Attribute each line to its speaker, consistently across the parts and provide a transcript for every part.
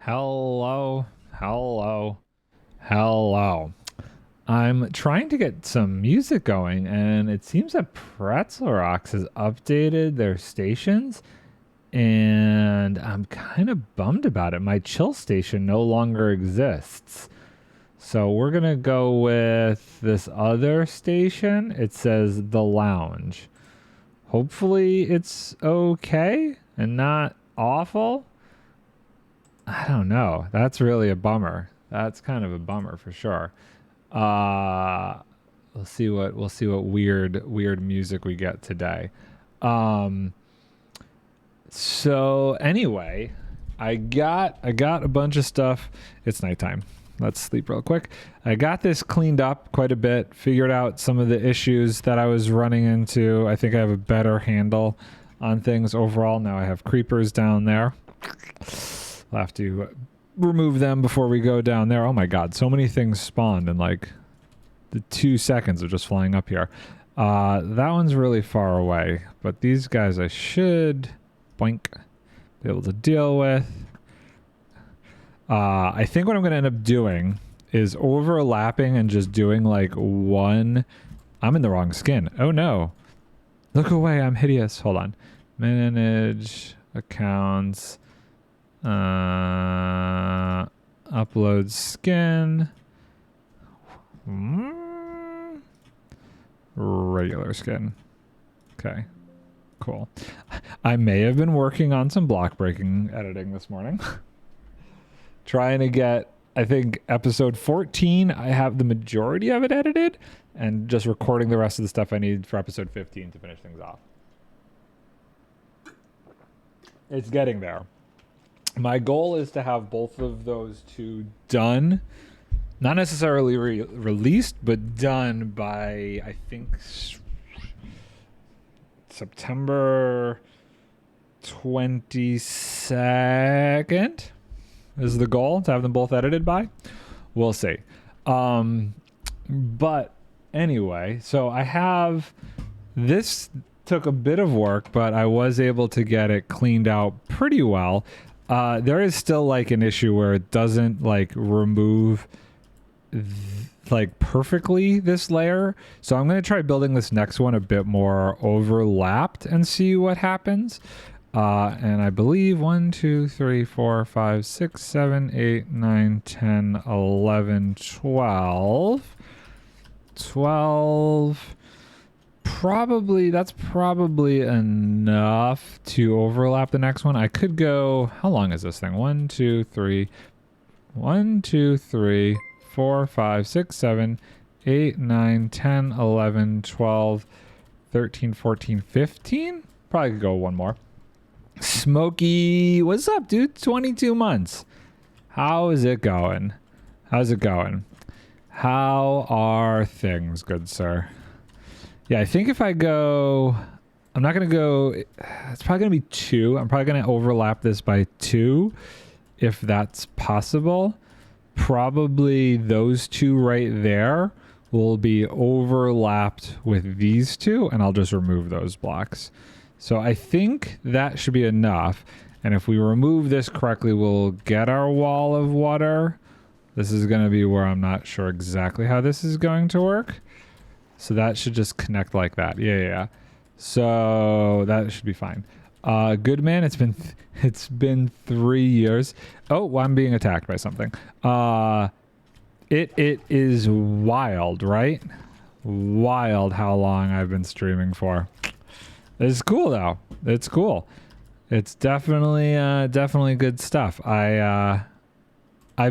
Speaker 1: Hello, hello, hello. I'm trying to get some music going, and it seems that Pretzel Rocks has updated their stations, and I'm kind of bummed about it. My chill station no longer exists. So we're going to go with this other station. It says The Lounge. Hopefully it's okay and not awful. I don't know. That's really a bummer. That's kind of a bummer for sure. We'll see what weird music we get today. So anyway, I got a bunch of stuff. It's nighttime. Let's sleep real quick. I got this cleaned up quite a bit, figured out some of the issues that I was running into. I think I have a better handle on things overall. Now I have creepers down there. I'll have to remove them before we go down there. Oh my god, so many things spawned in like the 2 seconds of just flying up here. That one's really far away, but these guys I should boink be able to deal with. I think what I'm going to end up doing is overlapping and just doing like one. I'm in the wrong skin. Oh no. Look away, I'm hideous. Hold on. Manage accounts. Upload skin. Regular skin. Okay. Cool. I may have been working on some block breaking editing this morning. Trying to get, I think, episode 14, I have the majority of it edited, and just recording the rest of the stuff I need for episode 15 to finish things off. It's getting there. My goal is to have both of those two done, not necessarily released, but done by, I think, September 22nd is the goal, to have them both edited by. We'll see. But anyway, so I have this. Took a bit of work, but I was able to get it cleaned out pretty well. There is still like an issue where it doesn't like remove like perfectly this layer. So I'm going to try building this next one a bit more overlapped and see what happens. And I believe 1, 2, 3, 4, 5, 6, 7, 8, 9, 10, 11, 12. 12. That's probably enough to overlap the next one. I could go, how long is this thing? 1, 2, 3, 4, 5, 6, 7, 8, 9, 10, 11, 12, 13, 14, 15. Probably could go one more. Smokey, what's up, dude? 22 months. How is it going? How's it going? How are things, good sir? Yeah, I think if I go, I'm not going to go, it's probably going to be 2. I'm probably going to overlap this by 2, if that's possible. Probably those 2 right there will be overlapped with these 2, and I'll just remove those blocks. So I think that should be enough. And if we remove this correctly, we'll get our wall of water. This is going to be where I'm not sure exactly how this is going to work. So that should just connect like that. Yeah. So that should be fine. Good man, it's been 3 years. Oh, well, I'm being attacked by something. It is wild, right? Wild how long I've been streaming for. It's cool though. It's cool. It's definitely good stuff. I've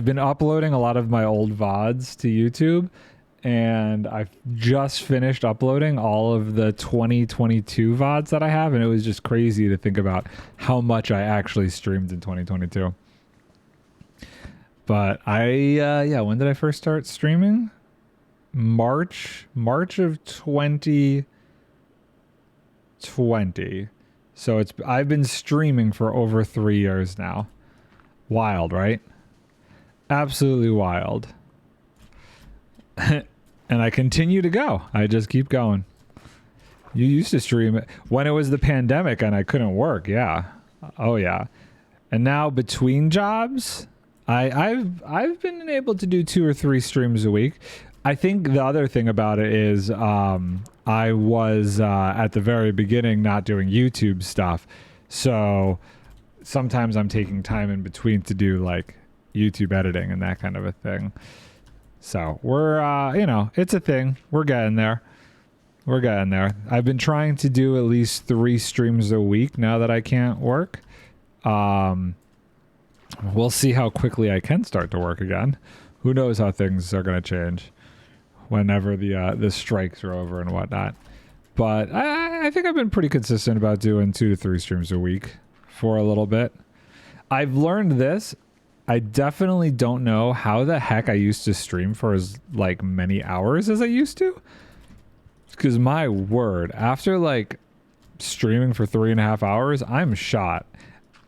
Speaker 1: been uploading a lot of my old VODs to YouTube, and I've just finished uploading all of the 2022 VODs that I have, and it was just crazy to think about how much I actually streamed in 2022. But when did I first start streaming? March of 2020. So I've been streaming for over 3 years now. Wild, right? Absolutely wild. And I continue to go. I just keep going. You used to stream it when it was the pandemic and I couldn't work. Yeah. Oh yeah. And now between jobs, I've been able to do 2 or 3 streams a week. I think the other thing about it is I was at the very beginning not doing YouTube stuff, so sometimes I'm taking time in between to do like YouTube editing and that kind of a thing. So we're you know, it's a thing. We're getting there. We're getting there. I've been trying to do at least 3 streams a week now that I can't work. We'll see how quickly I can start to work again. Who knows how things are going to change whenever the strikes are over and whatnot. But I think I've been pretty consistent about doing 2 to 3 streams a week for a little bit. I've learned this. I definitely don't know how the heck I used to stream for as like many hours as I used to. Because my word, after like streaming for 3.5 hours, I'm shot.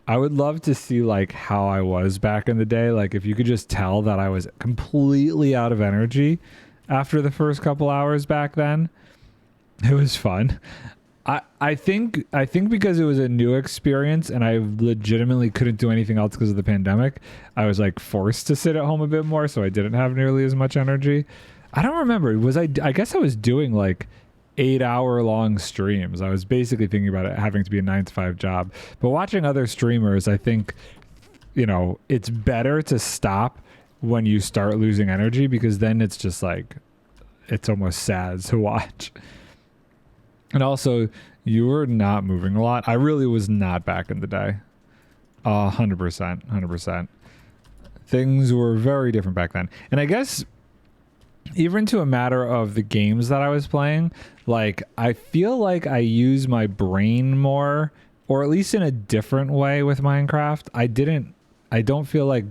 Speaker 1: I would love to see like how I was back in the day. Like if you could just tell that I was completely out of energy after the first couple hours back then. It was fun. I think because it was a new experience and I legitimately couldn't do anything else because of the pandemic, I was like forced to sit at home a bit more, so I didn't have nearly as much energy. I don't remember. I guess I was doing like 8-hour long streams. I was basically thinking about it having to be a 9-to-5 job. But watching other streamers, I think, you know, it's better to stop when you start losing energy, because then it's just like, it's almost sad to watch. And also, you were not moving a lot. I really was not back in the day. 100%. Things were very different back then. And I guess even to a matter of the games that I was playing, like I feel like I use my brain more, or at least in a different way with Minecraft. I don't feel like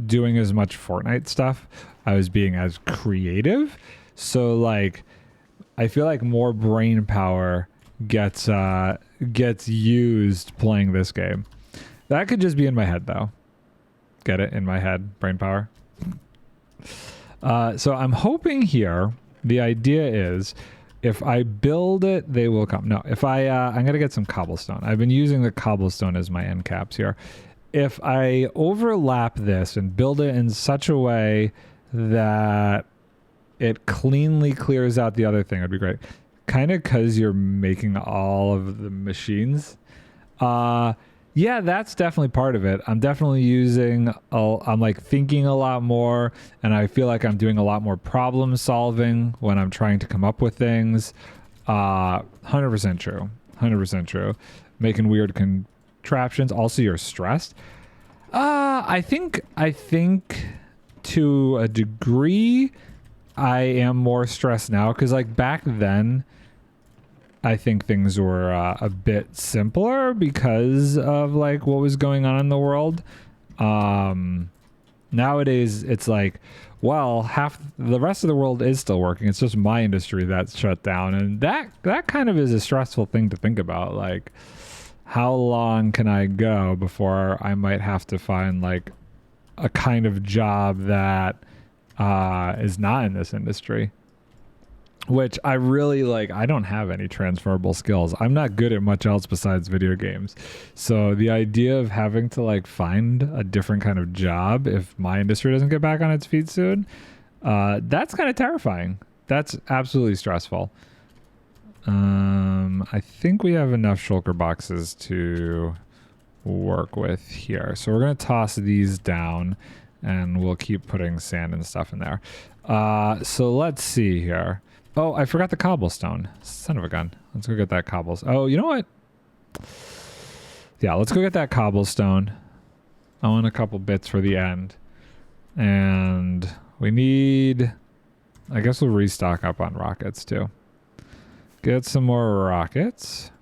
Speaker 1: doing as much Fortnite stuff. I was being as creative. So like I feel like more brain power gets used playing this game. That could just be in my head though. Get it? In my head, brain power. So I'm hoping here, the idea is if I build it, they will come. No, if I'm going to get some cobblestone. I've been using the cobblestone as my end caps here. If I overlap this and build it in such a way that it cleanly clears out the other thing, it'd be great. Kind of because you're making all of the machines. Yeah, that's definitely part of it. I'm definitely I'm like thinking a lot more, and I feel like I'm doing a lot more problem solving when I'm trying to come up with things. 100% true. 100% true. Making weird contraptions. Also, you're stressed. I think to a degree, I am more stressed now, because like back then, I think things were a bit simpler because of like what was going on in the world. Nowadays, it's like, well, half the rest of the world is still working. It's just my industry that's shut down, and that kind of is a stressful thing to think about. Like, how long can I go before I might have to find like a kind of job that is not in this industry? Which I really like. I don't have any transferable skills. I'm not good at much else besides video games. So the idea of having to like find a different kind of job if my industry doesn't get back on its feet soon, that's kind of terrifying. That's absolutely stressful. I think we have enough shulker boxes to work with here. So we're going to toss these down and we'll keep putting sand and stuff in there. So let's see here. Oh, I forgot the cobblestone. Son of a gun. Let's go get that cobblestone. Oh, you know what? Yeah, let's go get that cobblestone. I want a couple bits for the end. And we need... I guess we'll restock up on rockets too. Get some more rockets.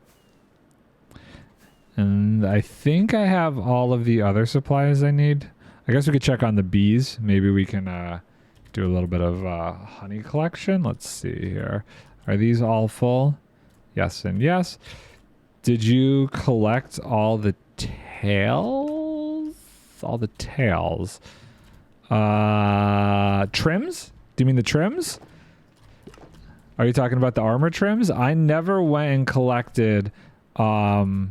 Speaker 1: And I think I have all of the other supplies I need. I guess we could check on the bees. Maybe we can... do a little bit of honey collection. Let's see here. Are these all full? Yes and yes. Did you collect all the tails? All the tails. Trims? Do you mean the trims? Are you talking about the armor trims? I never went and collected the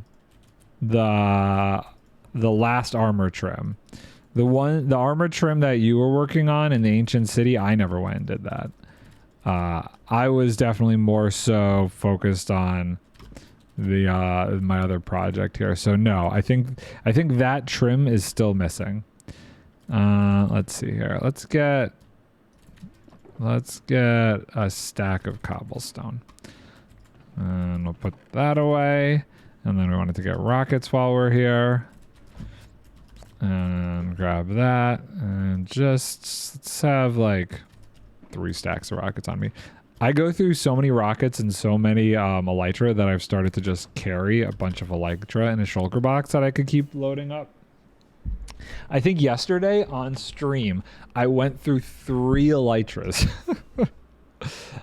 Speaker 1: last armor trim. The armor trim that you were working on in the ancient city, I never went and did that. I was definitely more so focused on the my other project here. So no, I think that trim is still missing. Let's see here. Let's get a stack of cobblestone. And we'll put that away. And then we wanted to get rockets while we're here. And grab that. And just let's have like 3 stacks of rockets on me. I go through so many rockets and so many elytra that I've started to just carry a bunch of elytra in a shulker box that I could keep loading up. I think yesterday on stream, I went through 3 elytras.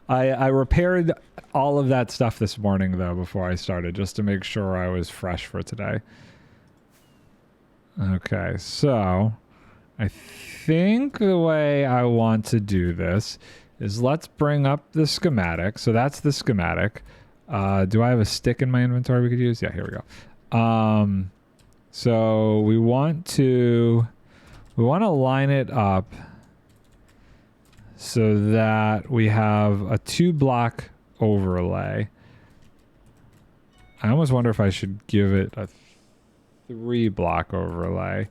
Speaker 1: I repaired all of that stuff this morning, though, before I started, just to make sure I was fresh for today. Okay, so I think the way I want to do this is let's bring up the schematic. So that's the schematic. Do I have a stick in my inventory we could use? Yeah, here we go. So we want to line it up so that we have a 2-block overlay. I almost wonder if I should give it a 3-block overlay.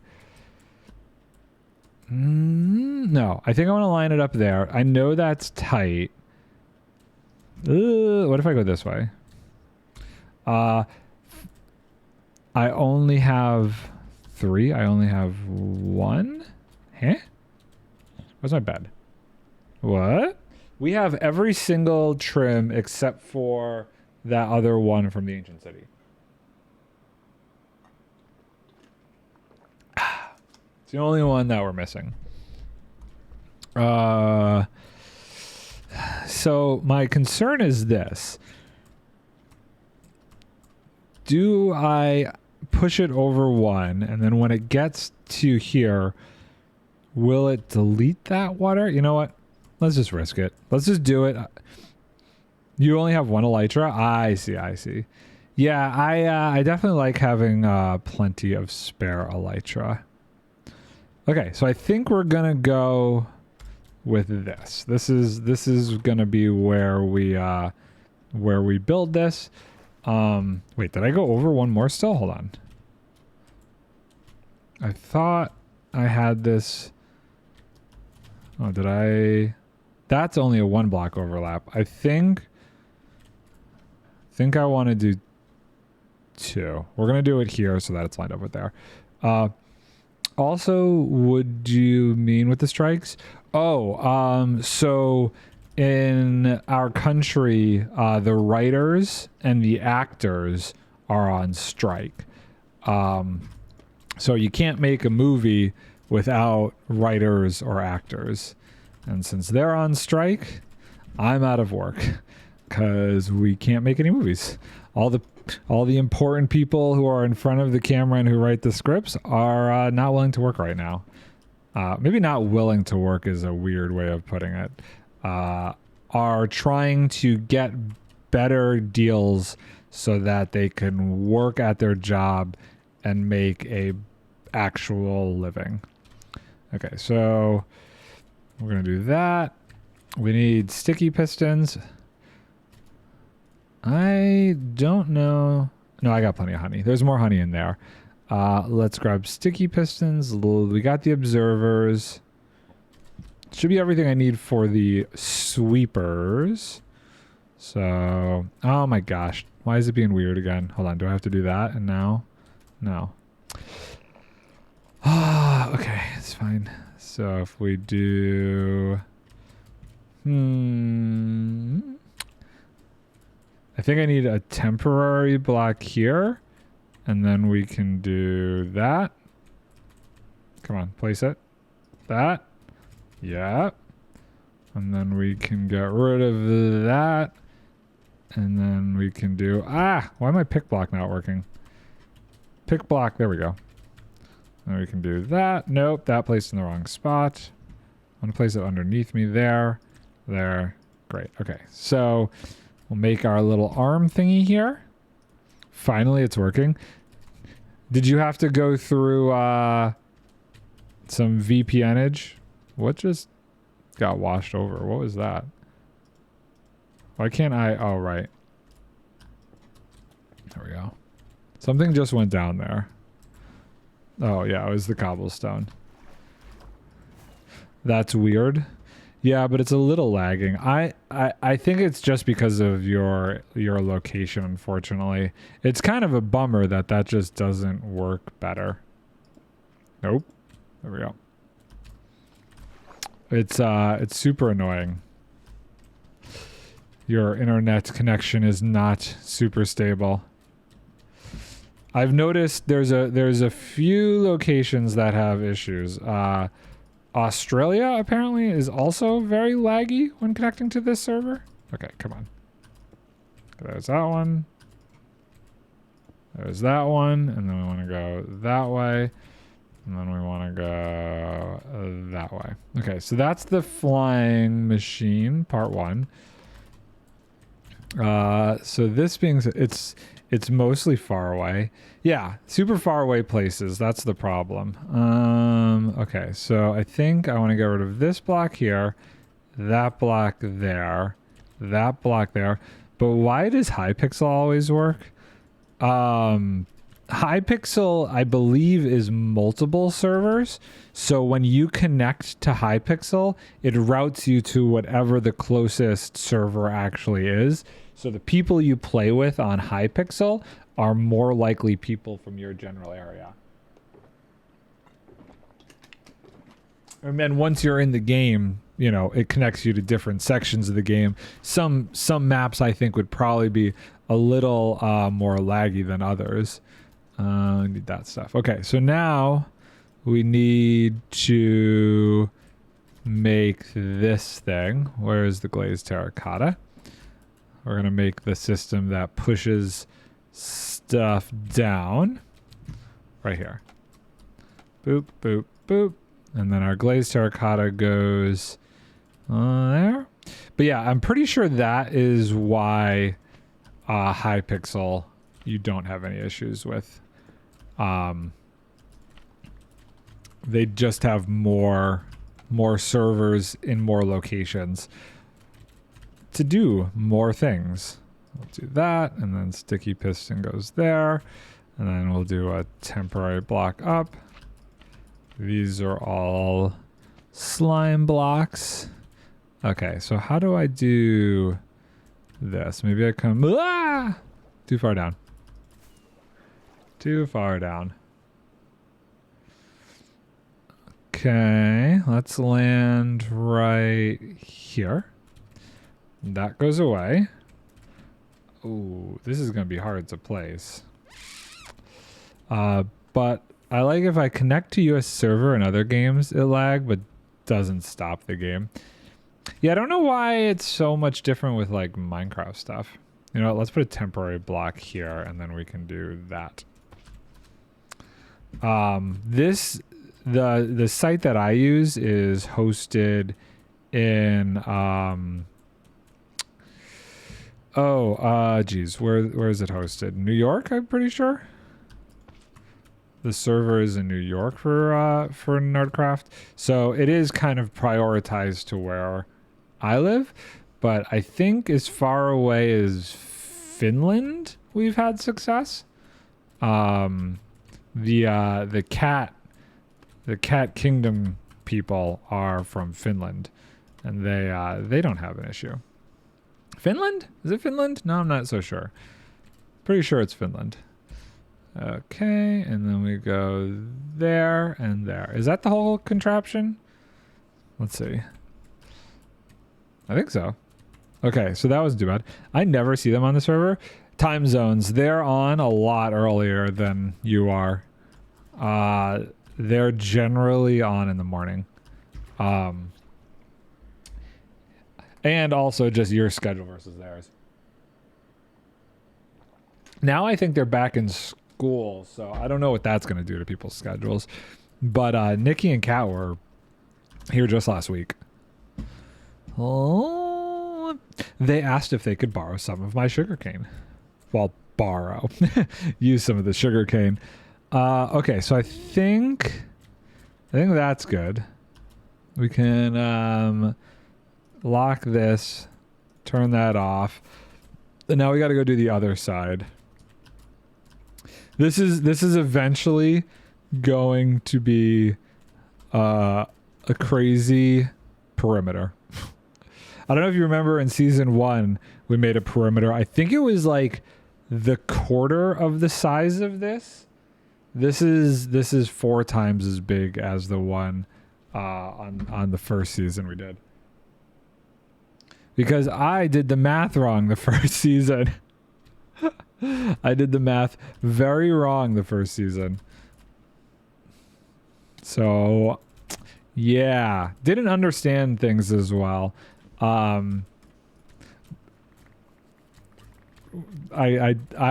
Speaker 1: No, I think I want to line it up there. I know that's tight. What if I go this way? I only have 3. I only have 1. Huh? Where's my bed? What? We have every single trim except for that other one from the ancient city. It's the only one that we're missing. So my concern is this. Do I push it over 1 and then when it gets to here, will it delete that water? You know what? Let's just risk it. Let's just do it. You only have 1 elytra? I see. Yeah, I definitely like having plenty of spare elytra. Okay, so I think we're gonna go with this. This is gonna be where we build this. Wait, did I go over 1 more still? Hold on. I thought I had this. Oh, did I? That's only a 1-block overlap. I think I want to do 2. We're gonna do it here so that it's lined up with there. Also, would you mean with the strikes? Oh, so in our country, the writers and the actors are on strike. So you can't make a movie without writers or actors. And since they're on strike, I'm out of work because we can't make any movies. All the important people who are in front of the camera and who write the scripts are not willing to work right now. Maybe not willing to work is a weird way of putting it. Are trying to get better deals so that they can work at their job and make a actual living. Okay, so we're gonna do that. We need sticky pistons. I don't know. No, I got plenty of honey. There's more honey in there. Let's grab sticky pistons. We got the observers. Should be everything I need for the sweepers. So, oh my gosh. Why is it being weird again? Hold on. Do I have to do that? And now? No. Okay. It's fine. So if we do... I think I need a temporary block here. And then we can do that. Come on, place it. That. Yeah. And then we can get rid of that. And then we can do... why my pick block not working? Pick block, there we go. And we can do that. Nope, that placed in the wrong spot. I'm going to place it underneath me there. There. Great. Okay, so we'll make our little arm thingy here. Finally, it's working. Did you have to go through some VPNage. What just got washed over? What was that? Why can't I? Oh, right. There we go. Something just went down there. Oh, yeah, it was the cobblestone. That's weird. Yeah, but it's a little lagging. I think it's just because of your location, unfortunately. It's kind of a bummer that just doesn't work better. Nope. There we go. It's super annoying. Your internet connection is not super stable. I've noticed there's a few locations that have issues. Australia apparently is also very laggy when connecting to this server. Okay, come on. There's that one. There's that one, and then we want to go that way. And then we want to go that way. Okay, so that's the flying machine, part 1. So this being, it's mostly far away. Yeah, super far away places. That's the problem. Okay, so I think I want to get rid of this block here, that block there, that block there. But why does Hypixel always work? Hypixel, I believe, is multiple servers. So when you connect to Hypixel, it routes you to whatever the closest server actually is. So the people you play with on Hypixel are more likely people from your general area. And then once you're in the game, you know, it connects you to different sections of the game. Some maps I think would probably be a little more laggy than others. We need that stuff. Okay, so now we need to make this thing. Where is the glazed terracotta? We're going to make the system that pushes stuff down right here. Boop, boop, boop. And then our glazed terracotta goes there. But yeah, I'm pretty sure that is why Hypixel you don't have any issues with. They just have more servers in more locations to do more things. We'll do that, and then sticky piston goes there, and then we'll do a temporary block up. These are all slime blocks. Okay, so how do I do this? Maybe I come too far down. Too far down. Okay, let's land right here. That goes away. Ooh, this is going to be hard to place. But I like if I connect to US server in other games, it lag, but doesn't stop the game. Yeah, I don't know why it's so much different with like Minecraft stuff. You know what, let's put a temporary block here and then we can do that. The site that I use is hosted in geez, where is it hosted? New York, I'm pretty sure. The server is in New York for Nardcraft, so it is kind of prioritized to where I live. But I think as far away as Finland, we've had success. The cat kingdom people are from Finland, and they don't have an issue. Finland? Is it Finland? No, I'm not so sure. Pretty sure it's Finland. Okay, and then we go there and there. Is that the whole contraption? Let's see. I think so. Okay, so that wasn't too bad. I never see them on the server. Time zones, they're on a lot earlier than you are. They're generally on in the morning. And also just your schedule versus theirs. Now I think they're back in school, so I don't know what that's going to do to people's schedules. But Nikki and Kat were here just last week. Oh, they asked if they could borrow some of my sugarcane. Well, borrow. Use some of the sugarcane. Okay, so I think I think that's good. We can lock this, turn that off. And now we got to go do the other side. This is eventually going to be a crazy perimeter. I don't know if you remember in season 1 we made a perimeter. I think it was like the quarter of the size of this. This is 4 times as big as the one on the first season we did. Because I did the math wrong the first season. I did the math very wrong the first season. So, yeah. Didn't understand things as well. I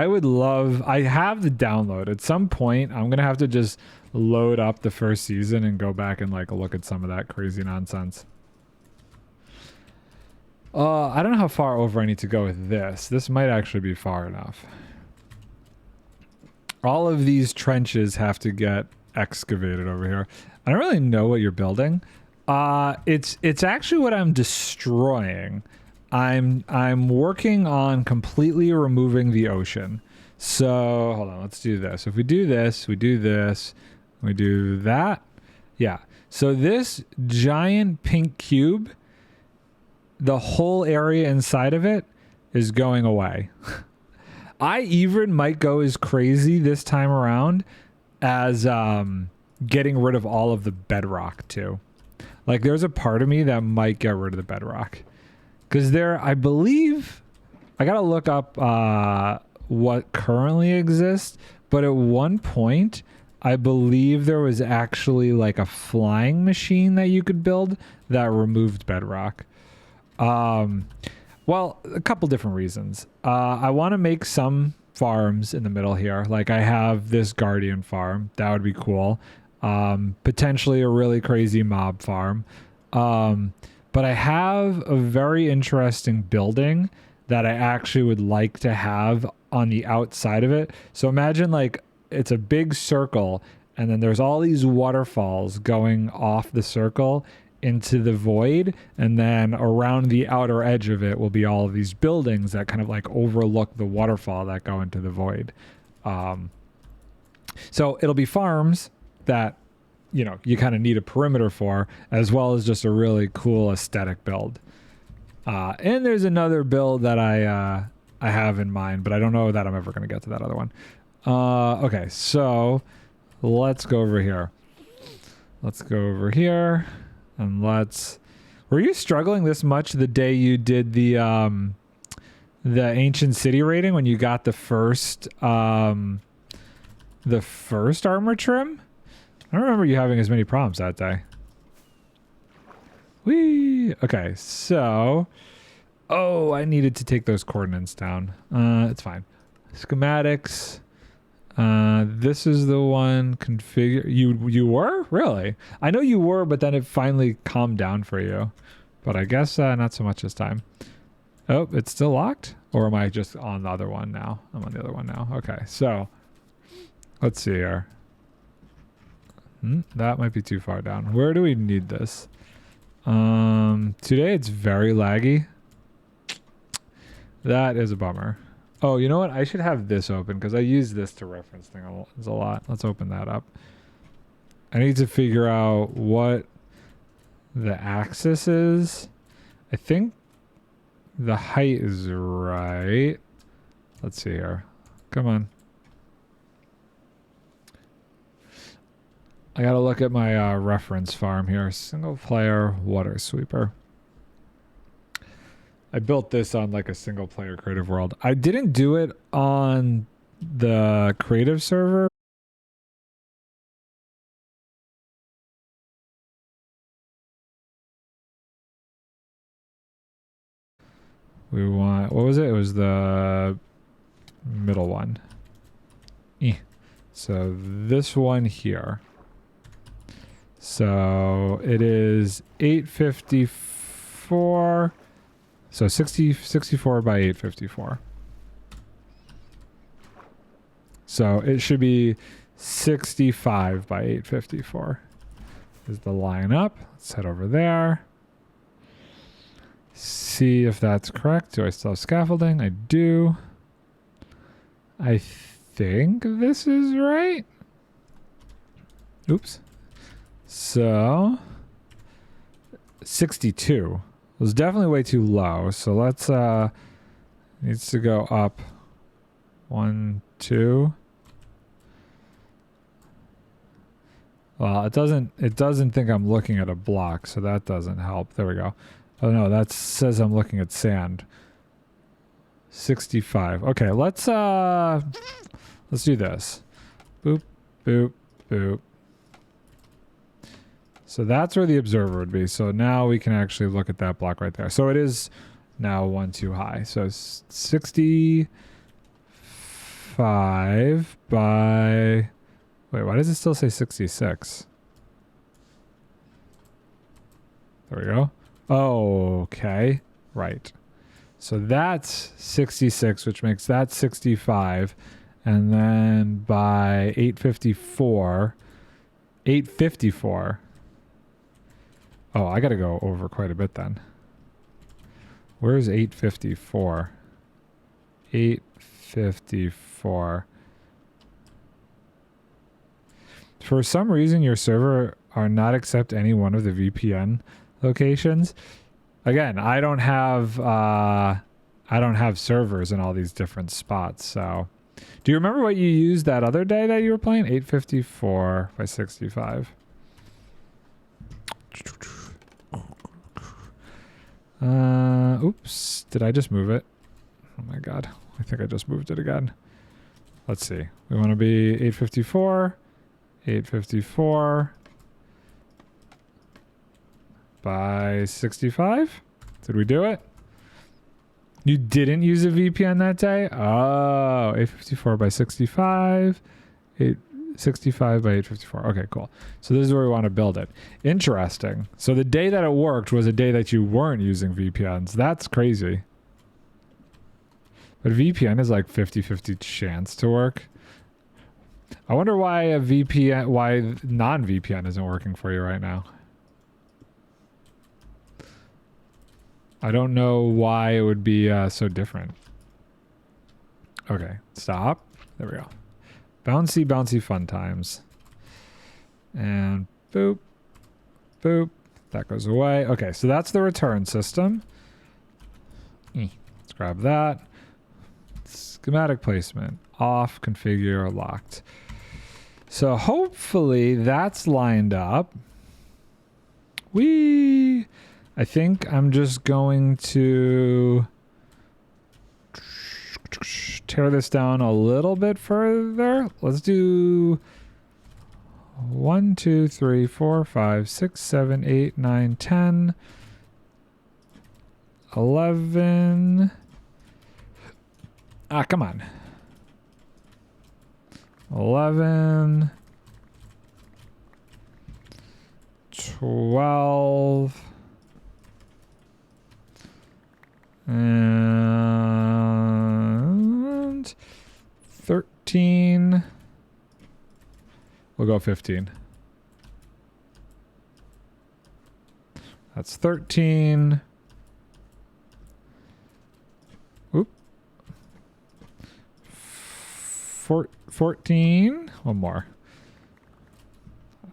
Speaker 1: would love... I have the download. At some point, I'm going to have to just load up the first season and go back and like look at some of that crazy nonsense. I don't know how far over I need to go with this. This might actually be far enough. All of these trenches have to get excavated over here. I don't really know what you're building. It's actually what I'm destroying. I'm working on completely removing the ocean. So hold on, let's do this. If we do this, we do this, we do that. Yeah. So this giant pink cube, the whole area inside of it is going away. I even might go as crazy this time around as getting rid of all of the bedrock too. Like there's a part of me that might get rid of the bedrock. Because there, I believe, I gotta look up what currently exists, but at one point, I believe there was actually like a flying machine that you could build that removed bedrock. Well, a couple different reasons. I want to make some farms in the middle here. Like I have this guardian farm. That would be cool. Potentially a really crazy mob farm. But I have a very interesting building that I actually would like to have on the outside of it. So imagine like it's a big circle and then there's all these waterfalls going off the circle into the void, and then around the outer edge of it will be all of these buildings that kind of like overlook the waterfall that go into the void. So it'll be farms that, you know, you kind of need a perimeter for, as well as just a really cool aesthetic build. And there's another build that I have in mind, but I don't know that I'm ever going to get to that other one. Okay, so let's go over here. Let's go over here. And were you struggling this much the day you did the ancient city rating when you got the first armor trim? I don't remember you having as many problems that day. Whee! Okay, so... Oh, I needed to take those coordinates down. It's fine. Schematics. This is the one configure. You were? Really? I know you were, but then it finally calmed down for you. But I guess not so much this time. Oh, it's still locked? Or am I just on the other one now? I'm on the other one now. Okay, so let's see here. That might be too far down. Where do we need this? Today it's very laggy. That is a bummer. Oh, you know what? I should have this open because I use this to reference things a lot. Let's open that up. I need to figure out what the axis is. I think the height is right. Let's see here. Come on. I gotta look at my reference farm here. Single player water sweeper. I built this on like a single player creative world. I didn't do it on the creative server. We want, what was it? It was the middle one. So this one here. So it is 854. So 64 by 854. So it should be 65 by 854. is the line up. Let's head over there. See if that's correct. Do I still have scaffolding? I do. I think this is right. Oops. So 62 was definitely way too low. So let's needs to go up 1, 2. Well, it doesn't think I'm looking at a block, so that doesn't help. There we go. Oh no, that says I'm looking at sand. 65. Okay, let's do this. Boop, boop, boop. So that's where the observer would be. So now we can actually look at that block right there. So it is now 1 too high. So 65 by... Wait, why does it still say 66? There we go. Oh, okay. Right. So that's 66, which makes that 65. And then by 854... Oh, I got to go over quite a bit then. Where's 854? 854. For some reason, your server are not accept any one of the VPN locations. Again, I don't have servers in all these different spots. So, do you remember what you used that other day that you were playing? 854 by 65. Oops. Did I just move it? Oh my god. I think I just moved it again. Let's see. We want to be 854. 854 by 65. Did we do it? You didn't use a VPN that day? Oh, 854 by 65. 865 by 854. Okay, cool. So this is where we want to build it. Interesting. So the day that it worked was a day that you weren't using VPNs. That's crazy. But VPN is like 50-50 chance to work. I wonder why non-VPN isn't working for you right now. I don't know why it would be so different. Okay, stop. There we go. Bouncy, bouncy fun times. And boop, boop. That goes away. Okay, so that's the return system. Let's grab that. Schematic placement. Off, configure, locked. So hopefully that's lined up. I think I'm just going to tear this down a little bit further. Let's do 1, 2, 3, 4, 5, 6, 7, 8, 9, 10, 11. Ah, come on. 11, 12, and 13. We'll go 15. That's 13. Oop. 14. One more.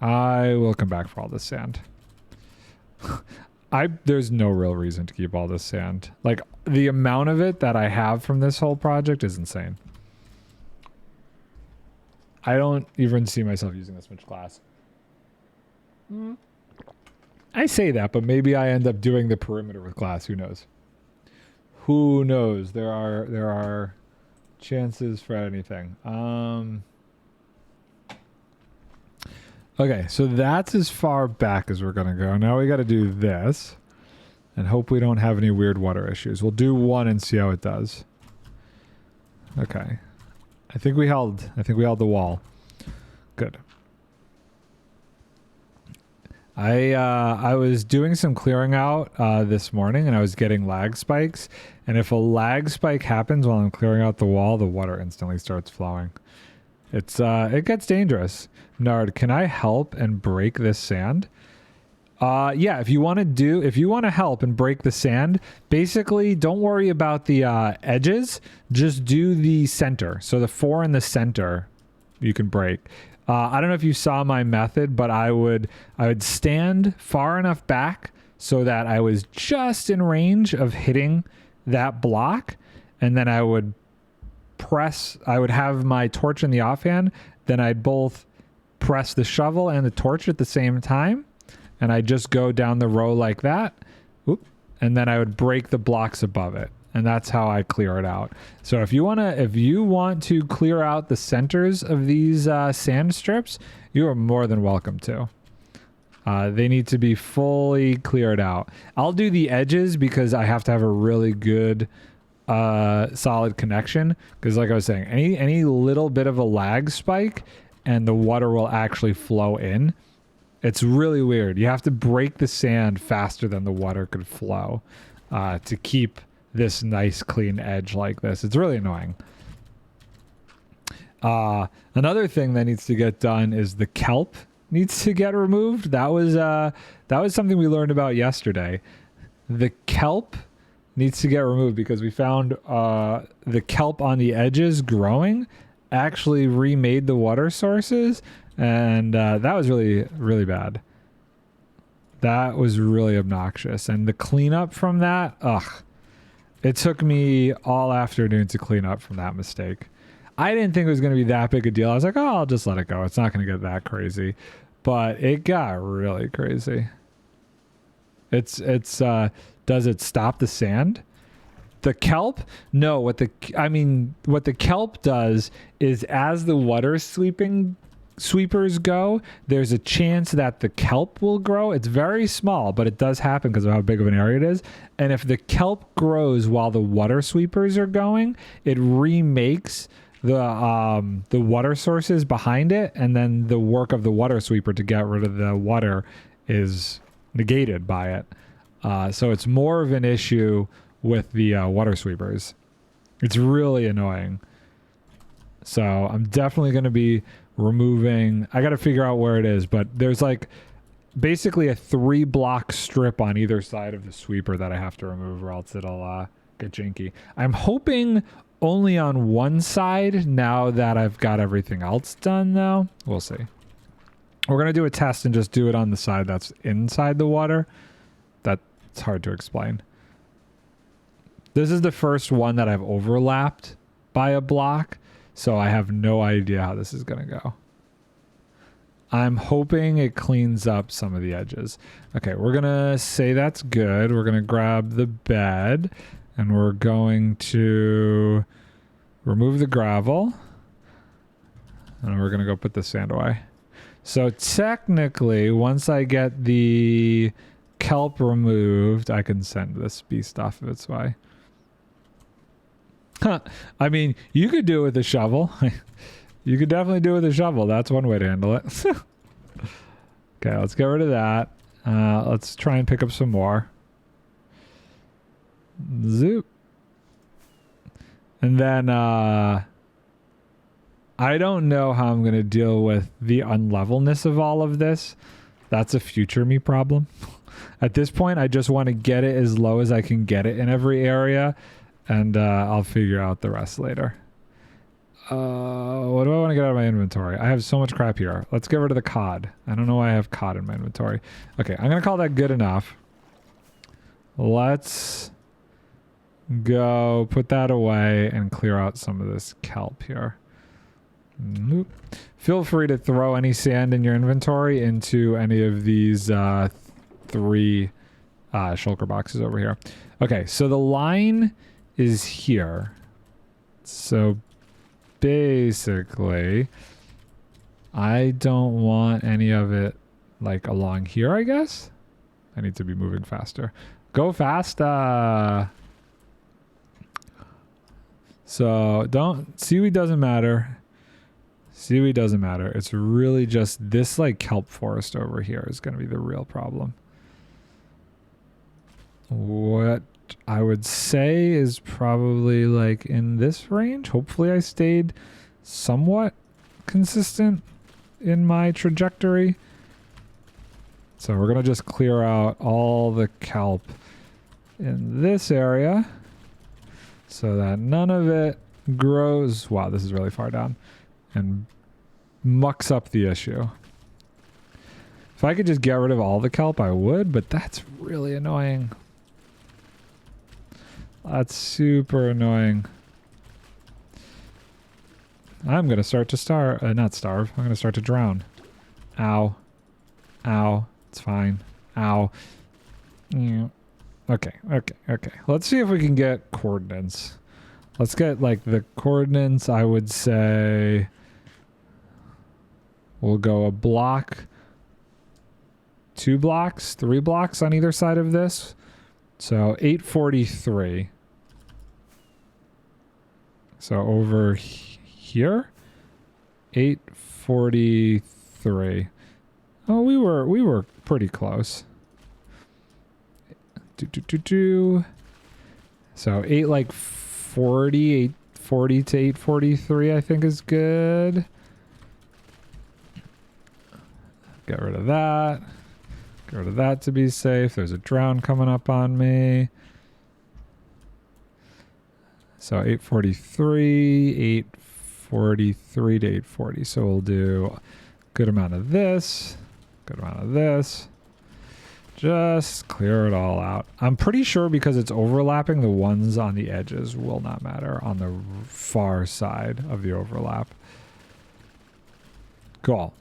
Speaker 1: I will come back for all this sand. There's no real reason to keep all this sand. Like, the amount of it that I have from this whole project is insane. I don't even see myself using this much glass. I say that, but maybe I end up doing the perimeter with glass. Who knows? Who knows? There are chances for anything. Okay, so that's as far back as we're gonna go. Now we got to do this, and hope we don't have any weird water issues. We'll do one and see how it does. Okay, I think we held the wall. Good. I was doing some clearing out this morning, and I was getting lag spikes. And if a lag spike happens while I'm clearing out the wall, the water instantly starts flowing. It gets dangerous. Nard, can I help and break this sand? Yeah, if you want to help and break the sand, basically don't worry about the edges, just do the center. So the 4 in the center you can break. I don't know if you saw my method, but I would stand far enough back so that I was just in range of hitting that block, and then I would have my torch in the offhand, then I'd both press the shovel and the torch at the same time, and I just go down the row like that. Oop, and then I would break the blocks above it, and that's how I clear it out. So if you want to clear out the centers of these sand strips, you are more than welcome to. They need to be fully cleared out. I'll do the edges because I have to have a really good solid connection, because like I was saying, any little bit of a lag spike and the water will actually flow in. It's really weird. You have to break the sand faster than the water could flow to keep this nice clean edge like this. It's really annoying. Another thing that needs to get done is the kelp needs to get removed. That was something we learned about yesterday. The kelp needs to get removed because we found the kelp on the edges growing actually remade the water sources, and that was really, really bad. That was really obnoxious. And the cleanup from that, it took me all afternoon to clean up from that mistake. I didn't think it was going to be that big a deal. I was like, oh, I'll just let it go. It's not going to get that crazy. But it got really crazy. Does it stop the sand? The kelp? No, what the kelp does is, as the water sweepers go, there's a chance that the kelp will grow. It's very small, but it does happen because of how big of an area it is. And if the kelp grows while the water sweepers are going, it remakes the water sources behind it, and then the work of the water sweeper to get rid of the water is negated by it. So it's more of an issue with the water sweepers. It's really annoying. So I'm definitely going to be removing. I got to figure out where it is, but there's like basically a 3-block strip on either side of the sweeper that I have to remove, or else it'll get jinky. I'm hoping only on one side now that I've got everything else done, though. We'll see. We're going to do a test and just do it on the side that's inside the water. That's hard to explain. This is the first one that I've overlapped by a block, so I have no idea how this is going to go. I'm hoping it cleans up some of the edges. Okay, we're going to say that's good. We're going to grab the bed, and we're going to remove the gravel, and we're going to go put the sand away. So technically, once I get the kelp removed, I can send this beast off of its way. I mean, you could do it with a shovel. You could definitely do it with a shovel. That's one way to handle it. Okay, let's get rid of that. Let's try and pick up some more. Zoop. And then I don't know how I'm going to deal with the unlevelness of all of this. That's a future me problem. At this point, I just want to get it as low as I can get it in every area, and I'll figure out the rest later. What do I want to get out of my inventory? I have so much crap here. Let's get rid of the cod. I don't know why I have cod in my inventory. Okay, I'm going to call that good enough. Let's go put that away and clear out some of this kelp here. Nope. Feel free to throw any sand in your inventory into any of these 3 shulker boxes over here. Okay, so the line is here. So basically, I don't want any of it like along here, I guess. I need to be moving faster. Go fast. So don't, seaweed doesn't matter. Seaweed doesn't matter. It's really just this like kelp forest over here is going to be the real problem. What I would say is probably like in this range. Hopefully I stayed somewhat consistent in my trajectory. So we're going to just clear out all the kelp in this area so that none of it grows. Wow, this is really far down and mucks up the issue. If I could just get rid of all the kelp, I would, but that's really annoying. That's super annoying. I'm going to start to not starve. I'm going to start to drown. Ow. Ow. It's fine. Ow. Yeah. Okay. Let's see if we can get coordinates. Let's get like the coordinates. I would say we'll go a block, 2 blocks, 3 blocks on either side of this. So 843. So over here, 843. Oh, we were pretty close. So 840 to 843 I think is good. Get rid of that. Get rid of that to be safe. There's a drown coming up on me. So 843, 843 to 840. So we'll do a good amount of this, good amount of this. Just clear it all out. I'm pretty sure because it's overlapping, the ones on the edges will not matter on the far side of the overlap. Cool.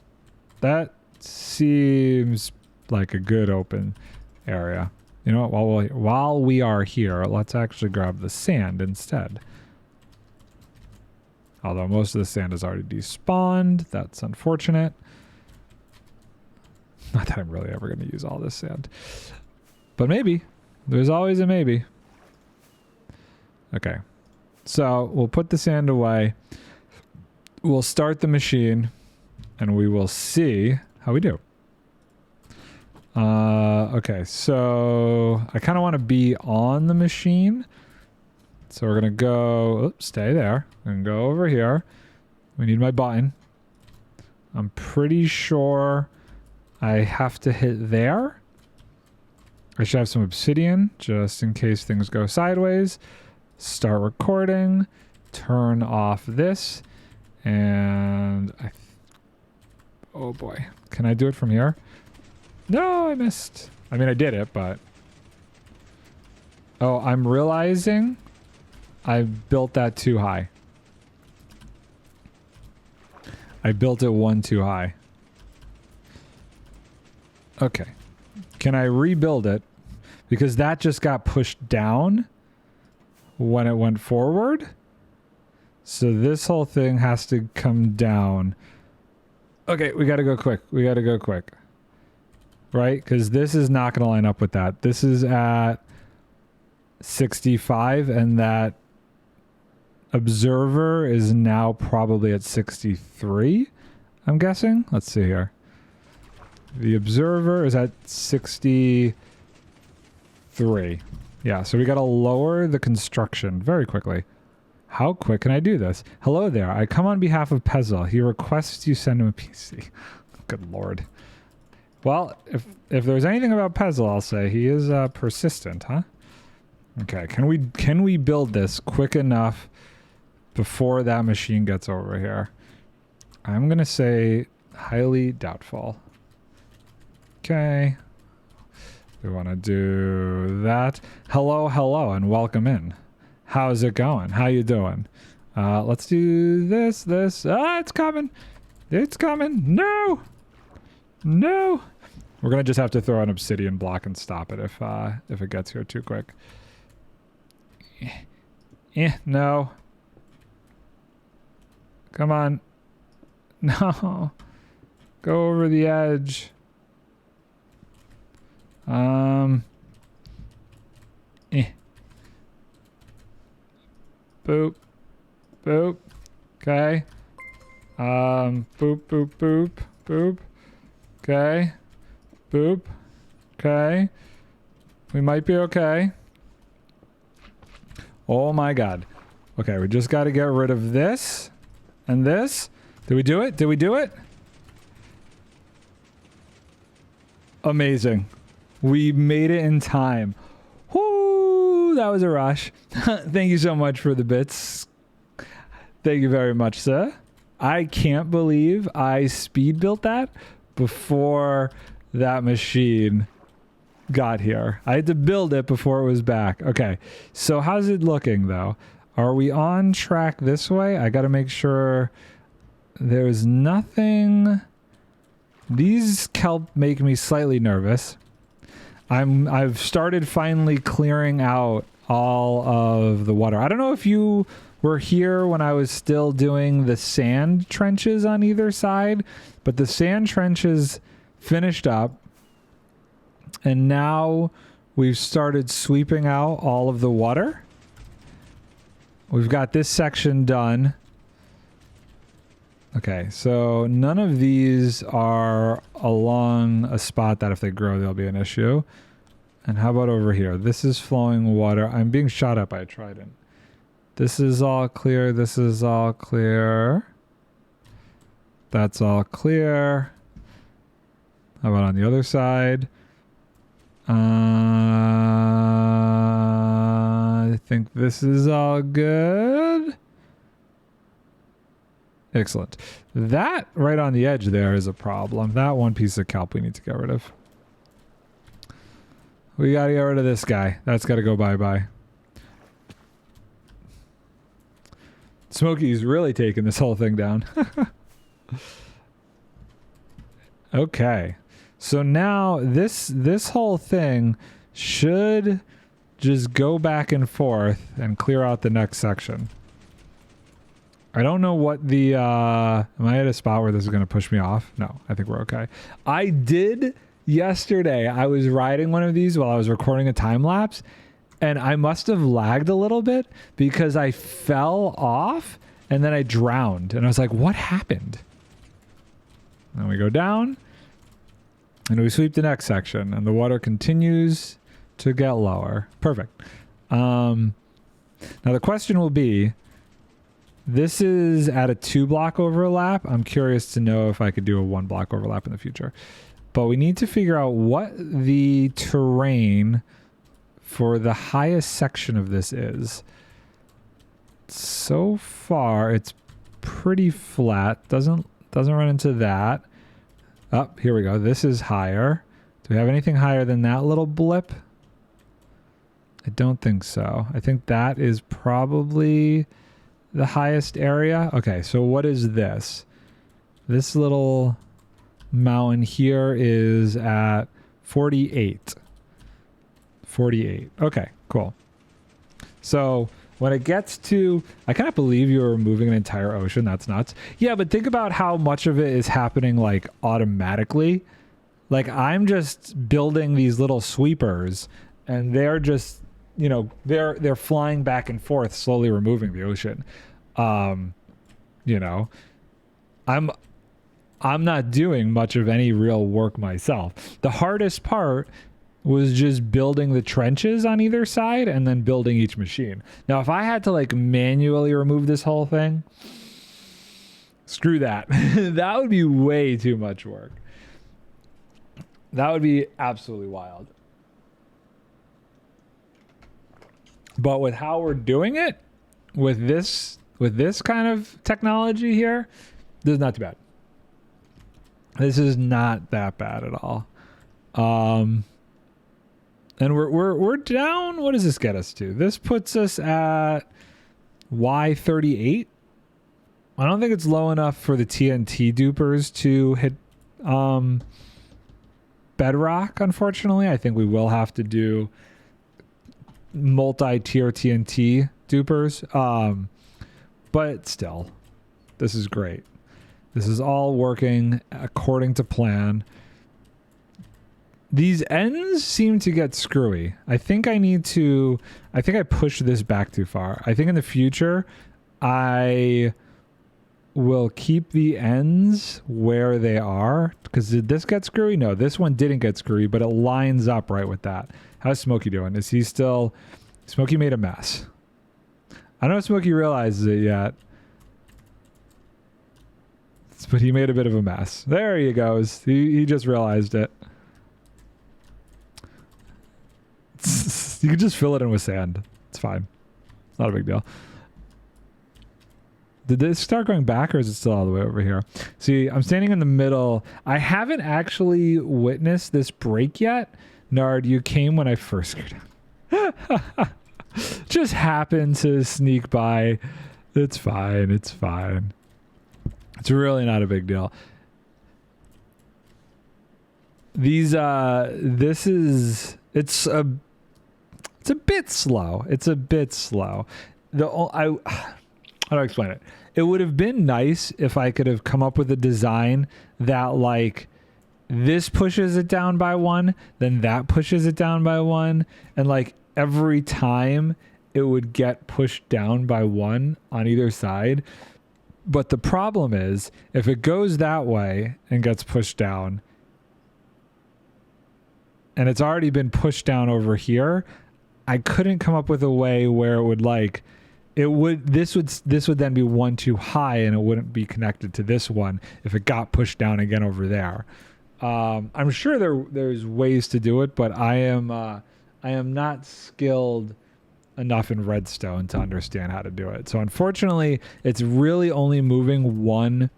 Speaker 1: That seems like a good open area. You know what? While we are here, let's actually grab the sand instead. Although most of the sand is already despawned. That's unfortunate. Not that I'm really ever going to use all this sand. But maybe. There's always a maybe. Okay. So we'll put the sand away. We'll start the machine. And we will see how we do. Okay, so I kind of want to be on the machine. So we're going to go, oops, stay there. And go over here. We need my button. I'm pretty sure I have to hit there. I should have some obsidian just in case things go sideways. Start recording. Turn off this. And oh boy. Can I do it from here? No, I missed. I mean, I did it, but... Oh, I'm realizing I built that too high. I built it one too high. Okay. Can I rebuild it? Because that just got pushed down when it went forward. So this whole thing has to come down. Okay, we gotta go quick. We gotta go quick. Right? Because this is not going to line up with that. This is at 65 and that observer is now probably at 63, I'm guessing. Let's see here. The observer is at 63. Yeah, so we got to lower the construction very quickly. How quick can I do this? Hello there. I come on behalf of Pezel. He requests you send him a PC. Good lord. Well, if there's anything about Pezel, I'll say he is persistent, huh? Okay, can we build this quick enough before that machine gets over here? I'm gonna say highly doubtful. Okay, we want to do that. Hello, and welcome in. How's it going? How you doing? Let's do this. Ah, it's coming. It's coming. No. We're gonna just have to throw an obsidian block and stop it if it gets here too quick. No. Come on. No. Go over the edge. Boop. Boop. Okay. Boop. Okay. Boop. Okay. We might be okay. Oh my god. Okay, we just got to get rid of this and this Did we do it? Did we do it? Amazing. We made it in time. Whoo! That was a rush. Thank you so much for the bits. Thank you very much, sir. I can't believe I speed built that before that machine got here. I had to build it before it was back. Okay, so how's it looking though? Are we on track this way? I gotta make sure there's nothing. These kelp make me slightly nervous. I've started finally clearing out all of the water. I don't know if you were here when I was still doing the sand trenches on either side, but the sand trenches finished up, and now we've started sweeping out all of the water. We've got this section done. Okay, so none of these are along a spot that if they grow, there'll be an issue. And how about over here? This is flowing water. I'm being shot at by a trident. This is all clear. This is all clear. That's all clear. How about on the other side? I think this is all good. Excellent. That right on the edge there is a problem. That one piece of kelp we need to get rid of. We got to get rid of this guy. That's got to go bye-bye. Smokey's really taking this whole thing down. Okay. So now this whole thing should just go back and forth and clear out the next section. I don't know what the am I at a spot where this is going to push me off? No, I think we're okay. I did yesterday. I was riding one of these while I was recording a time lapse, and I must have lagged a little bit because I fell off and then I drowned, and I was like, what happened? Then we go down and we sweep the next section, and the water continues to get lower. Perfect. Now the question will be, this is at a 2-block overlap. I'm curious to know if I could do a 1-block overlap in the future. But we need to figure out what the terrain for the highest section of this is. So far, it's pretty flat. Doesn't run into that. Oh, here we go. This is higher. Do we have anything higher than that little blip? I don't think so. I think that is probably the highest area. Okay, so what is this? This little mountain here is at 48. 48. Okay, cool. So when it gets to, I cannot believe you're removing an entire ocean. That's nuts. Yeah, but think about how much of it is happening like automatically. Like I'm just building these little sweepers, and they're just, you know, they're flying back and forth, slowly removing the ocean. You know, I'm not doing much of any real work myself. The hardest part was just building the trenches on either side and then building each machine. Now, if I had to like manually remove this whole thing, screw that. That would be way too much work. That would be absolutely wild. But with how we're doing it, with this kind of technology here, this is not too bad. This is not that bad at all. And we're down. What does this get us to? This puts us at Y38. I don't think it's low enough for the TNT dupers to hit bedrock, unfortunately. I think we will have to do multi-tier TNT dupers. But still, this is great. This is all working according to plan. These ends seem to get screwy. I think I pushed this back too far. I think in the future, I will keep the ends where they are. Because did this get screwy? No, this one didn't get screwy, but it lines up right with that. How's Smokey doing? Is he still... Smokey made a mess. I don't know if Smokey realizes it yet. But he made a bit of a mess. There he goes. He just realized it. You can just fill it in with sand. It's fine. Not a big deal. Did this start going back or is it still all the way over here? See, I'm standing in the middle. I haven't actually witnessed this break yet. Nard, you came when I first screwed up. Just happened to sneak by. It's fine. It's fine. It's really not a big deal. These, it's a bit slow. It's a bit slow. How do I explain it? It would have been nice if I could have come up with a design that like this pushes it down by 1, then that pushes it down by 1, and like every time it would get pushed down by 1 on either side. But the problem is if it goes that way and gets pushed down and it's already been pushed down over here, I couldn't come up with a way where it would like this would then be 1 too high and it wouldn't be connected to this one if it got pushed down again over there. I'm sure there's ways to do it, but I am not skilled enough in redstone to understand how to do it. So unfortunately, it's really only moving 1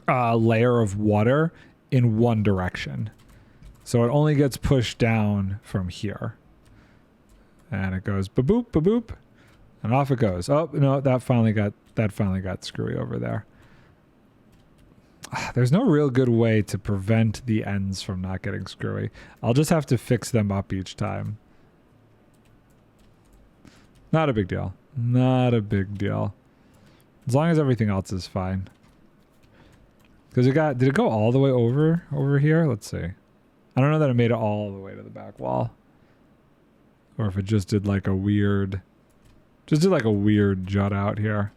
Speaker 1: layer of water in 1 direction. So it only gets pushed down from here. And it goes ba-boop, ba-boop. And off it goes. Oh, no, that finally got screwy over there. There's no real good way to prevent the ends from not getting screwy. I'll just have to fix them up each time. Not a big deal. Not a big deal. As long as everything else is fine. Because did it go all the way over here? Let's see. I don't know that it made it all the way to the back wall. Or if it just did like a weird jut out here.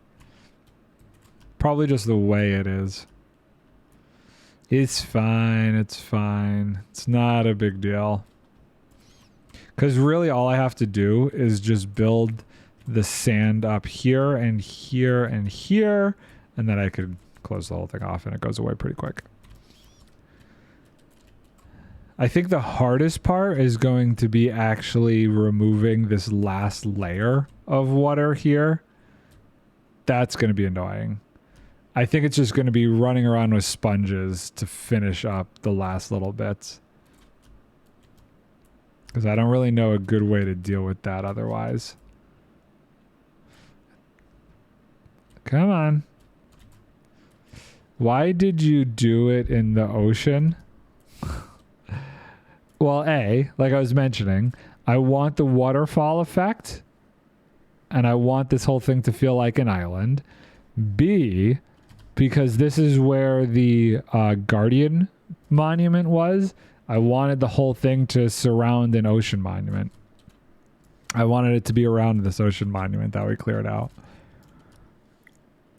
Speaker 1: Probably just the way it is. It's fine. It's fine. It's not a big deal. Because really all I have to do is just build the sand up here and here and here. And then I could close the whole thing off and it goes away pretty quick. I think the hardest part is going to be actually removing this last layer of water here. That's going to be annoying. I think it's just going to be running around with sponges to finish up the last little bits. Because I don't really know a good way to deal with that otherwise. Come on. Why did you do it in the ocean? Well, A, like I was mentioning, I want the waterfall effect. And I want this whole thing to feel like an island. B, because this is where the Guardian monument was. I wanted the whole thing to surround an ocean monument. I wanted it to be around this ocean monument that we cleared out.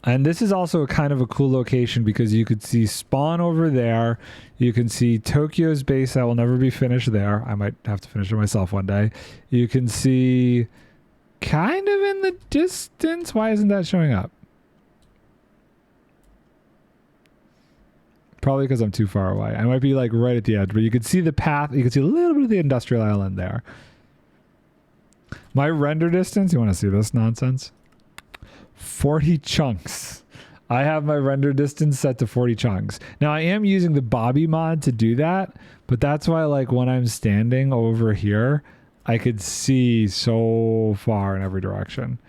Speaker 1: And this is also kind of a cool location because you could see spawn over there. You can see Tokyo's base that will never be finished there. I might have to finish it myself one day. You can see kind of in the distance. Why isn't that showing up? Probably because I'm too far away. I might be like right at the edge, but you could see the path. You can see a little bit of the industrial island there. My render distance, you want to see this nonsense? 40 chunks. I have my render distance set to 40 chunks. Now I am using the Bobby mod to do that, but that's why like when I'm standing over here, I could see so far in every direction.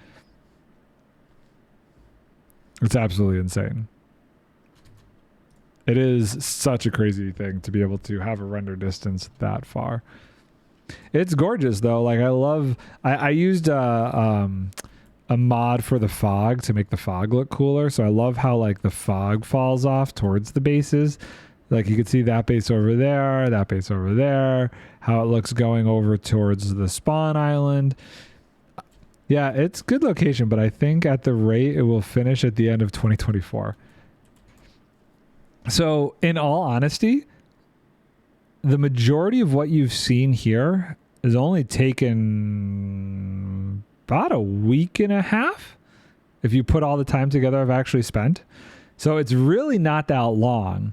Speaker 1: It's absolutely insane. It is such a crazy thing to be able to have a render distance that far. It's gorgeous though. Like I used a mod for the fog to make the fog look cooler. So I love how like the fog falls off towards the bases. Like you can see that base over there, that base over there, how it looks going over towards the spawn island. Yeah, it's good location, but I think at the rate it will finish at the end of 2024. So in all honesty, the majority of what you've seen here is only taken about a week and a half. If you put all the time together I've actually spent. So it's really not that long.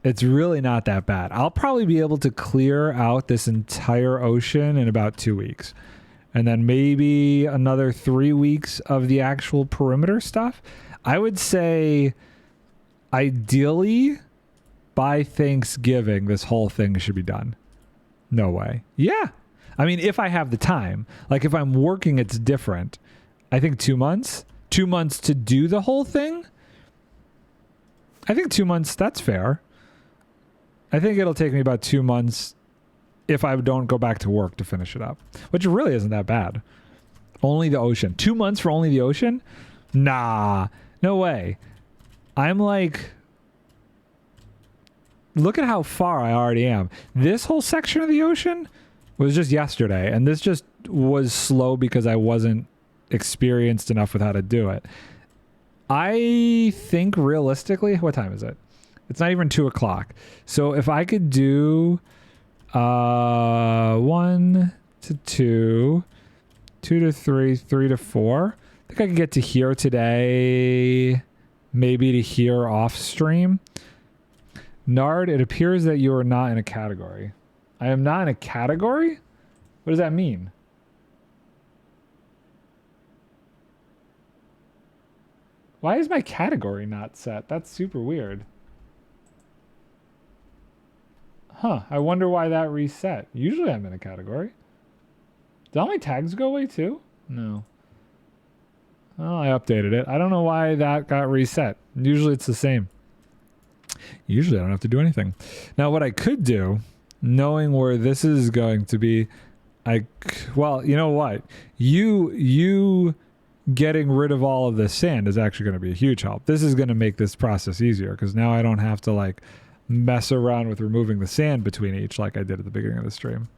Speaker 1: It's really not that bad. I'll probably be able to clear out this entire ocean in about 2 weeks. And then maybe another 3 weeks of the actual perimeter stuff. I would say ideally by Thanksgiving, this whole thing should be done. No way. Yeah. I mean, if I have the time, like if I'm working, it's different. I think 2 months, 2 months to do the whole thing. I think 2 months, that's fair. I think it'll take me about 2 months if I don't go back to work to finish it up, which really isn't that bad. Only the ocean. 2 months for only the ocean? Nah, no way. I'm like, look at how far I already am. This whole section of the ocean was just yesterday, and this just was slow because I wasn't experienced enough with how to do it. I think realistically, what time is it? It's not even 2 o'clock. So if I could do 1 to 2, 2 to 3, 3 to 4. I think I could get to here today, maybe to here off stream. Nard, it appears that you are not in a category. I am not in a category? What does that mean? Why is my category not set? That's super weird. Huh, I wonder why that reset. Usually I'm in a category. Did all my tags go away too? No. Oh, I updated it. I don't know why that got reset. Usually it's the same. Usually I don't have to do anything. Now what I could do, knowing where this is going to be, well, you know what? You getting rid of all of this sand is actually going to be a huge help. This is going to make this process easier because now I don't have to like mess around with removing the sand between each like I did at the beginning of the stream.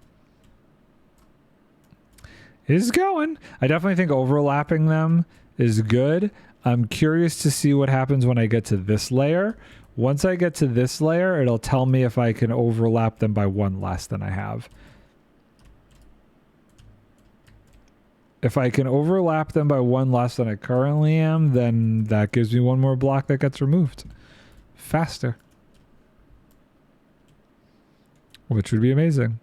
Speaker 1: It is going. I definitely think overlapping them is good. I'm curious to see what happens when I get to this layer. Once I get to this layer, it'll tell me if I can overlap them by one less than I have. If I can overlap them by one less than I currently am, then that gives me one more block that gets removed faster. Which would be amazing.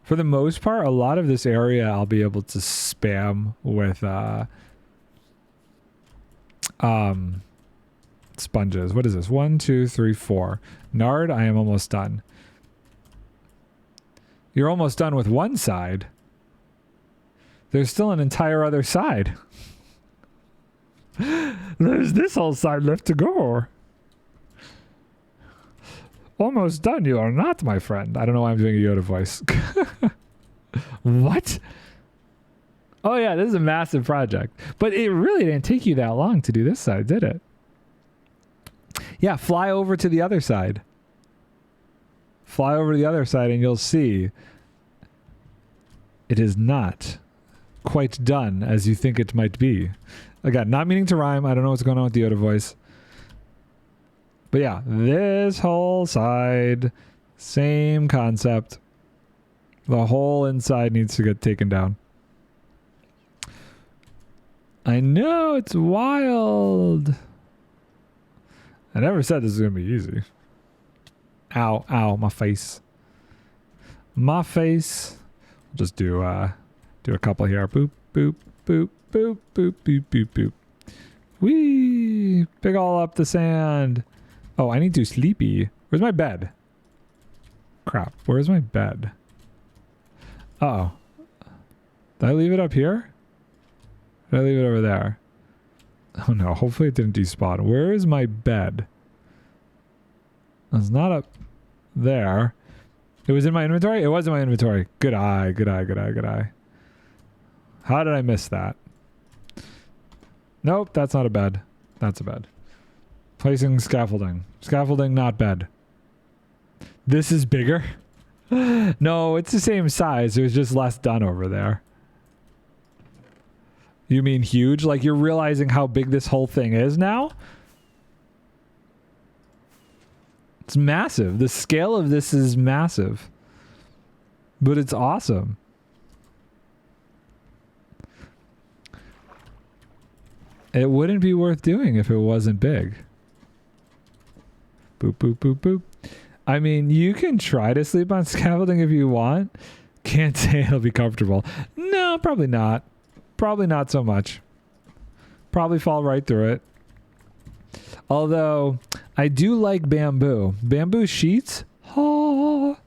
Speaker 1: For the most part, a lot of this area I'll be able to spam with sponges. What is this? 1, 2, 3, 4. Nard, I am almost done. You're almost done with one side. There's still an entire other side. There's this whole side left to go. Almost done. You are not, my friend. I don't know why I'm doing a Yoda voice. What? Oh yeah, this is a massive project. But it really didn't take you that long to do this side, did it? Yeah, fly over to the other side. Fly over to the other side and you'll see it is not quite done as you think it might be. Again, not meaning to rhyme. I don't know what's going on with the Yoda voice. But yeah, this whole side, same concept. The whole inside needs to get taken down. I know, it's wild. I never said this was going to be easy. Ow, ow, my face. My face. Just do a couple here. Boop, boop, boop, boop, boop, boop, boop, boop. Whee! Pick all up the sand. Oh, I need to sleepy. Where's my bed? Crap. Where's my bed? Uh-oh. Did I leave it up here? Did I leave it over there? Oh no, hopefully it didn't despawn. Where is my bed? It's not up there. It was in my inventory? It was in my inventory. Good eye, good eye, good eye, good eye. How did I miss that? Nope, that's not a bed. That's a bed. Placing scaffolding. Scaffolding, not bed. This is bigger? No, it's the same size. There's just less done over there. You mean huge? Like you're realizing how big this whole thing is now? It's massive. The scale of this is massive. But it's awesome. It wouldn't be worth doing if it wasn't big. Boop, boop, boop, boop. I mean, you can try to sleep on scaffolding if you want. Can't say it'll be comfortable. No, probably not. Probably not so much. Probably fall right through it. Although, I do like bamboo. Bamboo sheets? Oh,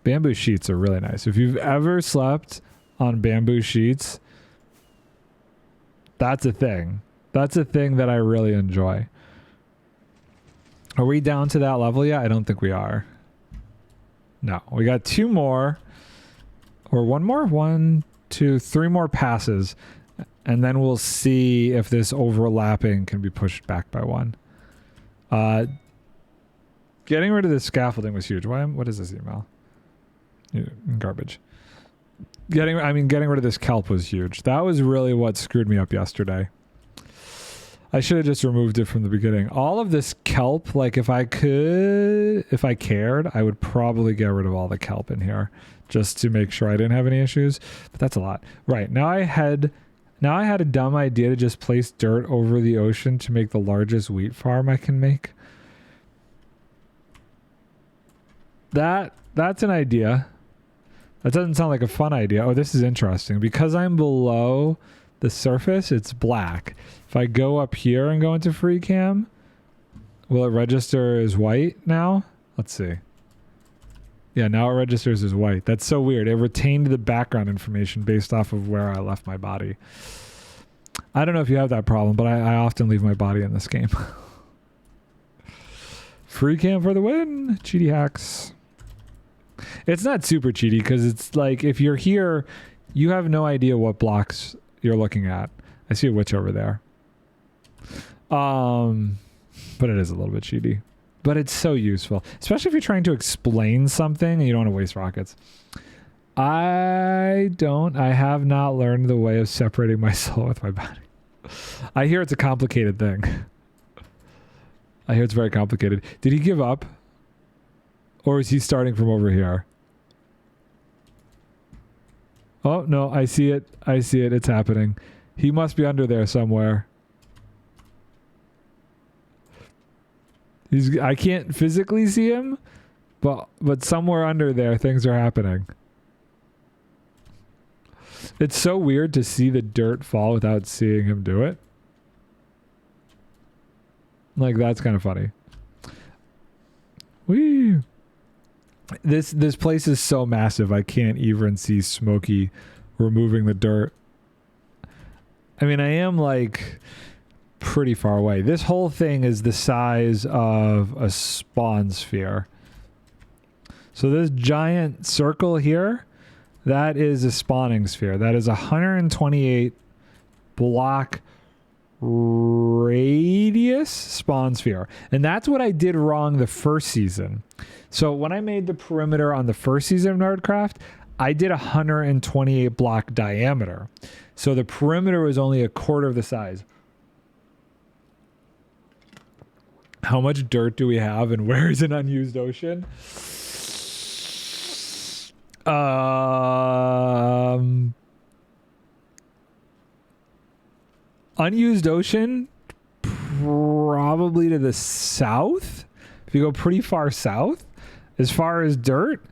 Speaker 1: bamboo sheets are really nice. If you've ever slept on bamboo sheets, that's a thing. That's a thing that I really enjoy. Are we down to that level yet? I don't think we are. No, we got 2 more. Or 1 more? 1, 2, 3 more passes. And then we'll see if this overlapping can be pushed back by 1. Getting rid of the scaffolding was huge. What is this email? Garbage. Getting rid of this kelp was huge. That was really what screwed me up yesterday. I should have just removed it from the beginning. All of this kelp, like if I cared, I would probably get rid of all the kelp in here just to make sure I didn't have any issues. But that's a lot. Right. Now I had a dumb idea to just place dirt over the ocean to make the largest wheat farm I can make. That's an idea. That doesn't sound like a fun idea. Oh, this is interesting. Because I'm below the surface, it's black. If I go up here and go into free cam, will it register as white now? Let's see. Yeah, now it registers as white. That's so weird. It retained the background information based off of where I left my body. I don't know if you have that problem, but I often leave my body in this game. Free cam for the win. Cheaty hacks. It's not super cheaty because it's like if you're here, you have no idea what blocks you're looking at. I see a witch over there. But it is a little bit cheaty. But it's so useful, especially if you're trying to explain something and you don't want to waste rockets. I have not learned the way of separating my soul with my body. I hear it's a complicated thing. I hear it's very complicated. Did he give up? Or is he starting from over here? Oh, no, I see it. I see it. It's happening. He must be under there somewhere. I can't physically see him, but somewhere under there things are happening. It's so weird to see the dirt fall without seeing him do it. Like, that's kind of funny. Whee! This place is so massive, I can't even see Smokey removing the dirt. I mean, I am like pretty far away. This whole thing is the size of a spawn sphere. So this giant circle here, that is a spawning sphere. That is 128 block radius spawn sphere. And that's what I did wrong the first season. So when I made the perimeter on the first season of Nardcraft, I did 128 block diameter. So the perimeter was only a quarter of the size. How much dirt do we have and where is an unused ocean? Unused ocean, probably to the south. If you go pretty far south, as far as dirt,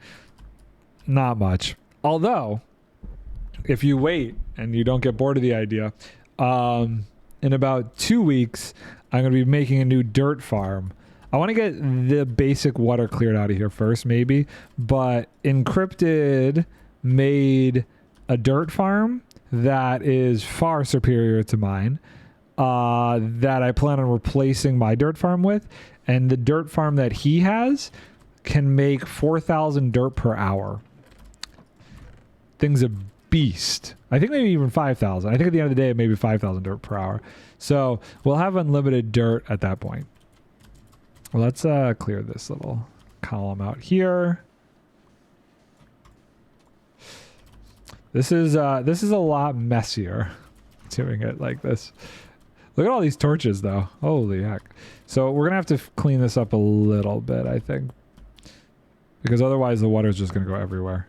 Speaker 1: not much. Although, if you wait and you don't get bored of the idea, in about 2 weeks, I'm going to be making a new dirt farm. I want to get the basic water cleared out of here first, maybe. But Encrypted made a dirt farm that is far superior to mine, that I plan on replacing my dirt farm with. And the dirt farm that he has can make 4,000 dirt per hour. Thing's a beast. I think maybe even 5,000. I think at the end of the day, it may be 5,000 dirt per hour. So we'll have unlimited dirt at that point. Well, let's clear this little column out here. This is a lot messier doing it like this. Look at all these torches though. Holy heck. So we're gonna have to clean this up a little bit, I think, because otherwise the water is just gonna go everywhere.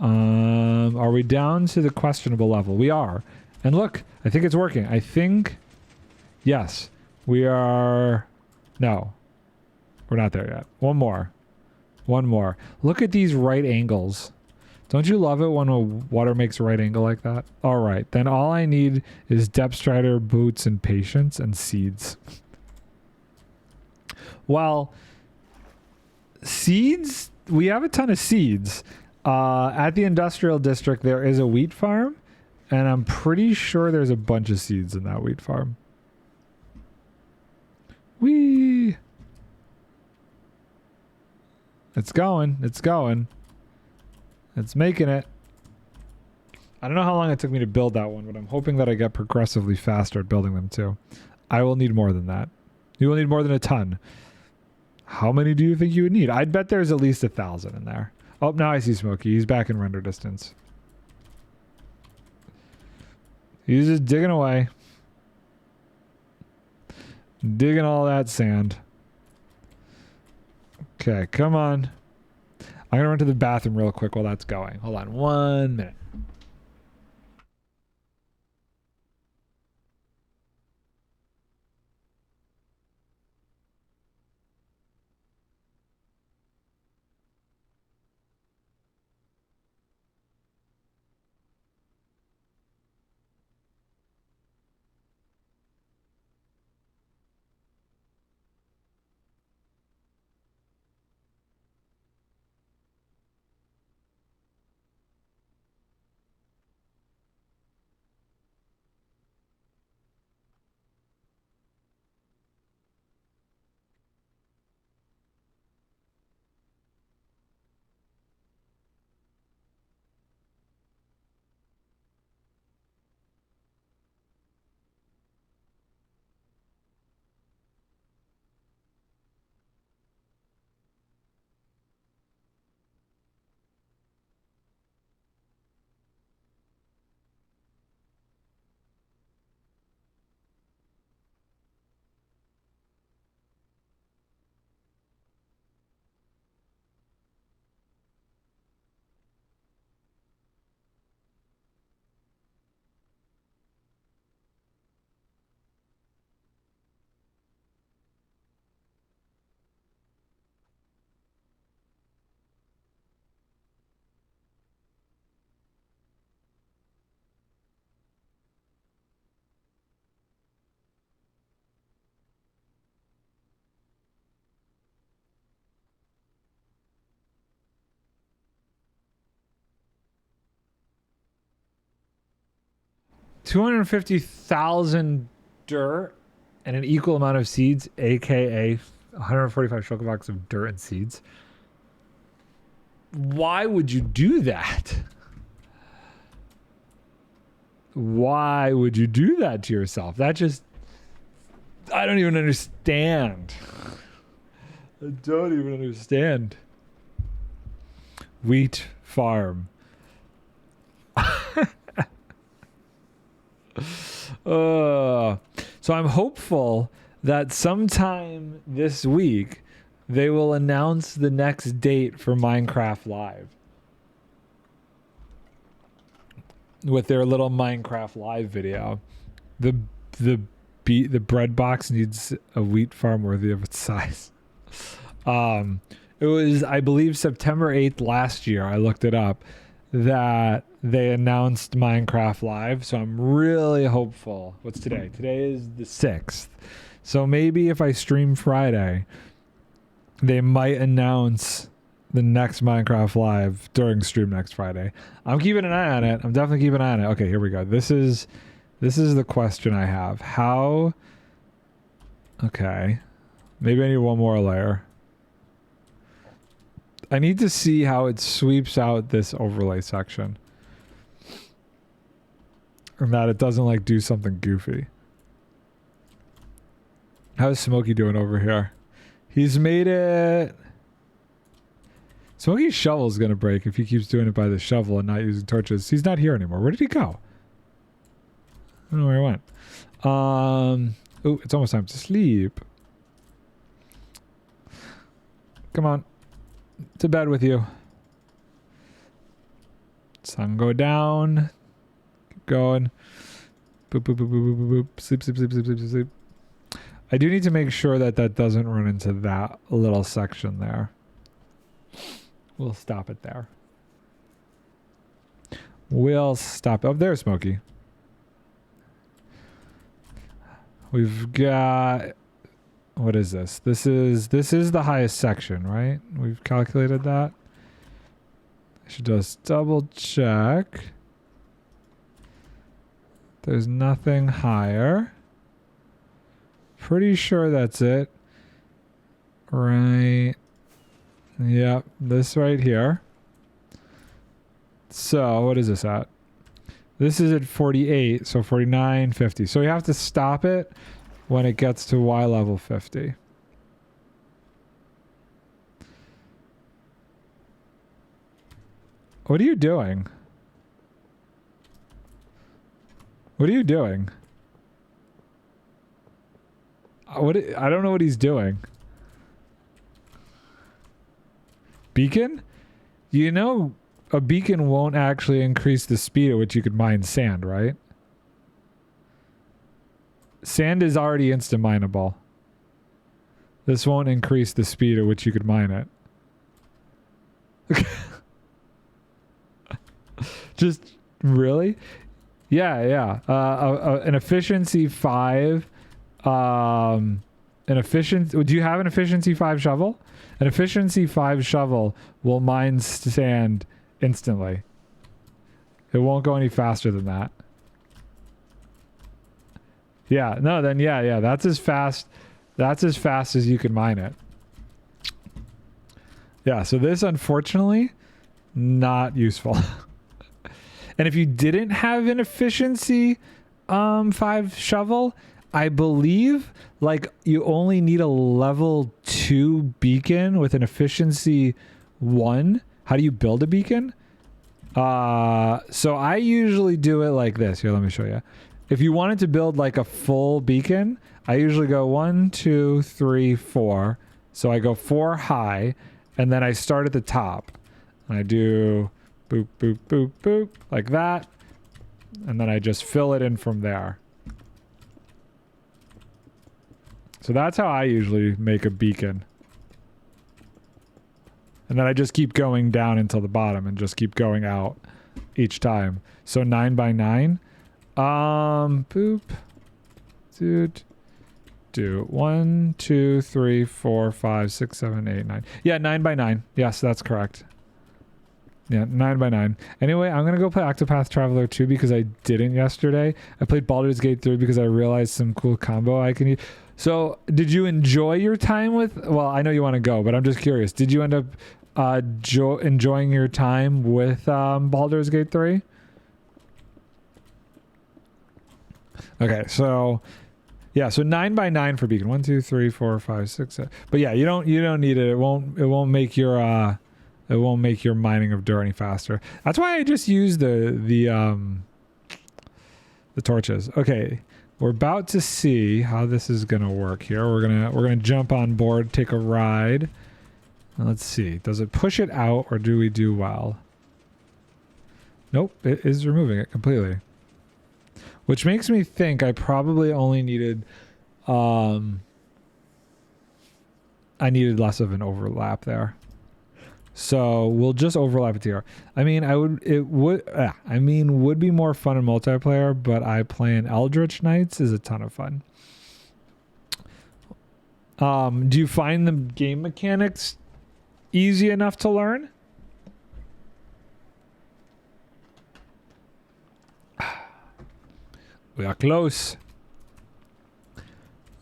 Speaker 1: Are we down to the questionable level? We are. And look, I think it's working. I think, yes, we are, no, we're not there yet. One more. One more. Look at these right angles. Don't you love it when water makes a right angle like that? All right, then all I need is depth strider, boots, and patience, and seeds. Well, seeds, we have a ton of seeds. At the industrial district, there is a wheat farm, and I'm pretty sure there's a bunch of seeds in that wheat farm. Whee! It's going. It's going. It's making it. I don't know how long it took me to build that one, but I'm hoping that I get progressively faster at building them too. I will need more than that. You will need more than a ton. How many do you think you would need? I'd bet there's at least 1,000 in there. Oh, now I see Smokey. He's back in render distance. He's just digging away. Digging all that sand. Okay, come on. I'm going to run to the bathroom real quick while that's going. Hold on 1 minute. $250,000 dirt and an equal amount of seeds, aka 145 shulker box of dirt and seeds. Why would you do that? Why would you do that to yourself? That just, I don't even understand. I don't even understand. Wheat farm. So I'm hopeful that sometime this week they will announce the next date for Minecraft Live with their little Minecraft Live video. The bread box needs a wheat farm worthy of its size. It was, I believe, September 8th last year. I looked it up. That they announced Minecraft Live, so I'm really hopeful. What's today? Today is the 6th. So maybe if I stream Friday, they might announce the next Minecraft Live during stream next Friday. I'm keeping an eye on it. I'm definitely keeping an eye on it. Okay, here we go. This is the question I have. How... Okay. Maybe I need one more layer. I need to see how it sweeps out this overlay section. And that it doesn't like do something goofy. How's Smokey doing over here? He's made it... Smokey's shovel is going to break if he keeps doing it by the shovel and not using torches. He's not here anymore. Where did he go? I don't know where he went. Oh, it's almost time to sleep. Come on. To bed with you. Sun go down. Keep going. Boop, boop, boop, boop, boop, boop, boop. Sleep, sleep, sleep, sleep, sleep, sleep, sleep. I do need to make sure that that doesn't run into that little section there. We'll stop it there. We'll stop. Oh, there's Smokey. We've got... What is this? This is the highest section, right? We've calculated that. I should just double check. There's nothing higher. Pretty sure that's it. Right. Yep, this right here. So, what is this at? This is at 48, so 49, 50. So you have to stop it when it gets to Y level 50. What are you doing? What are you doing? I don't know what he's doing. Beacon? You know, a beacon won't actually increase the speed at which you could mine sand, right? Sand is already instant mineable. This won't increase the speed at which you could mine it. Just really? Yeah. An efficiency 5. Do you have an efficiency 5 shovel? An efficiency 5 shovel will mine sand instantly. It won't go any faster than that. Yeah, no, then yeah, that's as fast as you can mine it. Yeah, so this unfortunately not useful. And if you didn't have an efficiency 5 shovel, I believe like you only need a level 2 beacon with an efficiency 1. How do you build a beacon? So I usually do it like this. Here, let me show you. If you wanted to build like a full beacon, I usually go 1, 2, 3, 4. So I go 4 high, and then I start at the top. And I do boop, boop, boop, boop, like that. And then I just fill it in from there. So that's how I usually make a beacon. And then I just keep going down until the bottom and just keep going out each time. So 9 by 9. Boop. Do 1, 2, 3, 4, 5, 6, 7, 8, 9. Yeah, 9 by 9. Yes, that's correct. Yeah, 9 by 9. Anyway, I'm going to go play Octopath Traveler 2 because I didn't yesterday. I played Baldur's Gate 3 because I realized some cool combo I can use. So, did you enjoy your time with... Well, I know you want to go, but I'm just curious. Did you end up enjoying your time with Baldur's Gate 3? Okay, so... Yeah, so 9 by 9 for beacon. 1, 2, 3, 4, 5, 6, 7. But yeah, you don't need it. It won't make your mining of dirt any faster. That's why I just use the torches. Okay. We're about to see how this is gonna work here. We're gonna jump on board, take a ride. Now let's see. Does it push it out or do we do well? Nope, it is removing it completely. Which makes me think I probably only needed I needed less of an overlap there. So we'll just overlap it here. I mean, would be more fun in multiplayer, but I play in Eldritch Knights is a ton of fun. Do you find the game mechanics easy enough to learn? We are close.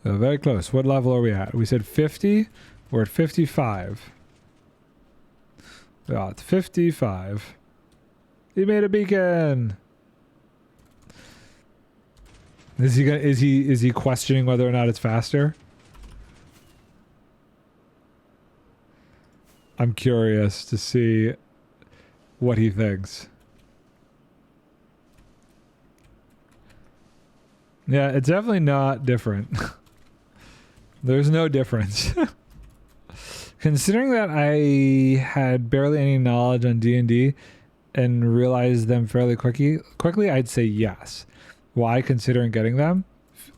Speaker 1: We're very close. What level are we at? We said 50. We're at 55. Yeah, it's 55. He made a beacon. Is he questioning whether or not it's faster? I'm curious to see what he thinks. Yeah, it's definitely not different. There's no difference. Considering that I had barely any knowledge on D&D and realized them fairly quickly, I'd say yes. why considering getting them?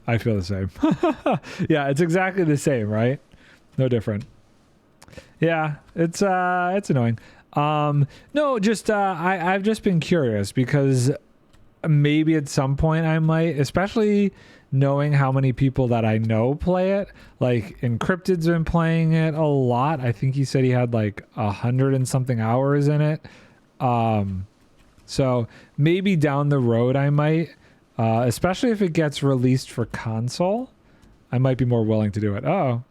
Speaker 1: I feel the same. Yeah, it's exactly the same, right? No different. Yeah, it's annoying. No, just I've just been curious because maybe at some point I might, especially knowing how many people that I know play it. Like Encrypted's been playing it a lot. I think he said he had like 100 and something hours in it. So maybe down the road I might, especially if it gets released for console, I might be more willing to do it. Oh,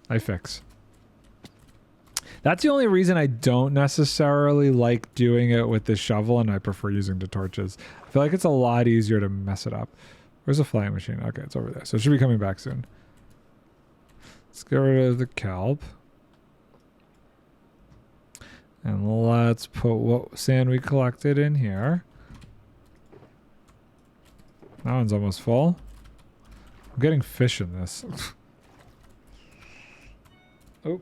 Speaker 1: I fix. That's the only reason I don't necessarily like doing it with the shovel, and I prefer using the torches. I feel like it's a lot easier to mess it up. Where's the flying machine? Okay, it's over there. So it should be coming back soon. Let's get rid of the kelp. And let's put what sand we collected in here. That one's almost full. I'm getting fish in this. Oh,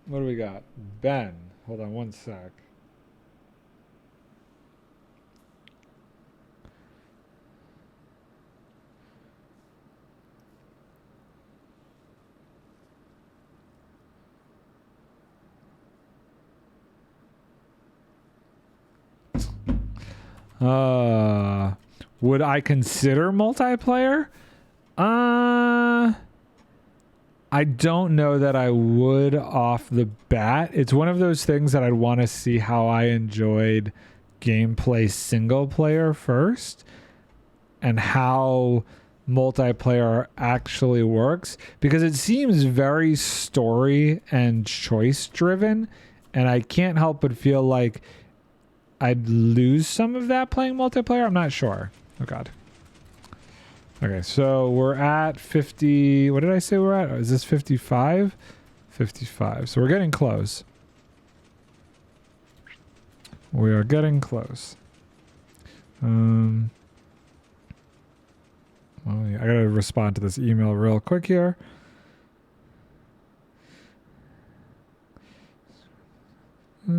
Speaker 1: what do we got? Ben. Hold on one sec. Would I consider multiplayer? I don't know that I would off the bat. It's one of those things that I'd want to see how I enjoyed gameplay single player first and how multiplayer actually works, because it seems very story and choice driven, and I can't help but feel like I'd lose some of that playing multiplayer. I'm not sure. Oh god. Okay, so we're at 50. What did I say we're at? Is this 55? 55. So we're getting close. We are getting close. Oh, yeah, I gotta respond to this email real quick here. What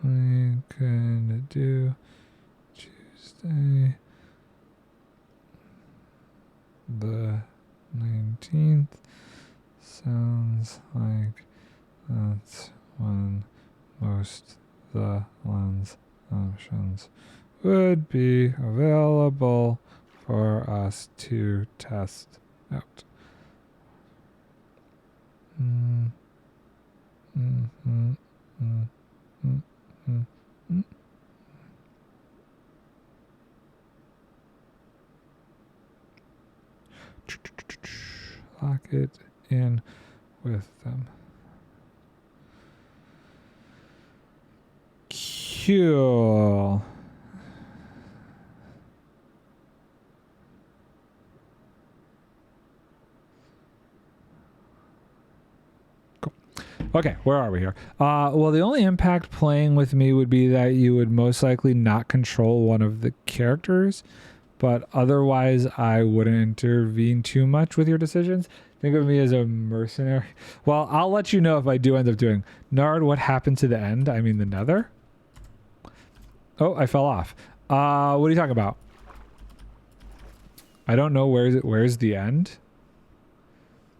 Speaker 1: are you gonna do Tuesday the 19th? Sounds like that's when most the lens options would be available for us to test out. Lock it in with them. Cool. Okay, where are we here? Well, the only impact playing with me would be that you would most likely not control one of the characters, but otherwise I wouldn't intervene too much with your decisions. Think of me as a mercenary. Well, I'll let you know if I do end up doing. Nard, what happened to the end? I mean the nether? Oh, I fell off. What are you talking about? I don't know. Where's the end?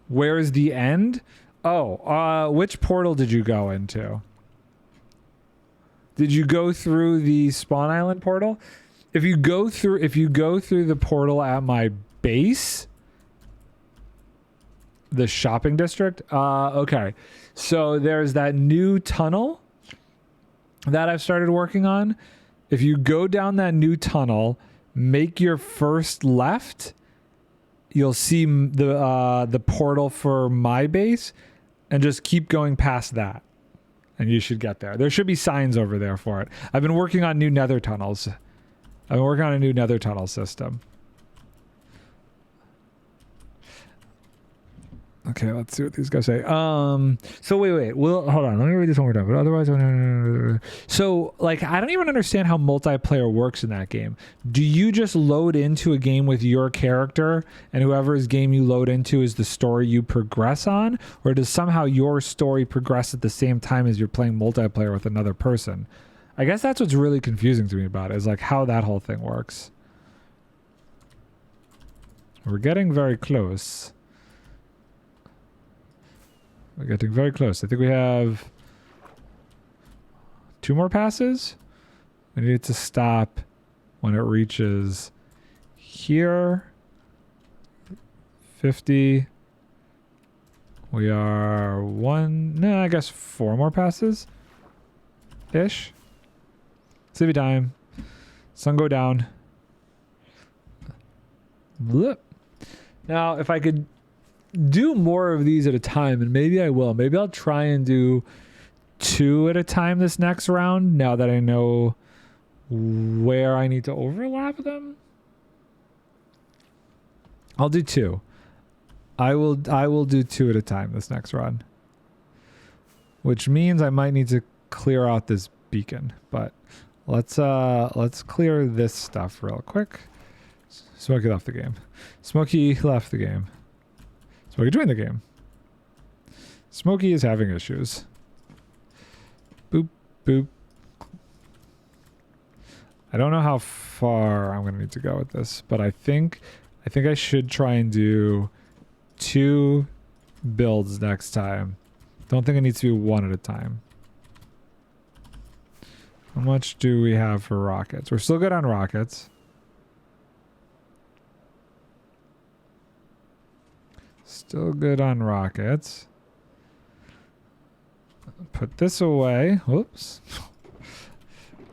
Speaker 1: Where's the end? Oh, which portal did you go into? Did you go through the spawn island portal? If you go through the portal at my base, the shopping district, okay. So there's that new tunnel that I've started working on. If you go down that new tunnel, make your first left, you'll see the portal for my base. And just keep going past that. And you should get there. There should be signs over there for it. I've been working on new nether tunnels. I've been working on a new nether tunnel system. Okay, let's see what these guys say. So wait. Well, hold on. Let me read this one more time. But otherwise, so like, I don't even understand how multiplayer works in that game. Do you just load into a game with your character, and whoever's game you load into is the story you progress on, or does somehow your story progress at the same time as you're playing multiplayer with another person? I guess that's what's really confusing to me about it, is like how that whole thing works. We're getting very close. We're getting very close. I think we have 2 more passes. We need it to stop when it reaches here. 50. We are I guess 4 more passes ish. Sleepy time. Sun go down. Blip. Now, if I could do more of these at a time, and maybe I will. Maybe I'll try and do 2 at a time this next round, now that I know where I need to overlap them. I'll do 2. I will do 2 at a time this next run. Which means I might need to clear out this beacon, but let's clear this stuff real quick. Smokey left the game. Smokey left the game. Smokey joined the game. Smokey is having issues. Boop, boop. I don't know how far I'm going to need to go with this, but I think I should try and do 2 builds next time. Don't think it needs to be 1 at a time. How much do we have for rockets? We're still good on rockets. Still good on rockets. Put this away. Whoops.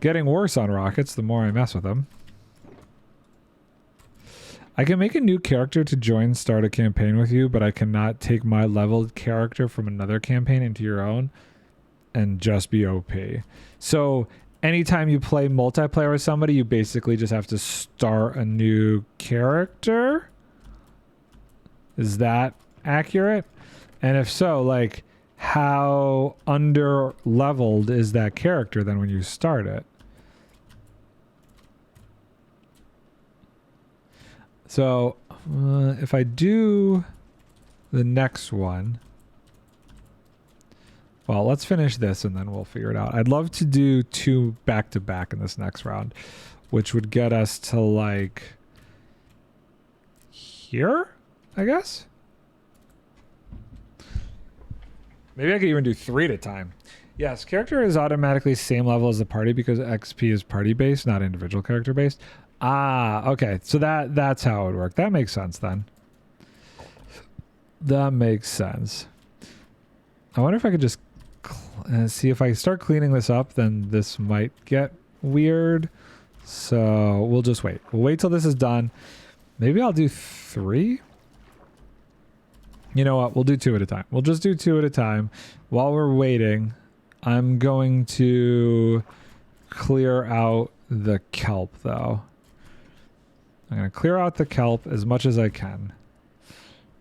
Speaker 1: Getting worse on rockets the more I mess with them. I can make a new character to start a campaign with you, but I cannot take my leveled character from another campaign into your own and just be OP. So anytime you play multiplayer with somebody, you basically just have to start a new character. Is that accurate? And if so, like, how under leveled is that character then when you start it? So if I do the next one, well, let's finish this and then we'll figure it out. I'd love to do 2 back to back in this next round, which would get us to like here, I guess. Maybe I could even do 3 at a time. Yes, character is automatically same level as the party because XP is party based, not individual character based. Ah, okay. So that's how it would work. That makes sense then. That makes sense. I wonder if I could just see if I start cleaning this up, then this might get weird. So we'll just wait. We'll wait till this is done. Maybe I'll do 3. You know what? We'll do 2 at a time. We'll just do 2 at a time. While we're waiting, I'm going to clear out the kelp, though. I'm going to clear out the kelp as much as I can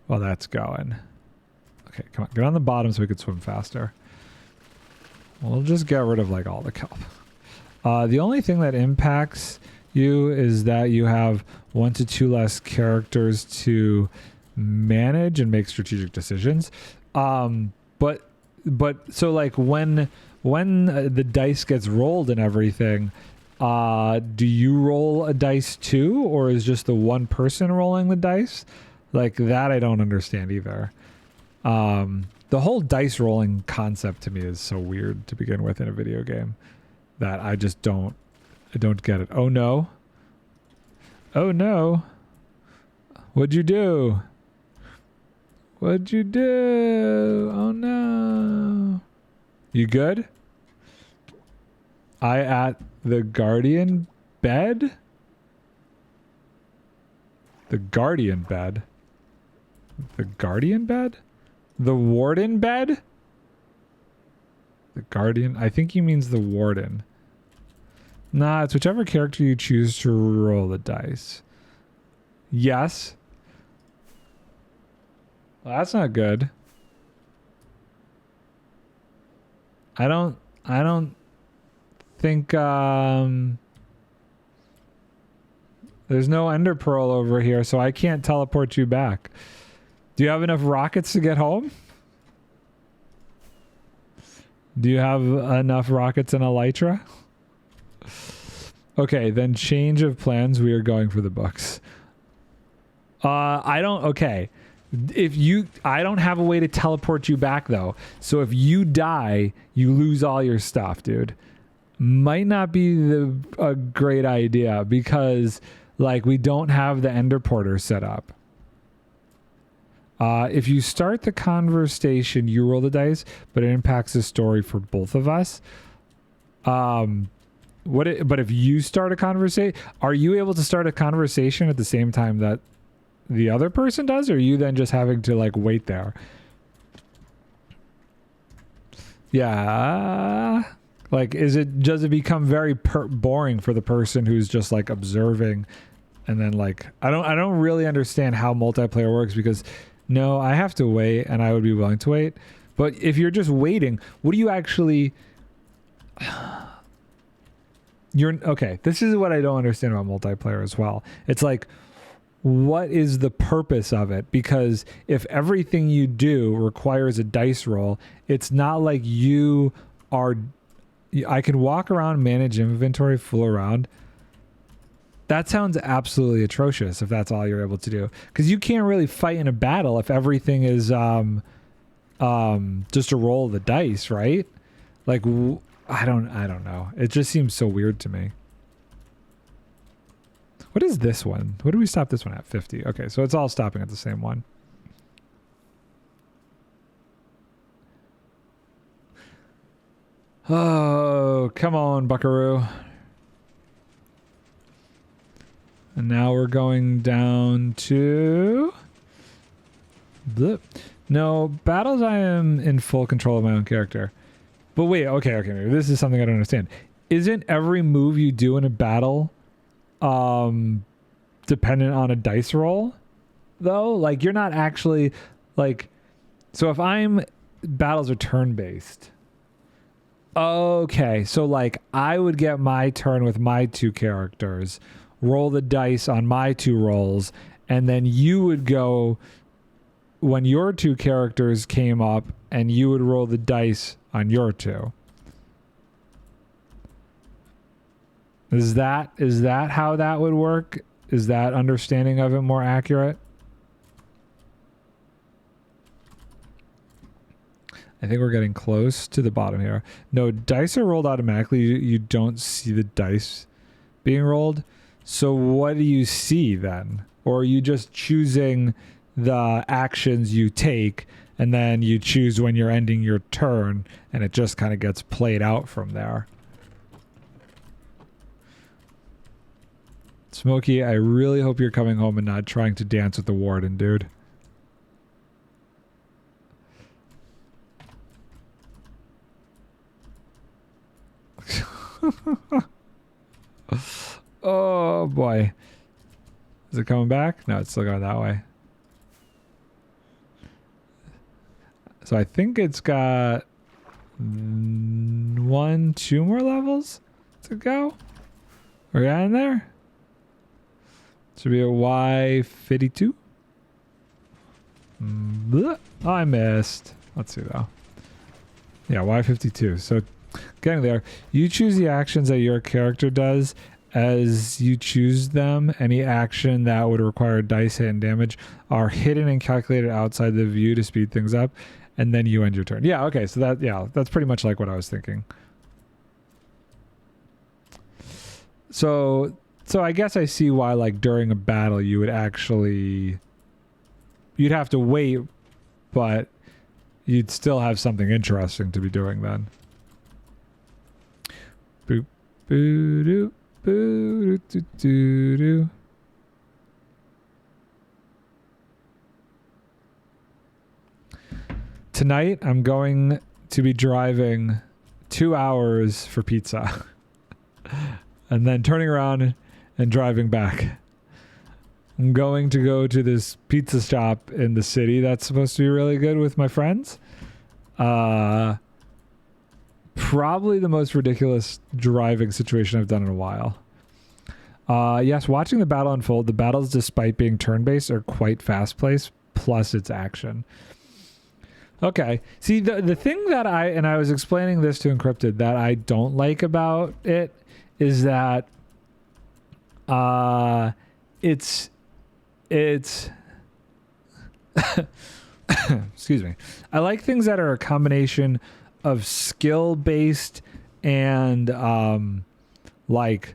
Speaker 1: while that's going. Okay, come on. Get on the bottom so we can swim faster. We'll just get rid of, like, all the kelp. The only thing that impacts you is that you have 1 to 2 less characters to manage and make strategic decisions. But so like when the dice gets rolled and everything, do you roll a dice too, or is just the one person rolling the dice? Like that I don't understand either. The whole dice rolling concept to me is so weird to begin with in a video game that I don't get it. Oh no. Oh no. What'd you do? What'd you do? Oh no. You good? I at the guardian bed? The guardian bed? The guardian bed? The warden bed? The guardian? I think he means the warden. Nah, it's whichever character you choose to roll the dice. Yes. Well, that's not good. I don't think there's no ender pearl over here, so I can't teleport you back. Do you have enough rockets to get home? Do you have enough rockets and elytra? Okay, then change of plans. We are going for the books. I don't have a way to teleport you back though. So if you die, you lose all your stuff, dude. Might not be a great idea because like we don't have the ender porter set up. If you start the conversation, you roll the dice, but it impacts the story for both of us. But if you start a conversation, are you able to start a conversation at the same time that the other person does, or are you then just having to like wait there? Yeah. Like, does it become very boring for the person who's just like observing, and then like I don't really understand how multiplayer works because no, I have to wait, and I would be willing to wait. But if you're just waiting, what do you actually? Okay. This is what I don't understand about multiplayer as well. It's like, what is the purpose of it? Because if everything you do requires a dice roll, it's not like you are. I can walk around, manage inventory, fool around. That sounds absolutely atrocious if that's all you're able to do. Because you can't really fight in a battle if everything is just a roll of the dice, right? Like, I don't know. It just seems so weird to me. What is this one? What do we stop this one at? 50. Okay, so it's all stopping at the same one. Oh, come on, buckaroo. And now we're going down to... Blip. No, battles I am in full control of my own character. But wait, okay, maybe this is something I don't understand. Isn't every move you do in a battle dependent on a dice roll? Though? Like, you're not actually... Like, so if battles are turn-based. Okay, so like, I would get my turn with my two characters, roll the dice on my two rolls, and then you would go when your two characters came up and you would roll the dice on your two. Is that how that would work? Is that understanding of it more accurate? I think we're getting close to the bottom here. No, dice are rolled automatically. You don't see the dice being rolled. So what do you see then? Or are you just choosing the actions you take and then you choose when you're ending your turn and it just kind of gets played out from there? Smokey, I really hope you're coming home and not trying to dance with the warden, dude. Oh boy. Is it coming back? No, it's still going that way. So I think it's got 1, 2 more levels to go. Are we in there? Should be a Y52. Oh, I missed. Let's see though. Yeah, Y52. So getting there. You choose the actions that your character does. As you choose them, any action that would require dice hit and damage are hidden and calculated outside the view to speed things up, and then you end your turn. Yeah, okay, so that's pretty much like what I was thinking. So I guess I see why, like, during a battle you would actually... You'd have to wait, but you'd still have something interesting to be doing then. Boop, boo, doop. Boo, doo, doo, doo, doo. Tonight I'm going to be driving 2 hours for pizza and then turning around and driving back. I'm going to go to this pizza shop in the city that's supposed to be really good with my friends. Probably the most ridiculous driving situation I've done in a while. Yes, watching the battle unfold, the battles, despite being turn-based, are quite fast-paced, plus its action. Okay. See, the thing that I was explaining this to Encrypted, that I don't like about it is that it's excuse me. I like things that are a combination of skill-based and like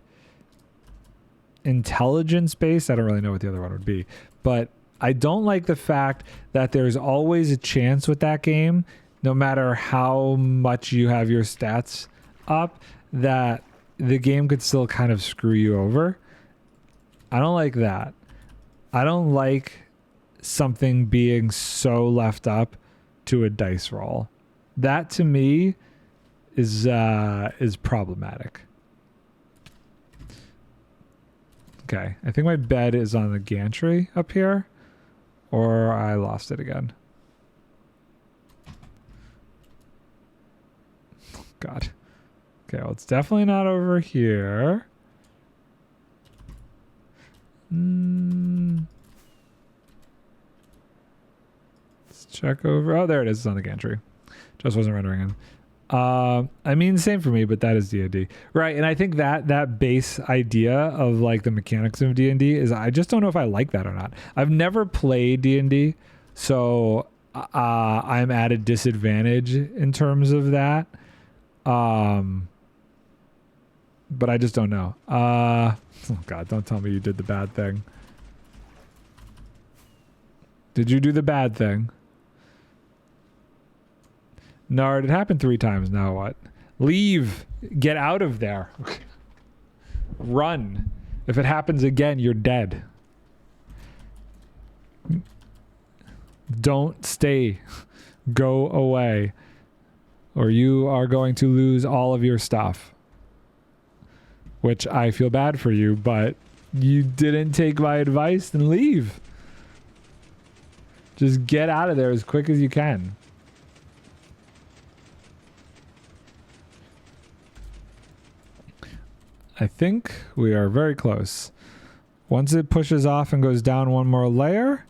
Speaker 1: intelligence-based. I don't really know what the other one would be, but I don't like the fact that there's always a chance with that game, no matter how much you have your stats up, that the game could still kind of screw you over. I don't like that. I don't like something being so left up to a dice roll. That to me is problematic. Okay, I think my bed is on the gantry up here. Or I lost it again. God. Okay, well, it's definitely not over here. Let's check over. Oh, there it is. It's on the gantry. Just wasn't rendering in. I mean, same for me, but that is D&D. Right, and I think that base idea of like the mechanics of D&D is, I just don't know if I like that or not. I've never played D&D, so I'm at a disadvantage in terms of that. But I just don't know. Oh God, don't tell me you did the bad thing. Did you do the bad thing? Nard, it happened 3 times. Now what? Leave. Get out of there. Run. If it happens again, you're dead. Don't stay. Go away. Or you are going to lose all of your stuff. Which I feel bad for you, but you didn't take my advice, then leave. Just get out of there as quick as you can. I think we are very close. Once it pushes off and goes down one more layer.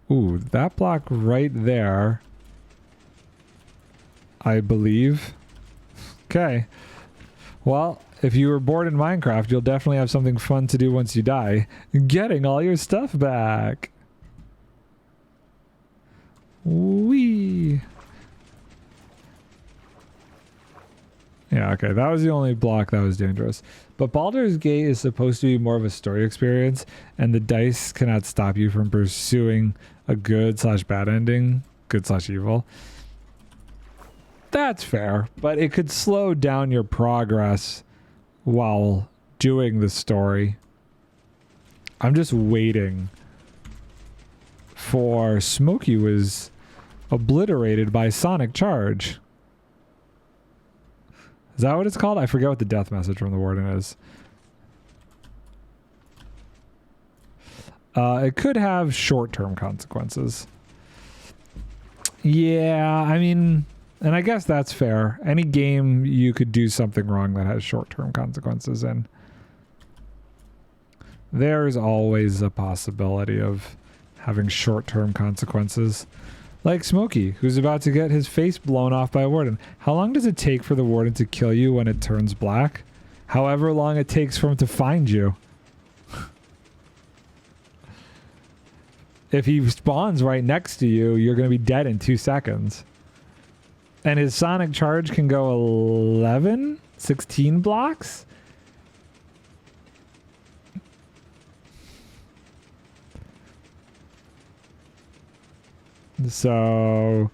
Speaker 1: Ooh, that block right there, I believe. Okay. Well, if you were bored in Minecraft, you'll definitely have something fun to do once you die. Getting all your stuff back. Whee! Yeah, okay, that was the only block that was dangerous. But Baldur's Gate is supposed to be more of a story experience, and the dice cannot stop you from pursuing a good/bad ending, good/evil. That's fair, but it could slow down your progress while doing the story. I'm just waiting for Smokey was obliterated by Sonic Charge. Is that what it's called? I forget what the death message from the warden is. It could have short-term consequences. Yeah, I mean, and I guess that's fair. Any game you could do something wrong that has short-term consequences in. There's always a possibility of having short-term consequences. Like Smokey, who's about to get his face blown off by a warden. How long does it take for the warden to kill you when it turns black? However long it takes for him to find you. If he spawns right next to you, you're going to be dead in 2 seconds. And his Sonic Charge can go 11, 16 blocks? So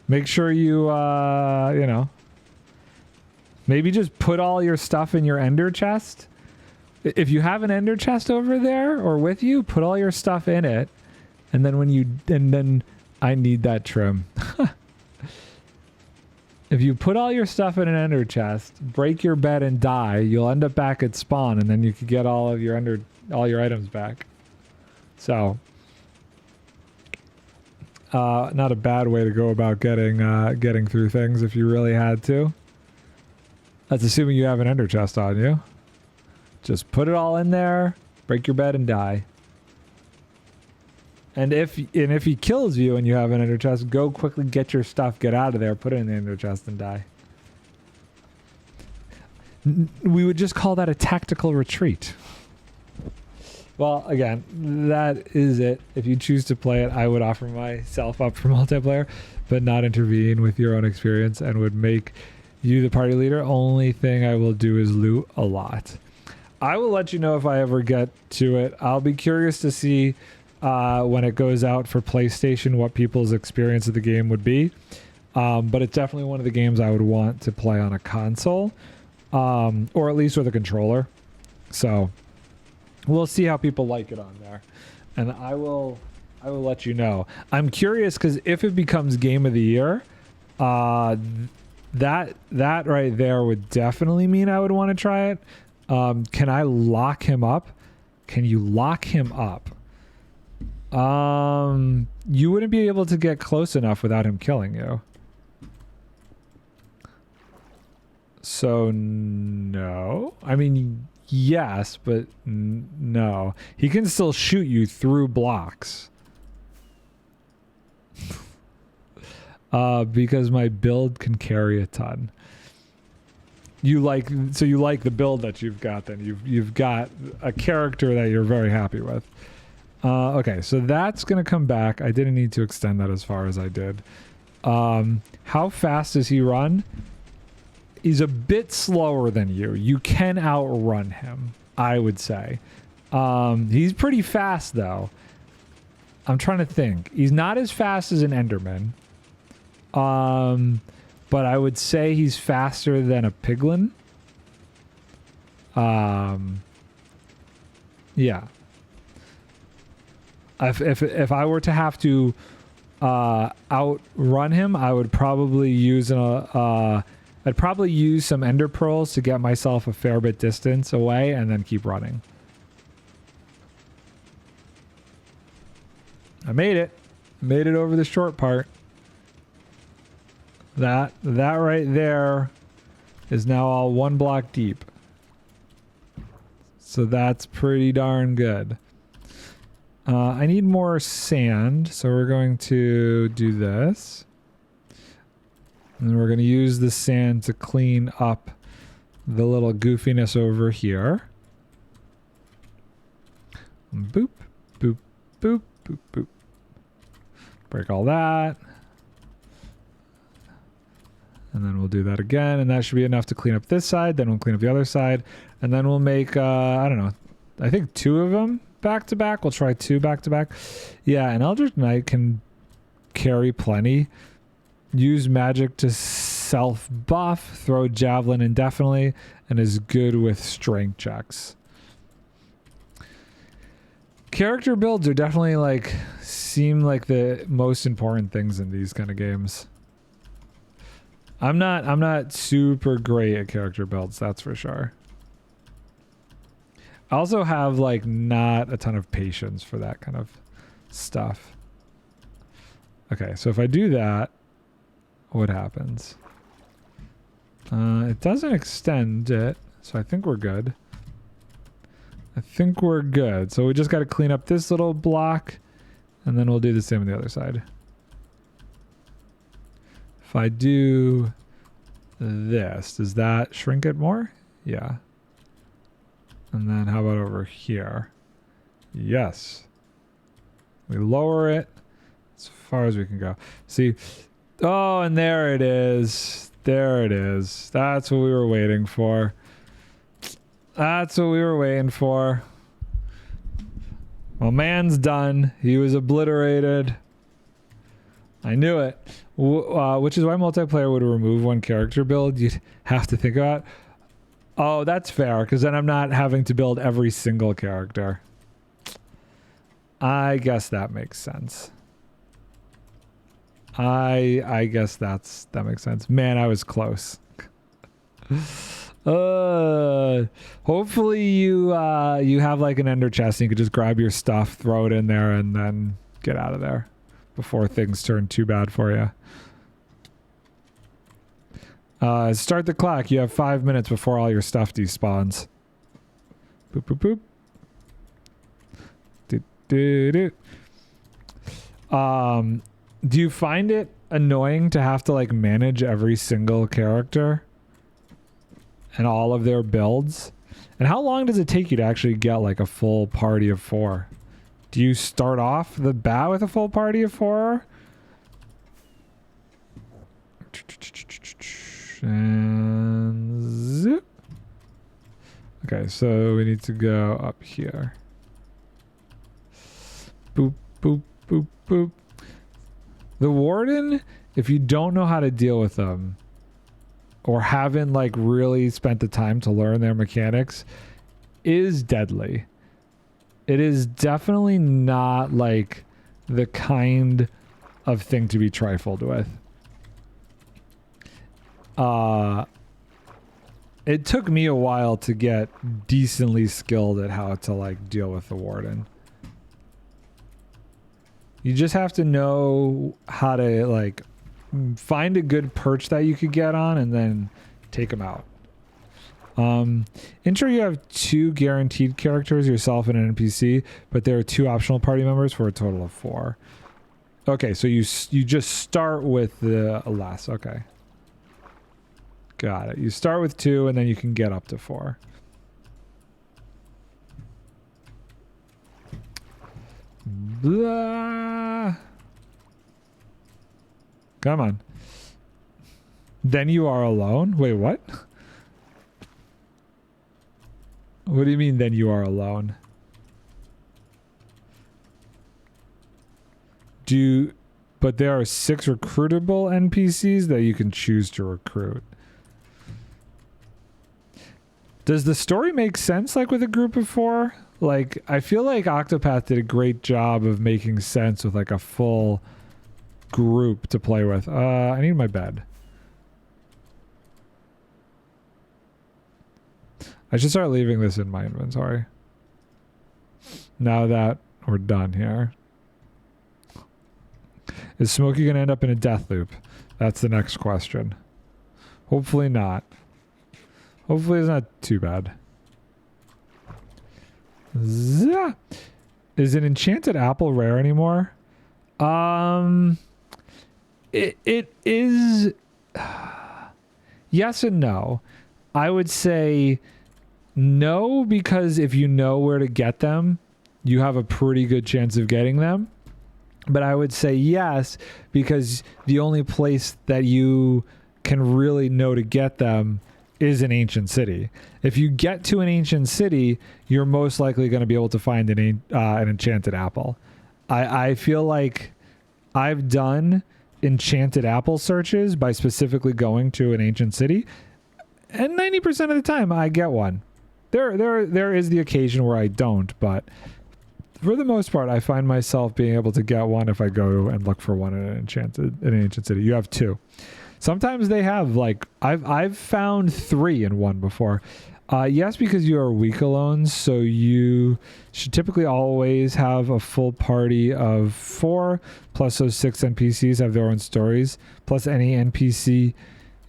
Speaker 1: make sure you, you know, maybe just put all your stuff in your ender chest. If you have an ender chest over there or with you, put all your stuff in it. And then then I need that trim. If you put all your stuff in an ender chest, break your bed and die, you'll end up back at spawn, and then you could get all of your ender all your items back. So, not a bad way to go about getting through things if you really had to. That's assuming you have an ender chest on you. Just put it all in there, break your bed, and die. And if he kills you and you have an ender chest, go quickly get your stuff, get out of there, put it in the ender chest, and die. We would just call that a tactical retreat. Well, again, that is it. If you choose to play it, I would offer myself up for multiplayer, but not intervene with your own experience and would make you the party leader. Only thing I will do is loot a lot. I will let you know if I ever get to it. I'll be curious to see when it goes out for PlayStation what people's experience of the game would be. But it's definitely one of the games I would want to play on a console, or at least with a controller. So we'll see how people like it on there, and I will let you know. I'm curious because if it becomes Game of the Year, that right there would definitely mean I would want to try it. Can I lock him up? Can you lock him up? You wouldn't be able to get close enough without him killing you. So no. I mean, yes, but no. He can still shoot you through blocks. Because my build can carry a ton. You like the build that you've got then. You've got a character that you're very happy with. Okay, so that's going to come back. I didn't need to extend that as far as I did. How fast does he run? He's a bit slower than you. You can outrun him, I would say. He's pretty fast, though. I'm trying to think. He's not as fast as an Enderman. But I would say he's faster than a piglin. Yeah. If I were to have to outrun him, I would probably use I'd probably use some ender pearls to get myself a fair bit distance away and then keep running. I made it. Made it over the short part. That right there is now all one block deep. So that's pretty darn good. I need more sand, so we're going to do this. And we're going to use the sand to clean up the little goofiness over here. Boop, boop, boop, boop, boop. Break all that. And then we'll do that again, and that should be enough to clean up this side. Then we'll clean up the other side, and then we'll make, I don't know, I think 2 of them back to back. We'll try 2 back to back. Yeah, and Eldritch Knight can carry plenty. Use magic to self-buff, throw javelin indefinitely, and is good with strength checks. Character builds are definitely seem like the most important things in these kind of games. I'm not super great at character builds, that's for sure. I also have not a ton of patience for that kind of stuff. Okay, so if I do that, what happens? It doesn't extend it, so I think we're good. I think we're good. So we just got to clean up this little block, and then we'll do the same on the other side. If I do this, does that shrink it more? Yeah. And then how about over here? Yes. We lower it as far as we can go. See, oh, and there it is. There it is. That's what we were waiting for. That's what we were waiting for. Well, man's done. He was obliterated. I knew it. Which is why multiplayer would remove one character build. You'd have to think about. Oh, that's fair, because then I'm not having to build every single character. I guess that makes sense. I guess that makes sense. Man, I was close. Hopefully you you have like an ender chest and you could just grab your stuff, throw it in there, and then get out of there before things turn too bad for you. Start the clock. You have 5 minutes before all your stuff despawns. Boop, boop, boop. Do, do, do. Do you find it annoying to have to like manage every single character and all of their builds? And how long does it take you to actually get like a full party of 4? Do you start off the bat with a full party of 4? And zip. Okay, so we need to go up here. Boop, boop, boop, boop. The warden, if you don't know how to deal with them or haven't like really spent the time to learn their mechanics, is deadly. It is definitely not like the kind of thing to be trifled with. It took me a while to get decently skilled at how to like deal with the warden. You just have to know how to like find a good perch that you could get on and then take them out. Intro, you have 2 guaranteed characters, yourself and an NPC, but there are 2 optional party members for a total of 4. Okay, so you just start with the last. Okay. Got it. You start with 2 and then you can get up to 4. Blah. Come on. Then you are alone? Wait, what? What do you mean then you are alone? But there are 6 recruitable NPCs that you can choose to recruit. Does the story make sense like with a group of 4? Like, I feel like Octopath did a great job of making sense with like a full group to play with. I need my bed. I should start leaving this in my inventory. Now that we're done here. Is Smokey going to end up in a death loop? That's the next question. Hopefully not. Hopefully it's not too bad. Zah! Is an enchanted apple rare anymore? It is yes and no. I would say no, because if you know where to get them, you have a pretty good chance of getting them. But I would say yes, because the only place that you can really know to get them is an ancient city. If you get to an ancient city, you're most likely going to be able to find an enchanted apple. I feel like I've done enchanted apple searches by specifically going to an ancient city, and 90% of the time I get one. There is the occasion where I don't, but for the most part, I find myself being able to get one if I go and look for one in an ancient city. You have 2. Sometimes they have like I've found 3 in one before. Yes, because you are weak alone, so you should typically always have a full party of 4, plus those 6 NPCs have their own stories, plus any NPC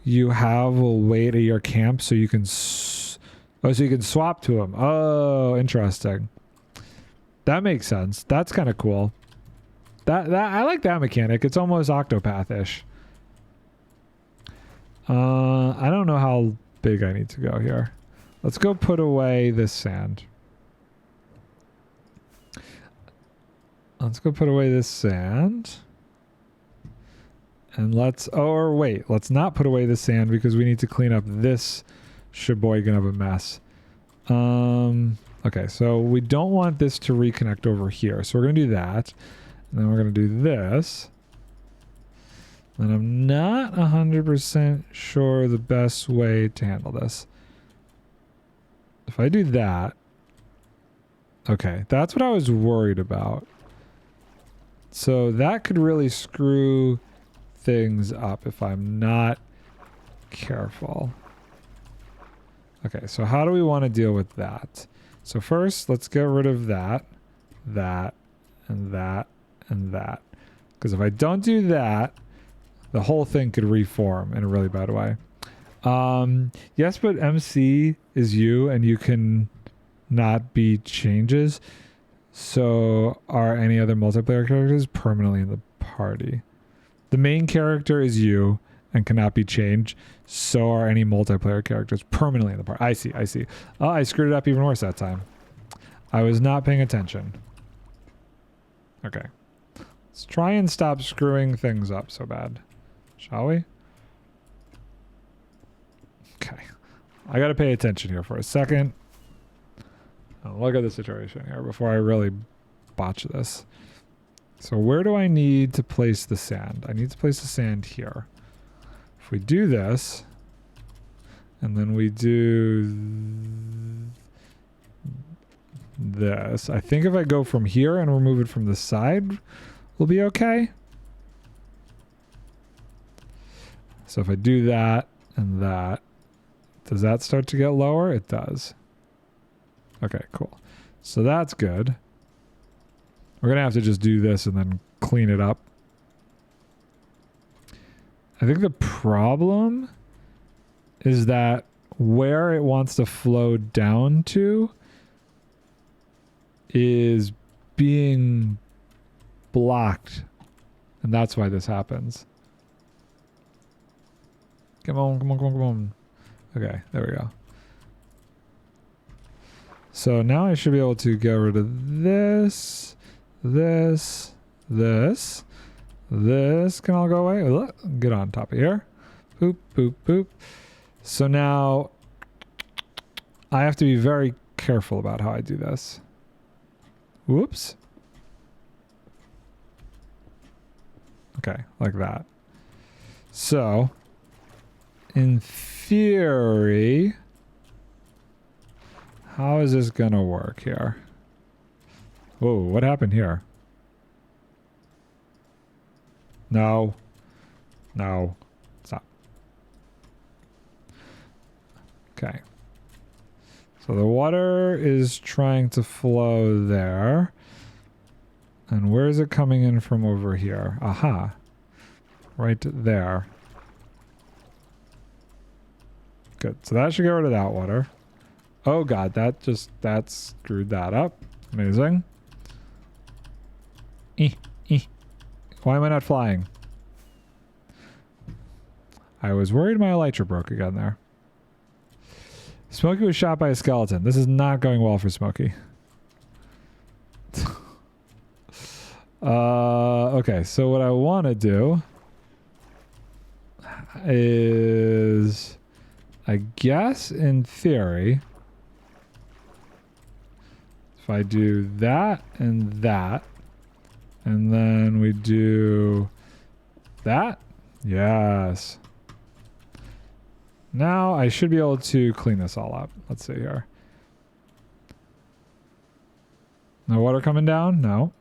Speaker 1: you have will wait at your camp so you can swap to them. Oh, interesting. That makes sense. That's kind of cool. That I like that mechanic. It's almost Octopath-ish. I don't know how big I need to go here. Let's go put away this sand. Let's go put away this sand. And let's not put away the sand because we need to clean up this sheboygan of a mess. Okay, so we don't want this to reconnect over here. So we're going to do that. And then we're going to do this. And I'm not 100% sure the best way to handle this. If I do that... Okay, that's what I was worried about. So that could really screw things up if I'm not careful. Okay, so how do we want to deal with that? So first, let's get rid of that, that, and that, and that. Because if I don't do that, the whole thing could reform in a really bad way. Yes, but MC is you, and you can not be changes. So are any other multiplayer characters permanently in the party? The main character is you and cannot be changed. So are any multiplayer characters permanently in the party. I see, I see. Oh, I screwed it up even worse that time. I was not paying attention. Okay. Let's try and stop screwing things up so bad. Shall we? Okay. I gotta pay attention here for a second. Oh, look at the situation here before I really botch this. So where do I need to place the sand? I need to place the sand here. If we do this, and then we do this, I think if I go from here and remove it from the side, we'll be okay. So if I do that and that, does that start to get lower? It does. Okay, cool. So that's good. We're going to have to just do this and then clean it up. I think the problem is that where it wants to flow down to is being blocked. And that's why this happens. Come on, come on, come on, come on. Okay, there we go. So now I should be able to get rid of this, this, this. This can all go away. Get on top of here. Boop, boop, boop. So now I have to be very careful about how I do this. Whoops. Okay, like that. So, in theory, how is this gonna work here? Whoa, what happened here? No. No. Stop. Okay. So the water is trying to flow there. And where is it coming in from over here? Aha. Right there. Good. So that should get rid of that water. Oh god, that screwed that up. Amazing. Why am I not flying? I was worried my elytra broke again there. Smokey was shot by a skeleton. This is not going well for Smokey. Okay, so what I want to do is, I guess in theory, if I do that, and then we do that. Yes. Now I should be able to clean this all up. Let's see here. No water coming down? No.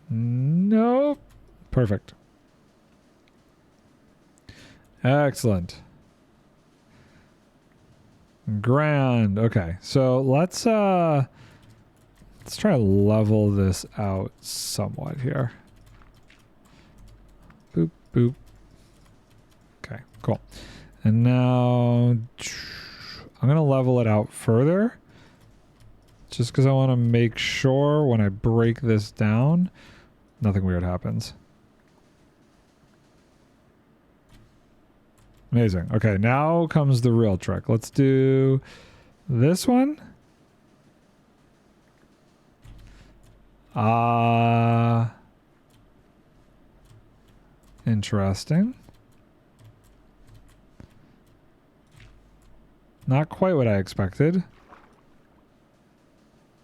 Speaker 1: Nope. Perfect. Excellent. Grand. Okay. So let's try to level this out somewhat here. Boop, boop. Okay, cool. And now I'm going to level it out further. Just because I want to make sure when I break this down, nothing weird happens. Amazing. Okay, now comes the real trick. Let's do this one. Interesting. Not quite what I expected.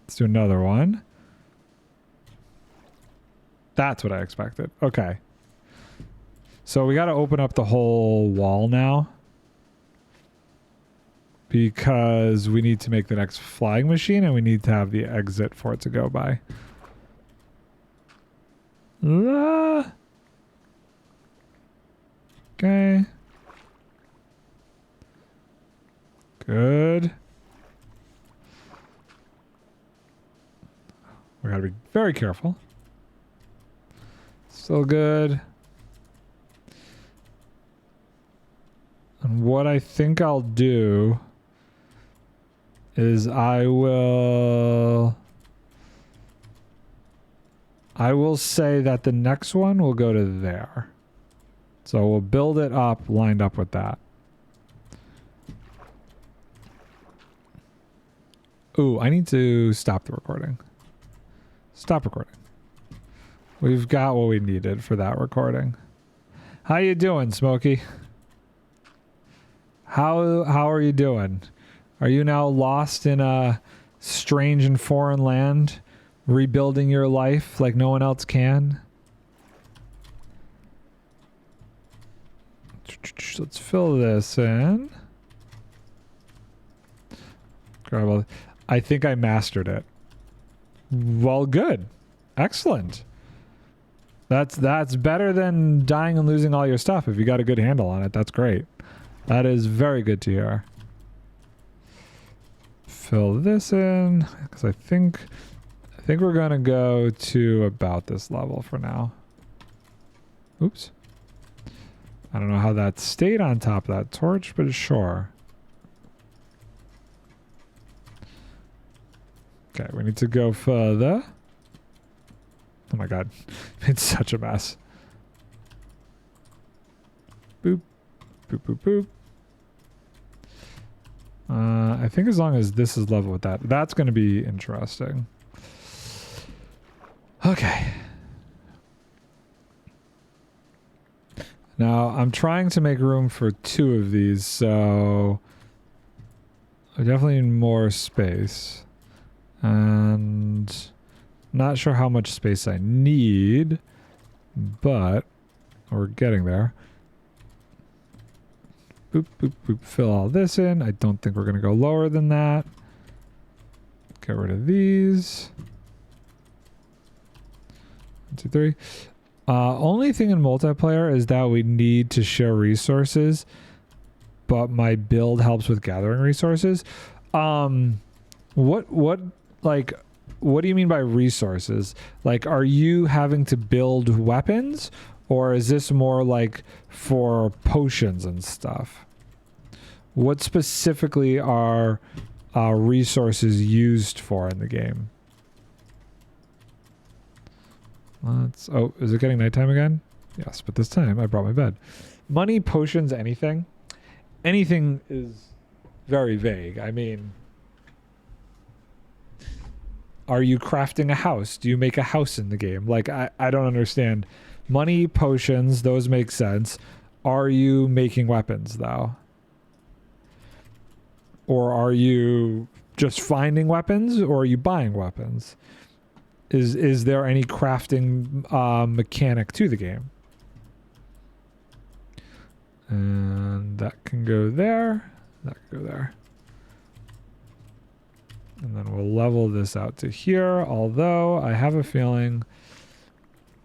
Speaker 1: Let's do another one. That's what I expected. Okay. So we got to open up the whole wall now. Because we need to make the next flying machine and we need to have the exit for it to go by. Okay. Good. We gotta be very careful. Still good. And what I think I'll do is I will say that the next one will go to there. So we'll build it up lined up with that. Ooh, I need to stop the recording. Stop recording. We've got what we needed for that recording. How you doing, Smokey? How are you doing? Are you now lost in a strange and foreign land, rebuilding your life like no one else can? Let's fill this in. I think I mastered it. Well, good. Excellent. That's better than dying and losing all your stuff. If you got a good handle on it, that's great. That is very good to hear. Fill this in, because I think we're gonna go to about this level for now. Oops. I don't know how that stayed on top of that torch, but sure. Okay, we need to go further. Oh my god. It's such a mess. Boop. Boop, boop, boop. I think as long as this is level with that, that's going to be interesting. Okay. Now, I'm trying to make room for 2 of these, so I definitely need more space. And not sure how much space I need, but we're getting there. Boop, boop, boop. Fill all this in. I don't think we're going to go lower than that. Get rid of these. 1, 2, 3. Only thing in multiplayer is that we need to share resources, but my build helps with gathering resources. What do you mean by resources? Like, are you having to build weapons, or is this more like for potions and stuff? What specifically are resources used for in the game? Oh, is it getting nighttime again? Yes, but this time I brought my bed. Money, potions, anything? Anything is very vague. I mean, are you crafting a house? Do you make a house in the game? Like, I don't understand. Money, potions, those make sense. Are you making weapons, though? Or are you just finding weapons, or are you buying weapons? Is there any crafting mechanic to the game? And that can go there. That can go there. And then we'll level this out to here, although I have a feeling,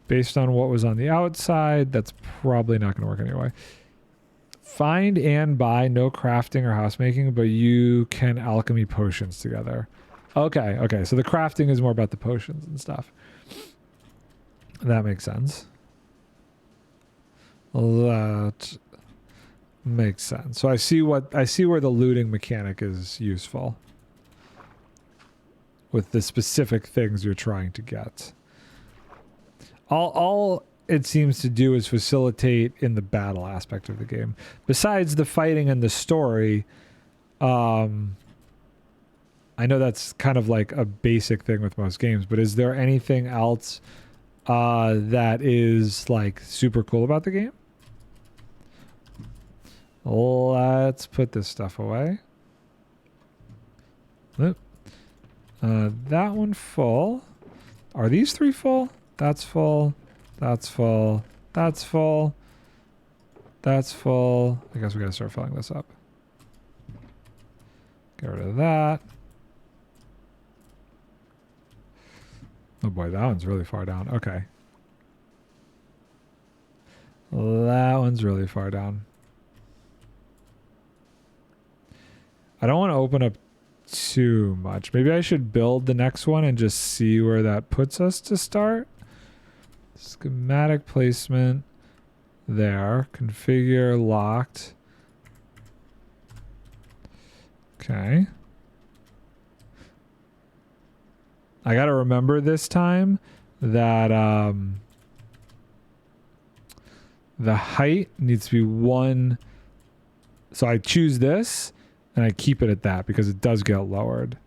Speaker 1: based on what was on the outside, that's probably not going to work anyway. Find and buy, no crafting or house making, but you can alchemy potions together. Okay, so the crafting is more about the potions and stuff. That makes sense. That makes sense. So I see where the looting mechanic is useful with the specific things you're trying to get. All it seems to do is facilitate in the battle aspect of the game. Besides the fighting and the story, I know that's kind of like a basic thing with most games, but is there anything else that is like super cool about the game? Let's put this stuff away. Oop. That one full. Are these 3 full? That's full. That's full. That's full. That's full. I guess we gotta start filling this up. Get rid of that. Oh boy, that one's really far down. Okay. That one's really far down. I don't want to open up too much. Maybe I should build the next one and just see where that puts us to start. Schematic placement there. Configure locked. Okay. I got to remember this time that the height needs to be 1. So I choose this and I keep it at that because it does get lowered.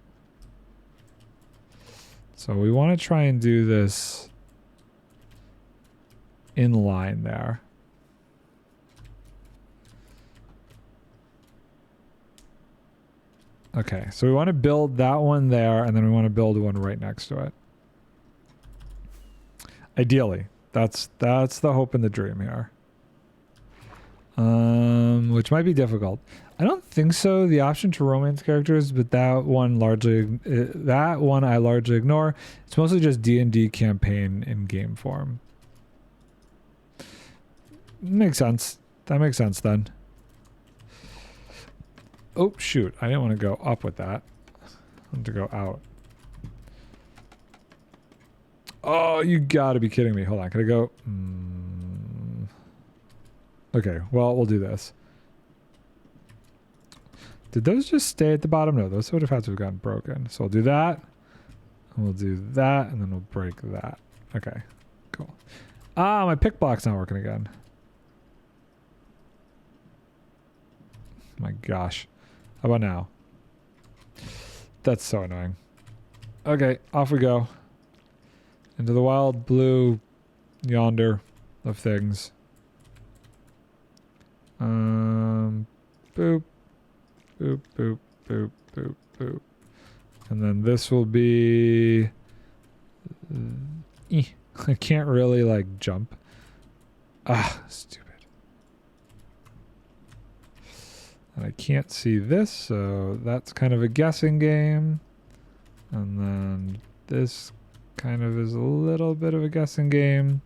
Speaker 1: So we want to try and do this in line there. Okay, so we want to build that one there, and then we want to build one right next to it. Ideally, that's the hope and the dream here. Which might be difficult. I don't think so. The option to romance characters, but that one I largely ignore. It's mostly just D&D campaign in game form. Makes sense. That makes sense then. Oh, shoot. I didn't want to go up with that. I wanted to go out. Oh, you gotta be kidding me. Hold on. Can I go? Okay, well, we'll do this. Did those just stay at the bottom? No, those would have had to have gotten broken. So we'll do that. And we'll do that. And then we'll break that. Okay, cool. Ah, my pick block's not working again. My gosh. How about now? That's so annoying. Okay, off we go. Into the wild blue yonder of things. Boop. Boop, boop, boop, boop, boop. And then this will be... I can't really, like, jump. Ah, stupid. And I can't see this, so that's kind of a guessing game. And then this kind of is a little bit of a guessing game.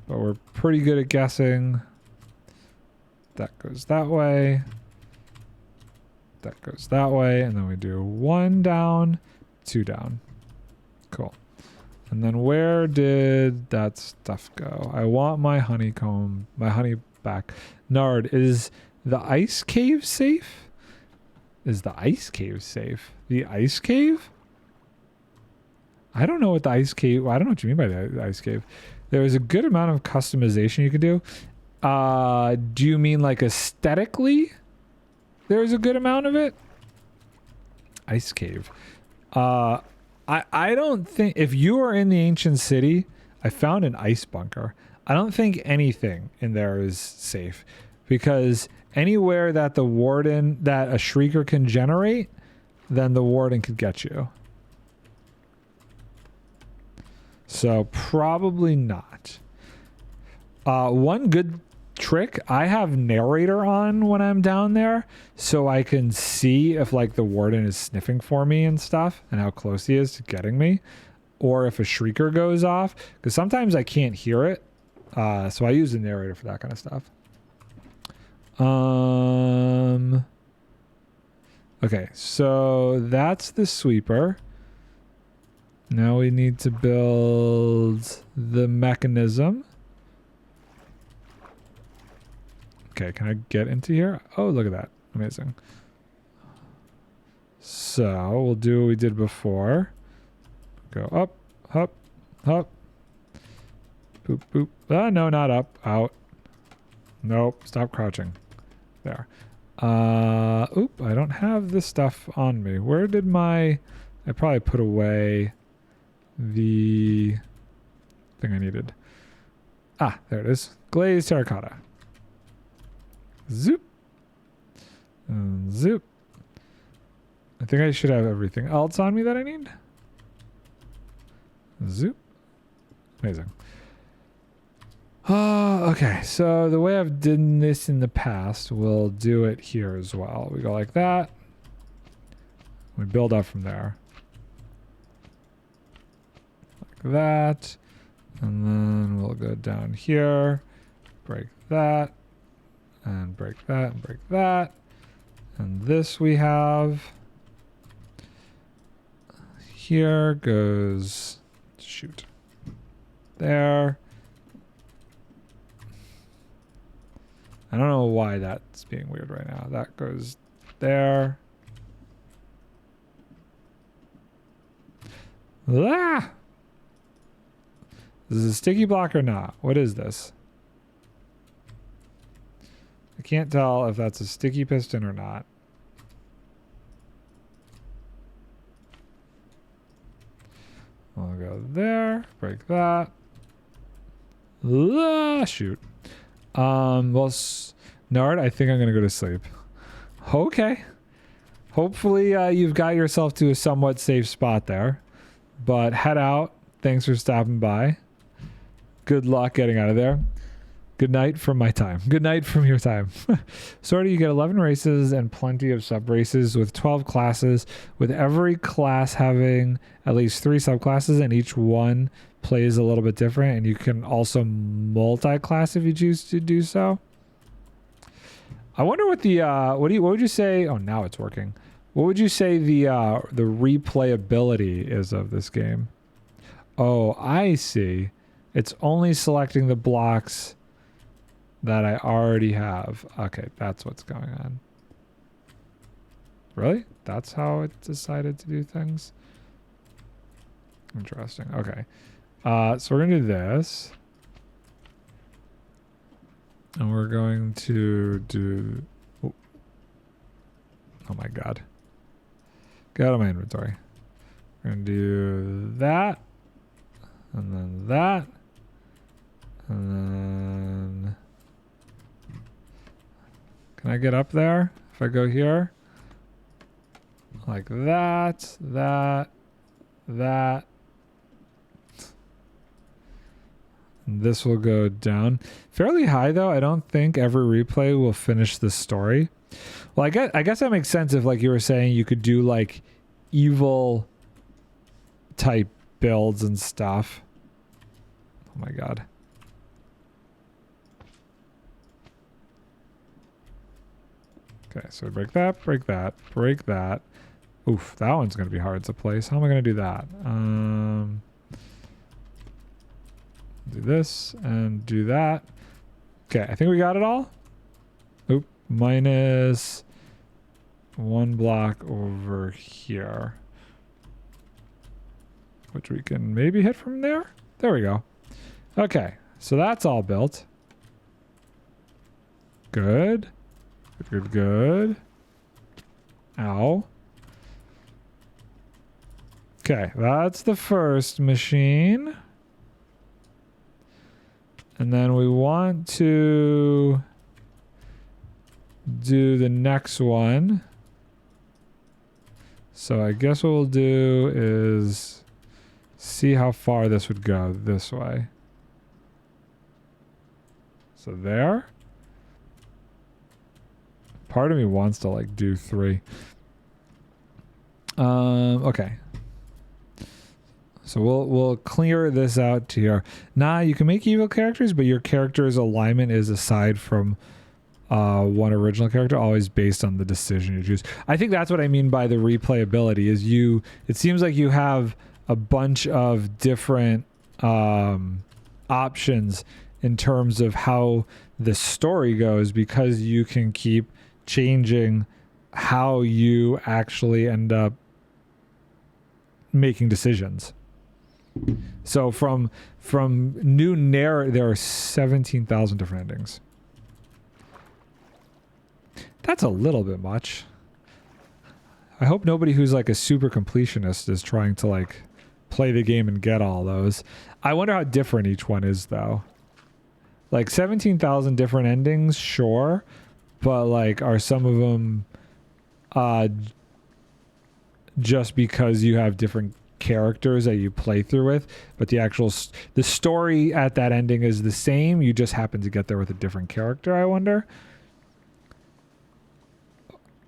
Speaker 1: But we're pretty good at guessing. That goes that way. That goes that way. And then we do 1 down, 2 down. Cool. And then where did that stuff go? I want my honeycomb, my honey back. Nard, is the ice cave safe? Is the ice cave safe? The ice cave? I don't know what the ice cave... I don't know what you mean by the ice cave. There is a good amount of customization you can do. Do you mean like aesthetically? There's a good amount of it? Ice cave. I don't think... If you are in the ancient city, I found an ice bunker. I don't think anything in there is safe. Because anywhere that the warden... That a shrieker can generate, then the warden could get you. So probably not. One good trick, I have narrator on when I'm down there, so I can see if like the warden is sniffing for me and stuff, and how close he is to getting me, or if a shrieker goes off, because sometimes I can't hear it. So I use the narrator for that kind of stuff. Okay, so that's the sweeper. Now we need to build the mechanism. Okay, can I get into here? Oh, look at that. Amazing. So we'll do what we did before. Go up, up, up. Boop, boop. Ah, no, not up. Out. Nope. Stop crouching. There. Oop, I don't have this stuff on me. Where did my... I probably put away the thing I needed. Ah, there it is. Glazed terracotta. Zoop. And zoop. I think I should have everything else on me that I need. Zoop. Amazing. Okay, so the way I've done this in the past, we'll do it here as well. We go like that. We build up from there. Like that. And then we'll go down here. Break that. And break that and break that. And this we have. Here goes, shoot, there. I don't know why that's being weird right now. That goes there. Ah! Is this a sticky block or not? What is this? I can't tell if that's a sticky piston or not. I'll go there, break that. Ah, shoot. Well, Nard, I think I'm gonna go to sleep. Okay. Hopefully you've got yourself to a somewhat safe spot there. But head out. Thanks for stopping by. Good luck getting out of there. Good night from my time. Good night from your time. Sorry, you get 11 races and plenty of sub races with 12 classes, with every class having at least 3 subclasses, and each one plays a little bit different, and you can also multi-class if you choose to do so. I wonder what the what would you say? Oh, now it's working. What would you say the replayability is of this game? Oh, I see. It's only selecting the blocks that I already have. Okay, that's what's going on. Really? That's how it decided to do things? Interesting. Okay. So we're going to do this. And we're going to do... Oh, my God. Get out of my inventory. We're going to do that. And then that. And then... Can I get up there if I go here? Like that, that, that. And this will go down. Fairly high though. I don't think every replay will finish the story. Well, I guess that makes sense if, like you were saying, you could do like evil type builds and stuff. Oh my God. Okay, so break that, break that, break that. Oof, that one's going to be hard to place. How am I going to do that? Do this and do that. Okay, I think we got it all. Oop, minus 1 block over here. Which we can maybe hit from there. There we go. Okay, so that's all built. Good. Good, good. Ow. Okay, that's the first machine. And then we want to do the next one. So I guess what we'll do is see how far this would go this way. So there. Part of me wants to like do 3. Okay. So we'll clear this out to here. Nah, you can make evil characters, but your character's alignment is aside from one original character, always based on the decision you choose. I think that's what I mean by the replayability is it seems like you have a bunch of different options in terms of how the story goes, because you can keep changing how you actually end up making decisions. So from new narrative, there are 17,000 different endings. That's a little bit much. I hope nobody who's like a super completionist is trying to like play the game and get all those. I wonder how different each one is though. Like 17,000 different endings, sure. But like, are some of them just because you have different characters that you play through with, but the story at that ending is the same, you just happen to get there with a different character? I wonder.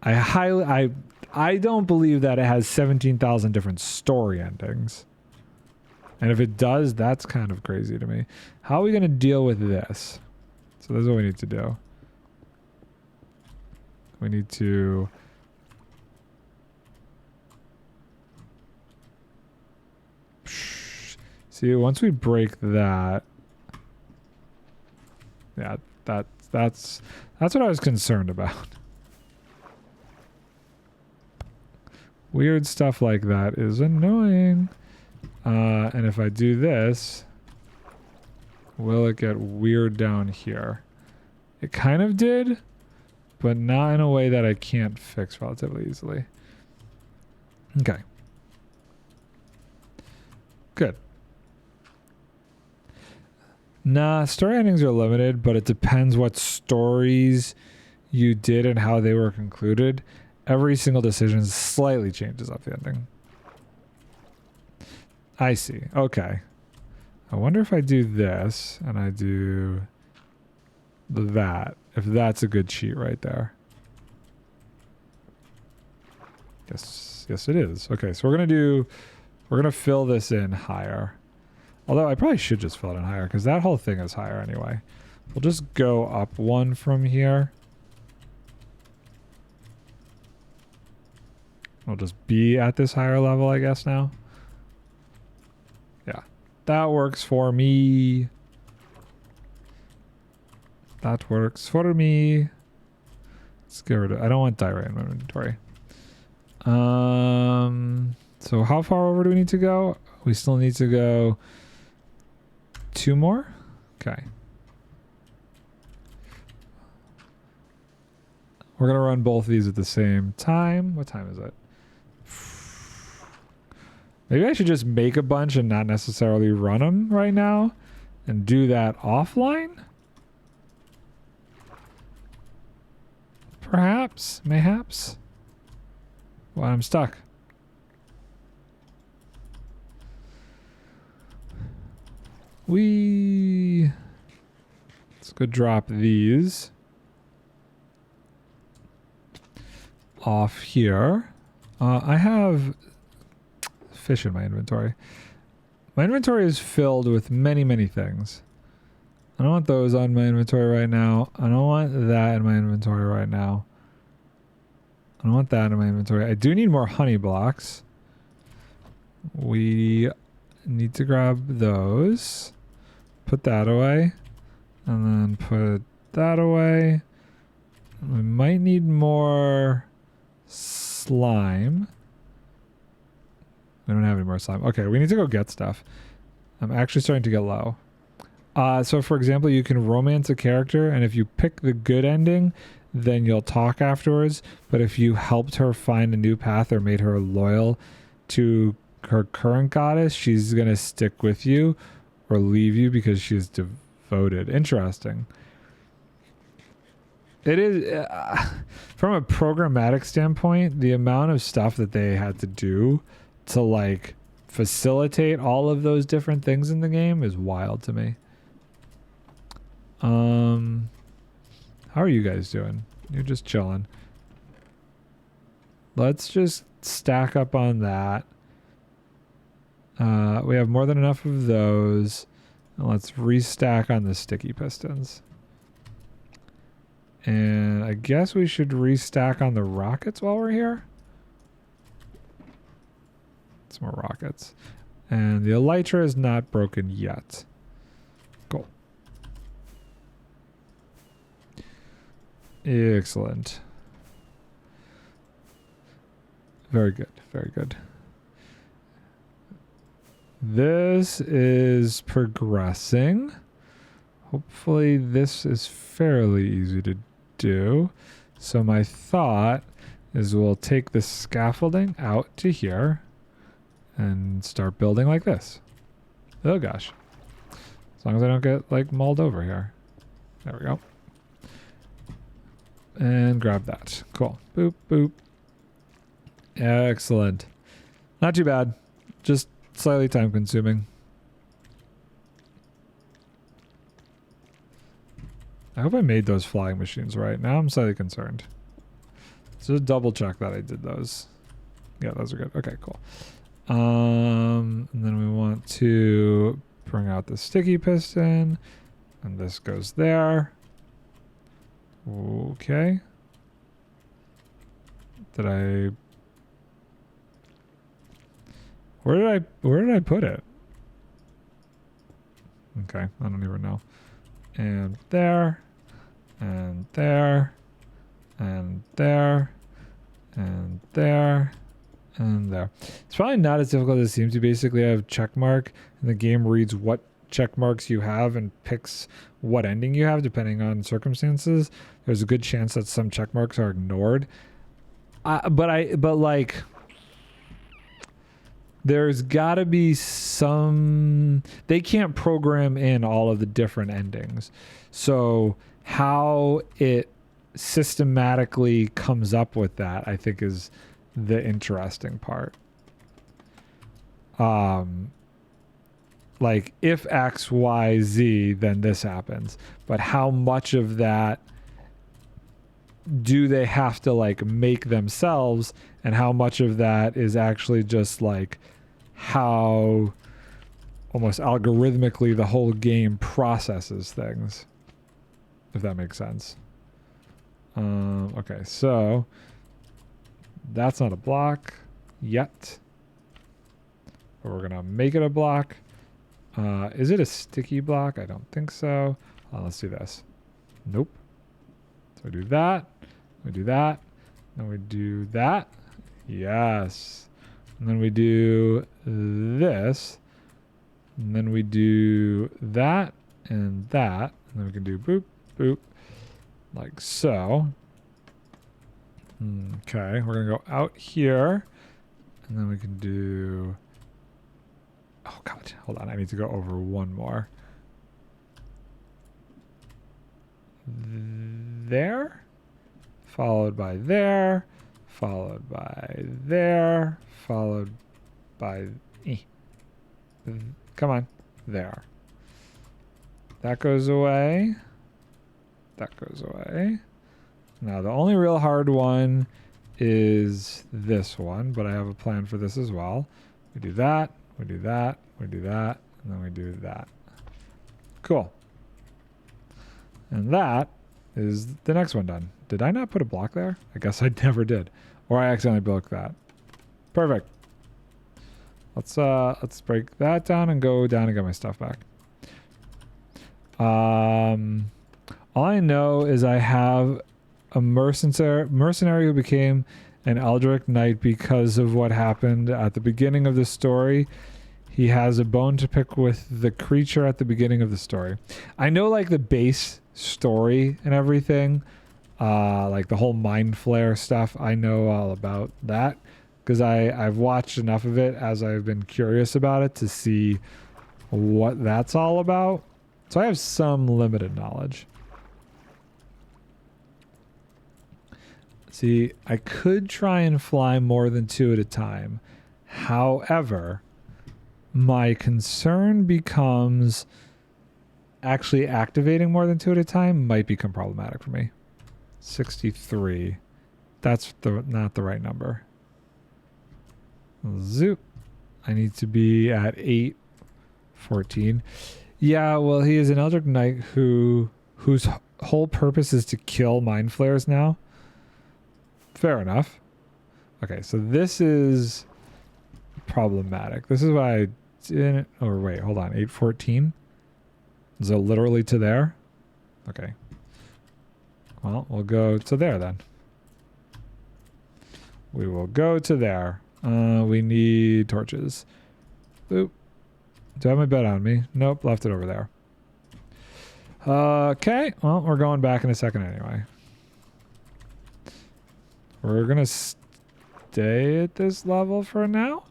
Speaker 1: I don't believe that it has 17,000 different story endings. And if it does, that's kind of crazy to me. How are we going to deal with this? So this is what we need to do. We need to See, once we break that, yeah, that's what I was concerned about. Weird stuff like that is annoying. And if I do this, will it get weird down here? It kind of did, but not in a way that I can't fix relatively easily. Okay. Good. Nah, story endings are limited, but it depends what stories you did and how they were concluded. Every single decision slightly changes up the ending. I see. Okay. I wonder if I do this and I do that, if that's a good cheat right there. Yes, it is. Okay, so we're gonna fill this in higher. Although I probably should just fill it in higher because that whole thing is higher anyway. We'll just go up one from here. We'll just be at this higher level, I guess, now. Yeah, that works for me. That works for me. Let's get rid of, I don't want diarrhea in my inventory. So how far over do we need to go? We still need to go 2 more? Okay. We're going to run both of these at the same time. What time is it? Maybe I should just make a bunch and not necessarily run them right now and do that offline? Perhaps? Mayhaps? Well, I'm stuck. Let's go drop these off here. I have fish in my inventory. My inventory is filled with many, many things. I don't want those on my inventory right now. I don't want that in my inventory right now. I don't want that in my inventory. I do need more honey blocks. We need to grab those. Put that away. And then put that away. We might need more slime. We don't have any more slime. Okay, we need to go get stuff. I'm actually starting to get low. So for example, you can romance a character, and if you pick the good ending, then you'll talk afterwards. But if you helped her find a new path or made her loyal to her current goddess, she's going to stick with you or leave you because she's devoted. Interesting. It is, from a programmatic standpoint, the amount of stuff that they had to do to like facilitate all of those different things in the game is wild to me. How are you guys doing? You're just chilling. Let's just stack up on that. We have more than enough of those. And let's restack on the sticky pistons. And I guess we should restack on the rockets while we're here. Some more rockets. And the elytra is not broken yet. Cool. Excellent. Very good. Very good. This is progressing. Hopefully this is fairly easy to do. So my thought is we'll take the scaffolding out to here and start building like this. Oh gosh. As long as I don't get like mauled over here. There we go. And grab that. Cool. Boop, boop. Excellent. Not too bad. Just slightly time consuming. I hope I made those flying machines right. Now I'm slightly concerned. So just double check that I did those. Yeah, those are good. Okay, cool. And then we want to bring out the sticky piston. And this goes there. Okay. Did I... Where did I put it? Okay, I don't even know. And there, and there, and there, and there, and there. It's probably not as difficult as it seems. You basically have check mark, and the game reads what check marks you have and picks what ending you have depending on circumstances. There's a good chance that some check marks are ignored. But like, there's got to be some. They can't program in all of the different endings, so how it systematically comes up with that, I think, is the interesting part. Like if X, Y, Z, then this happens. But how much of that do they have to like make themselves, and how much of that is actually just like how almost algorithmically the whole game processes things, if that makes sense. Okay, so that's not a block yet, but we're gonna make it a block. Is it a sticky block? I don't think so. Let's do this. Nope. So we do that, we do that, and we do that. Yes. And then we do this, and then we do that and that, and then we can do boop, boop, like so. Okay, we're gonna go out here, and then we can do, oh god, hold on, I need to go over one more. There, followed by there, followed by there, followed by, come on, there. That goes away. That goes away. Now the only real hard one is this one, but I have a plan for this as well. We do that, we do that, we do that, and then we do that. Cool. And that is the next one done. Did I not put a block there? I guess I never did. Or I accidentally broke that. Perfect. Let's break that down and go down and get my stuff back. All I know is I have a mercenary who became an Eldritch Knight because of what happened at the beginning of the story. He has a bone to pick with the creature at the beginning of the story. I know like the base story and everything, like the whole mind flare stuff. I know all about that because I've watched enough of it as I've been curious about it to see what that's all about. So I have some limited knowledge. See, I could try and fly more than 2 at a time. However, my concern becomes actually activating more than 2 at a time might become problematic for me. 63. That's not the right number. Zoop. I need to be at 814. Yeah, well, he is an Eldritch Knight whose whole purpose is to kill mind flares now. Fair enough. Okay, so this is problematic. This is why I didn't... Oh, wait, hold on. 814? Is it literally to there? Okay. Well, we'll go to there then. We will go to there. We need torches. Boop. Do I have my bed on me? Nope, left it over there. Okay, well, we're going back in a second anyway. We're gonna stay at this level for now.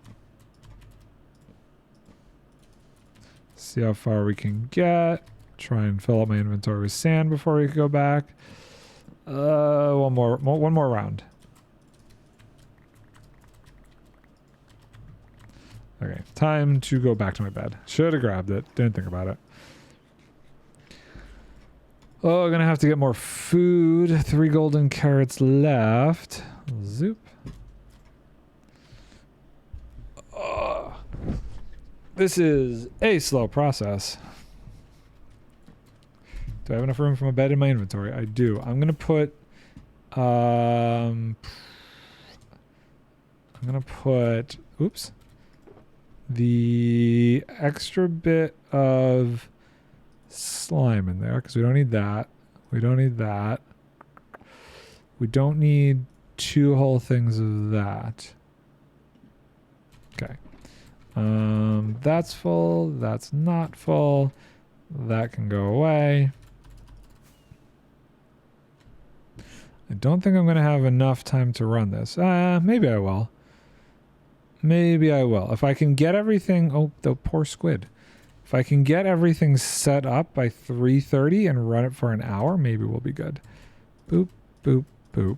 Speaker 1: See how far we can get. Try and fill up my inventory with sand before we go back. One more round. Okay, time to go back to my bed. Should have grabbed it. Didn't think about it. Oh, gonna have to get more food. 3 golden carrots left. Zoop. This is a slow process. Do I have enough room for my bed in my inventory? I do. I'm gonna put oops, the extra bit of slime in there because we don't need that. We don't need that. We don't need 2 whole things of that. Okay. That's full. That's not full. That can go away. I don't think I'm going to have enough time to run this. Maybe I will. Maybe I will. If I can get everything... Oh, the poor squid. If I can get everything set up by 3:30 and run it for an hour, maybe we'll be good. Boop, boop, boop.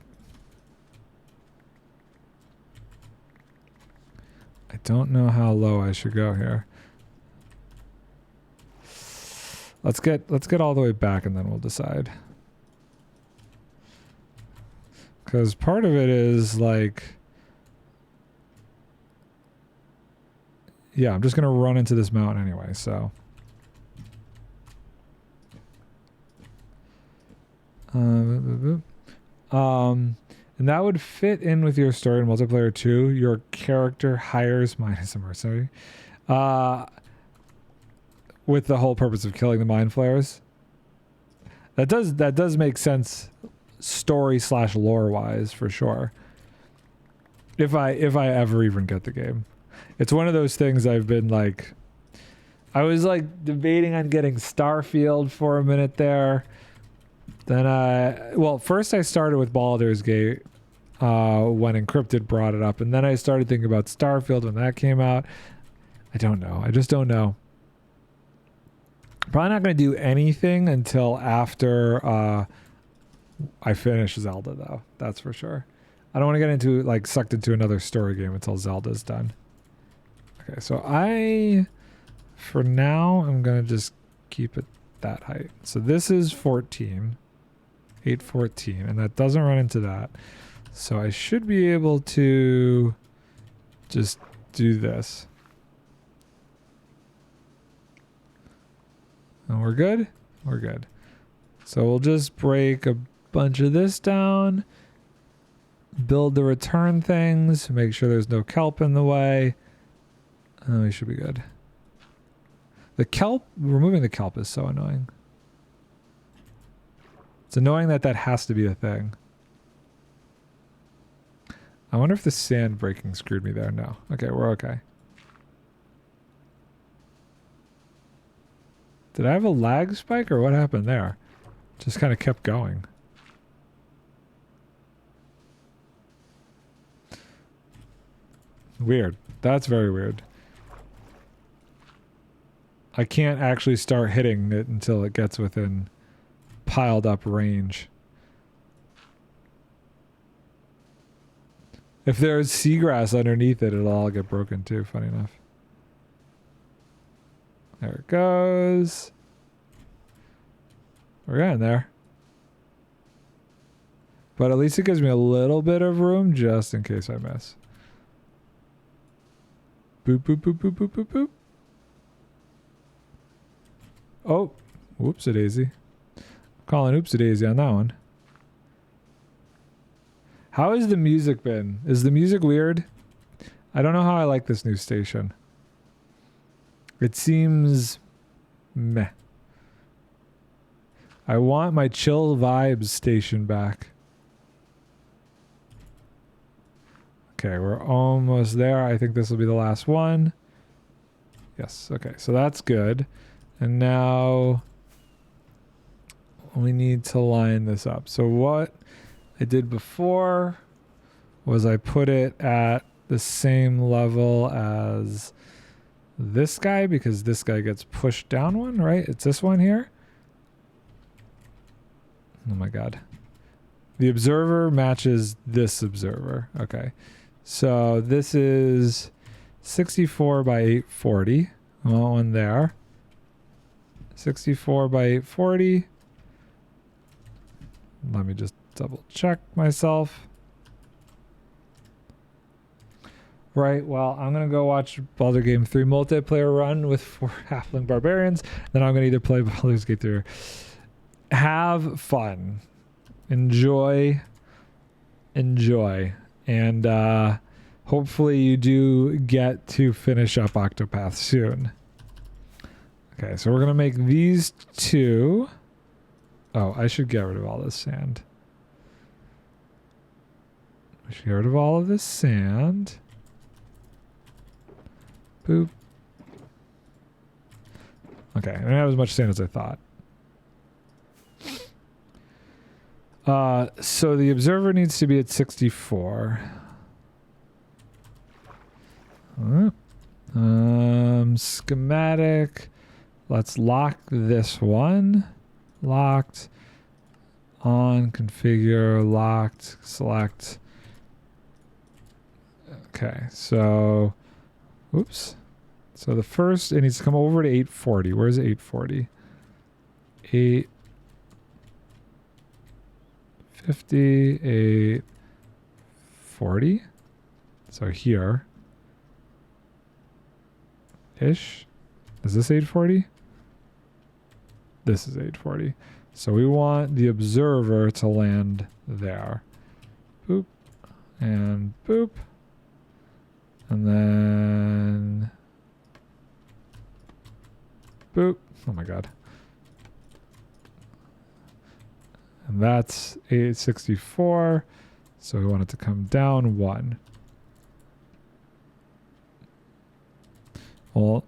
Speaker 1: I don't know how low I should go here. Let's get all the way back and then we'll decide. Because part of it is like... Yeah, I'm just going to run into this mountain anyway, so... and that would fit in with your story in multiplayer too. Your character hires minus a mercenary. With the whole purpose of killing the mind flayers. That does make sense story / lore wise for sure. If I ever even get the game. It's one of those things I've been like... I was like debating on getting Starfield for a minute there. Then well, first I started with Baldur's Gate when Encrypted brought it up. And then I started thinking about Starfield when that came out. I don't know. I just don't know. Probably not going to do anything until after I finish Zelda though. That's for sure. I don't want to get into like sucked into another story game until Zelda's done. Okay, so for now, I'm going to just keep it that height. So this is 14, 814, and that doesn't run into that. So I should be able to just do this. And we're good? We're good. So we'll just break a bunch of this down, build the return things, make sure there's no kelp in the way. Oh, we should be good. The kelp, removing the kelp is so annoying. It's annoying that has to be a thing. I wonder if the sand breaking screwed me there. No. Okay, we're okay. Did I have a lag spike or what happened there? Just kind of kept going. Weird. That's very weird. I can't actually start hitting it until it gets within piled up range. If there's seagrass underneath it, it'll all get broken too, funny enough. There it goes. We're getting there. But at least it gives me a little bit of room just in case I miss. Boop, boop, boop, boop, boop, boop, boop. Oh, whoopsie-daisy. Calling oopsie-daisy on that one. How has the music been? Is the music weird? I don't know how I like this new station. It seems meh. I want my chill vibes station back. Okay, we're almost there. I think this will be the last one. Yes, okay, so that's good. And now we need to line this up. So what I did before was I put it at the same level as this guy because this guy gets pushed down one, right? It's this one here. Oh my God. The observer matches this observer. Okay. So this is 64 by 840. I want one there. 64 by 840. Let me just double check myself. Right, well, I'm going to go watch Baldur's Gate 3 multiplayer run with 4 halfling barbarians. Then I'm going to either play Baldur's Gate 3 or have fun. Enjoy. And hopefully you do get to finish up Octopath soon. Okay, so we're going to make these two. Oh, I should get rid of all this sand. We should get rid of all of this sand. Boop. Okay, I don't have as much sand as I thought. So the observer needs to be at 64. Schematic. Let's lock this one. Locked. On. Configure. Locked. Select. Okay, so... Oops. So the first, it needs to come over to 840. Where's 840? 850, 840. So here. Ish. Is this 840? This is 840. So we want the observer to land there. Boop. And boop. And then... Boop. Oh my god. And that's 864. So we want it to come down 1. Well,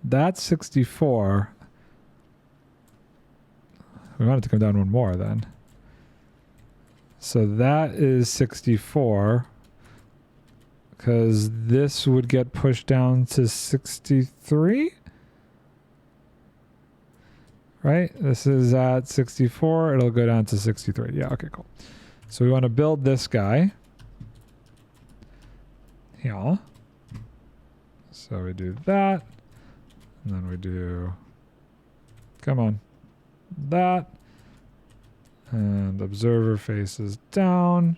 Speaker 1: that's 64. We want it to come down 1 more then. So that is 64. Because this would get pushed down to 63. Right? This is at 64. It'll go down to 63. Yeah, okay, cool. So we want to build this guy. Yeah. So we do that. And then we do... Come on. That. And observer faces down.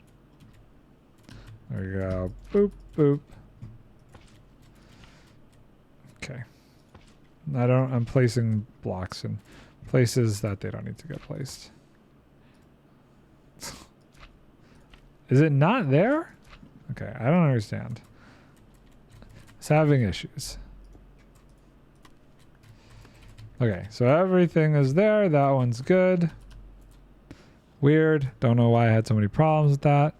Speaker 1: There we go. Boop, boop. Okay. I'm placing blocks in places that they don't need to get placed. Is it not there? Okay, I don't understand. It's having issues. Okay, so everything is there. That one's good. Weird. Don't know why I had so many problems with that.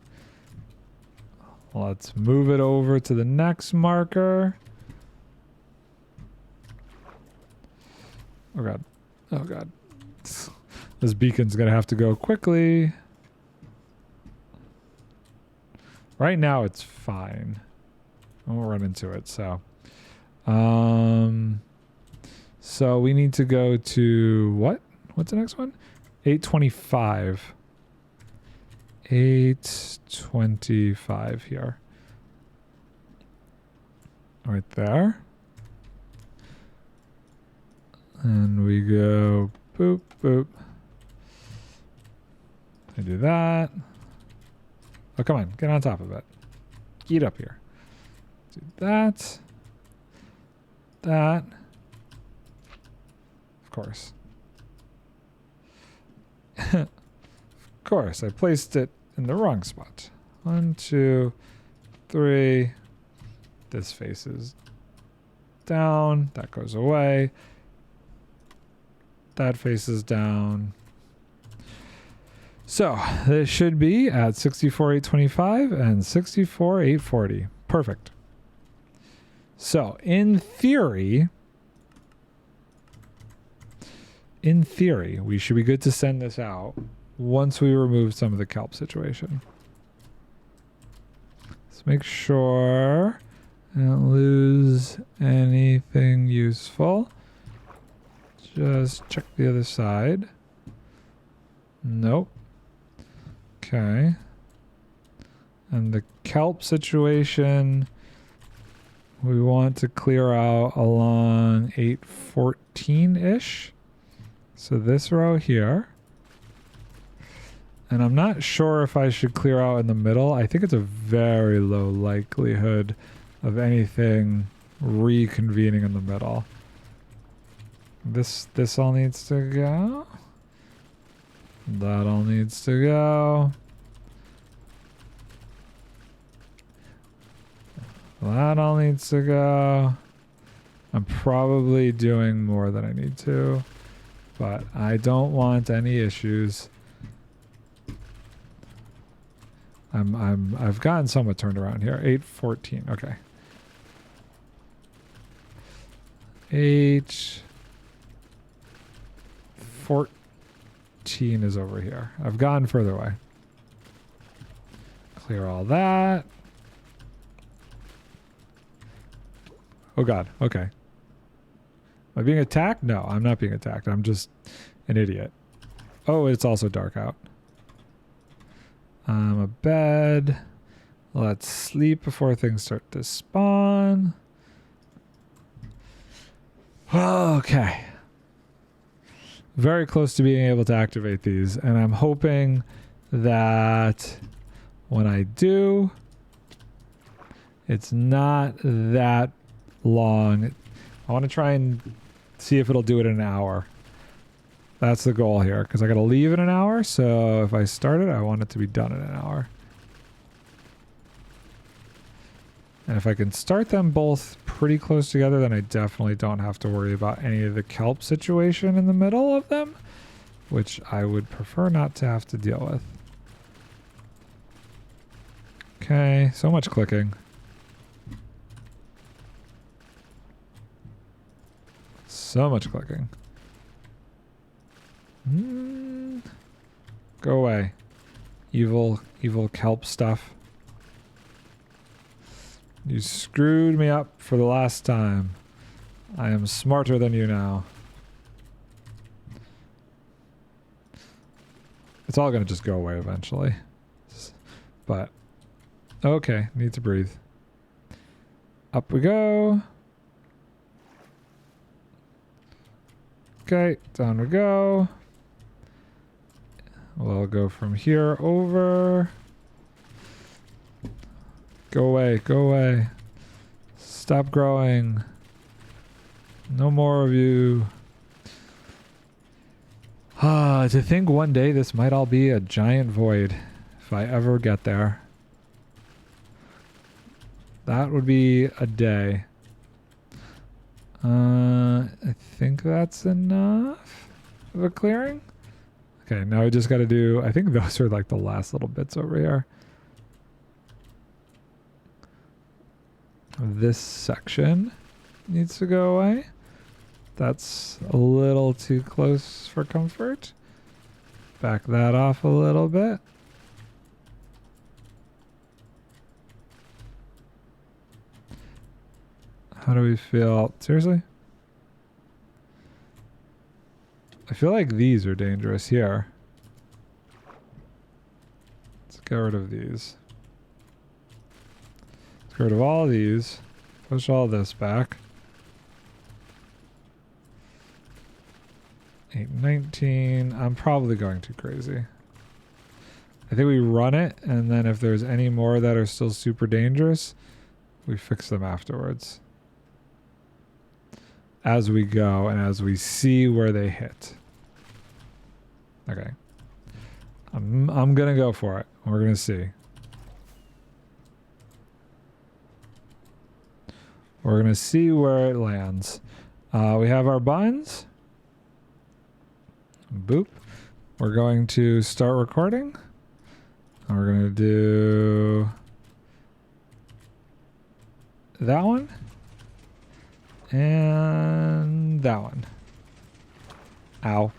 Speaker 1: Let's move it over to the next marker. Oh god. Oh god. This beacon's gonna have to go quickly. Right now it's fine. I won't run into it, so. So we need to go to what? What's the next one? 825. 825 here. Right there. And we go boop, boop. I do that. Oh, come on. Get on top of it. Get up here. Do that. That. Of course. Of course. I placed it in the wrong spot. 1, 2, 3. This faces down. That goes away. That faces down. So this should be at 64,825 and 64,840. Perfect. So in theory, we should be good to send this out once we remove some of the kelp situation. Let's make sure I don't lose anything useful. Just check the other side. Nope. Okay. And the kelp situation, we want to clear out along 814-ish. So this row here. And I'm not sure if I should clear out in the middle. I think it's a very low likelihood of anything reconvening in the middle. This all needs to go. That all needs to go. That all needs to go. I'm probably doing more than I need to, but I don't want any issues. I've gotten somewhat turned around here. 8:14. Okay. 8:14 is over here. I've gone further away. Clear all that. Oh god. Okay. Am I being attacked? No, I'm not being attacked. I'm just an idiot. Oh, it's also dark out. A bed. Let's sleep before things start to spawn. Okay. Very close to being able to activate these, and I'm hoping that when I do, it's not that long. I want to try and see if it'll do it in an hour. That's the goal here, because I got to leave in an hour, so if I start it, I want it to be done in an hour. And if I can start them both pretty close together, then I definitely don't have to worry about any of the kelp situation in the middle of them, which I would prefer not to have to deal with. Okay, so much clicking. So much clicking. Go away. Evil kelp stuff. You screwed me up for the last time. I am smarter than you now. It's all gonna just go away eventually. But, okay, need to breathe. Up we go. Okay, down we go. We'll go from here over. Go away, go away. Stop growing. No more of you. To think one day this might all be a giant void, if I ever get there. That would be a day. I think that's enough of a clearing. Okay, now we just got to do, I think those are like the last little bits over here. This section needs to go away. That's a little too close for comfort. Back that off a little bit. How do we feel? Seriously? I feel like these are dangerous here. Let's get rid of these. Let's get rid of all these. Push all this back. 8:19. I'm probably going too crazy. I think we run it, and then if there's any more that are still super dangerous, we fix them afterwards. As we go and as we see where they hit. Okay. I'm gonna go for it. We're gonna see. We're gonna see where it lands. We have our buttons. Boop. We're going to start recording. And we're gonna do that one. And that one. Ow.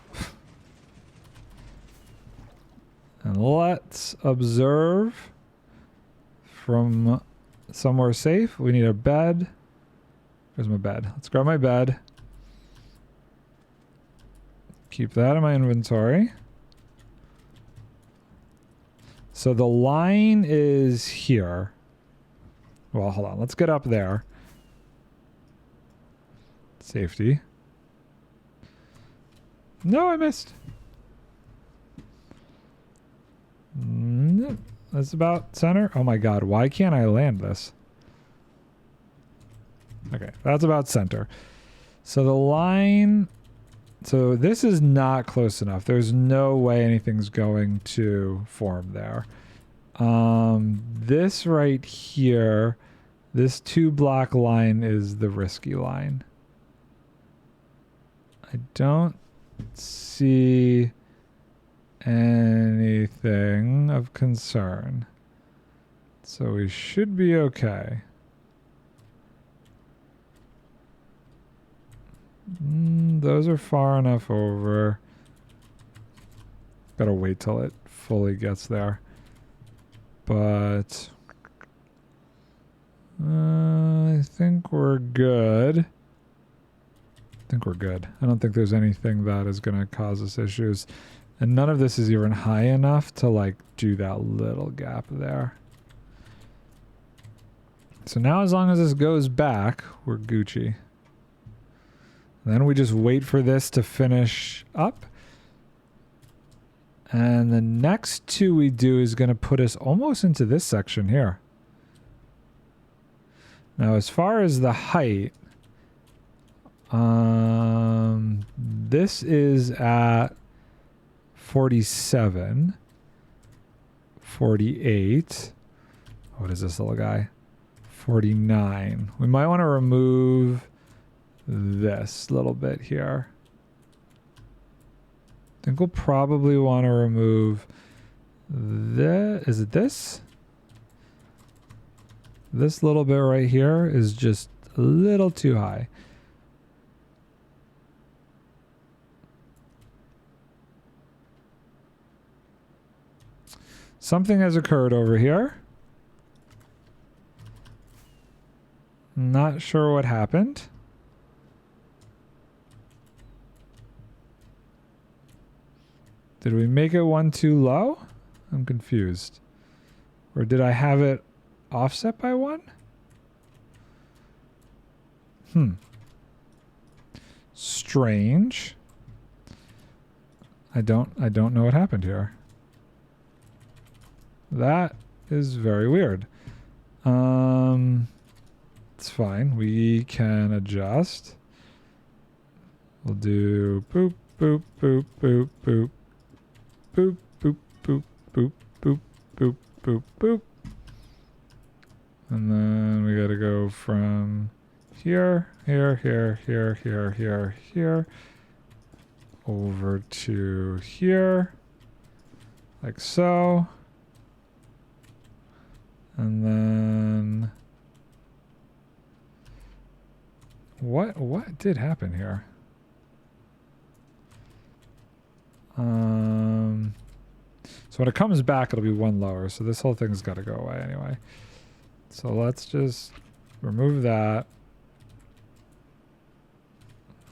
Speaker 1: And let's observe from somewhere safe. We need a bed. Where's my bed? Let's grab my bed. Keep that in my inventory. So the line is here. Well, hold on. Let's get up there. Safety. No, I missed. That's about center. Oh my god, why can't I land this? Okay, that's about center. So the line... So this is not close enough. There's no way anything's going to form there. This right here, this 2 block line is the risky line. I don't see anything of concern. So we should be okay. Those are far enough over. Gotta wait till it fully gets there. But I think we're good. I don't think there's anything that is going to cause us issues. And none of this is even high enough to like do that little gap there. So now as long as this goes back, we're Gucci. Then we just wait for this to finish up. And the next two we do is going to put us almost into this section here. Now as far as the height, this is at 47, 48. What is this little guy? 49. We might want to remove this little bit here. I think we'll probably want to remove this. Is it this? This little bit right here is just a little too high. Something has occurred over here. Not sure what happened. Did we make it one too low? I'm confused. Or did I have it offset by one? Strange. I don't know what happened here. That is very weird. It's fine. We can adjust. We'll do boop, boop, boop, boop, boop. Boop, boop, boop, boop, boop, boop, boop, boop. And then we gotta go from here, here, over to here, like so. And then what did happen here? So when it comes back, it'll be one lower. So this whole thing's got to go away anyway. So let's just remove that.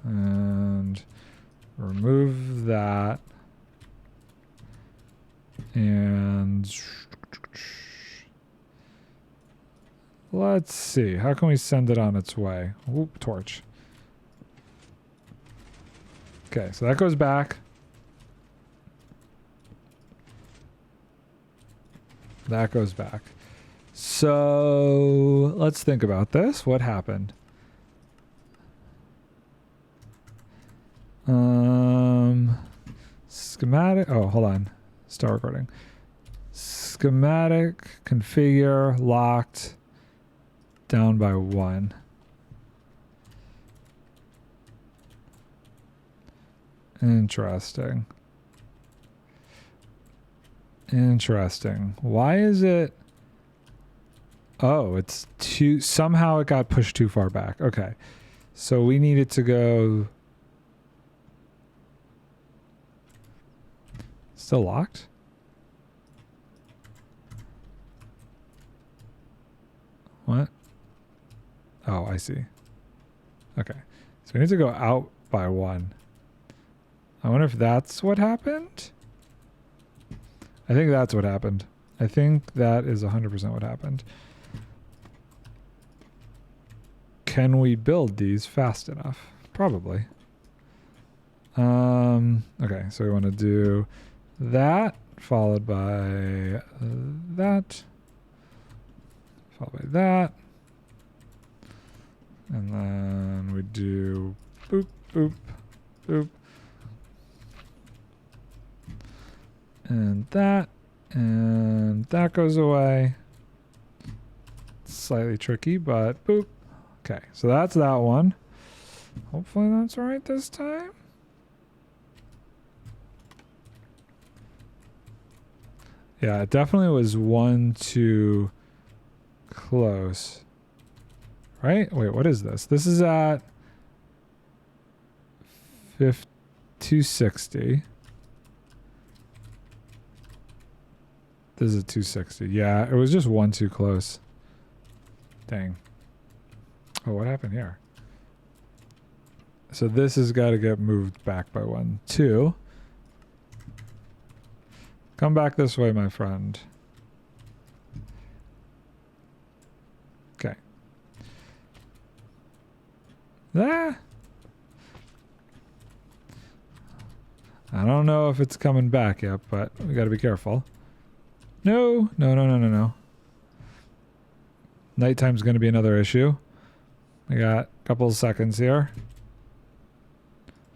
Speaker 1: And remove that. And let's see. How can we send it on its way? Whoop, torch. Okay, so that goes back. That goes back. So let's think about this. What happened? Schematic. Oh, hold on. Start recording. Schematic, configure, locked, down by 1. Interesting. Interesting. Why is it? Oh, it's too, somehow it got pushed too far back. Okay. So we need it to go. Still locked? What? Oh, I see. Okay. So we need to go out by 1. I wonder if that's what happened? I think that's what happened. I think that is 100% what happened. Can we build these fast enough? Probably. Okay, so we want to do that, followed by that, followed by that. And then we do boop, boop, boop. And that goes away. Slightly tricky, but boop. Okay, so that's that one. Hopefully that's right this time. Yeah, it definitely was one too close. Right? Wait, what is this? This is at 260. This is a 260. Yeah, it was just one too close. Dang. Oh, what happened here? So this has got to get moved back by 1. 2. Come back this way, my friend. Okay. Ah! I don't know if it's coming back yet, but we got to be careful. No. Nighttime's going to be another issue. We got a couple of seconds here.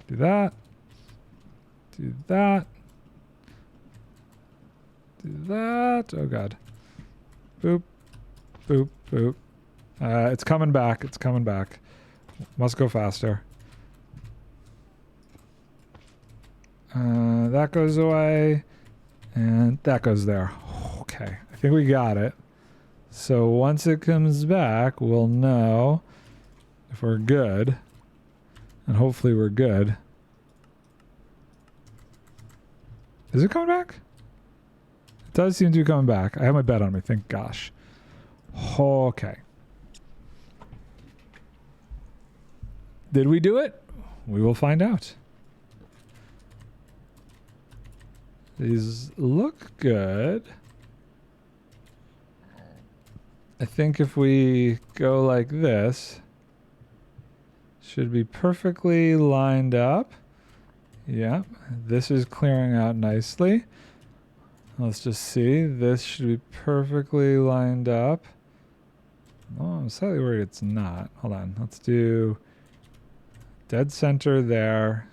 Speaker 1: Do that. Do that. Do that. Oh, God. Boop. Boop. Boop. It's coming back. It's coming back. Must go faster. That goes away. And that goes there. Okay. I think we got it. So once it comes back, we'll know if we're good. And hopefully we're good. Is it coming back? It does seem to be coming back. I have my bed on me, thank gosh. Okay. Did we do it? We will find out. These look good. I think if we go like this, should be perfectly lined up. Yep, this is clearing out nicely. Let's just see. This should be perfectly lined up. Oh, I'm slightly worried it's not. Hold on. Let's do dead center there.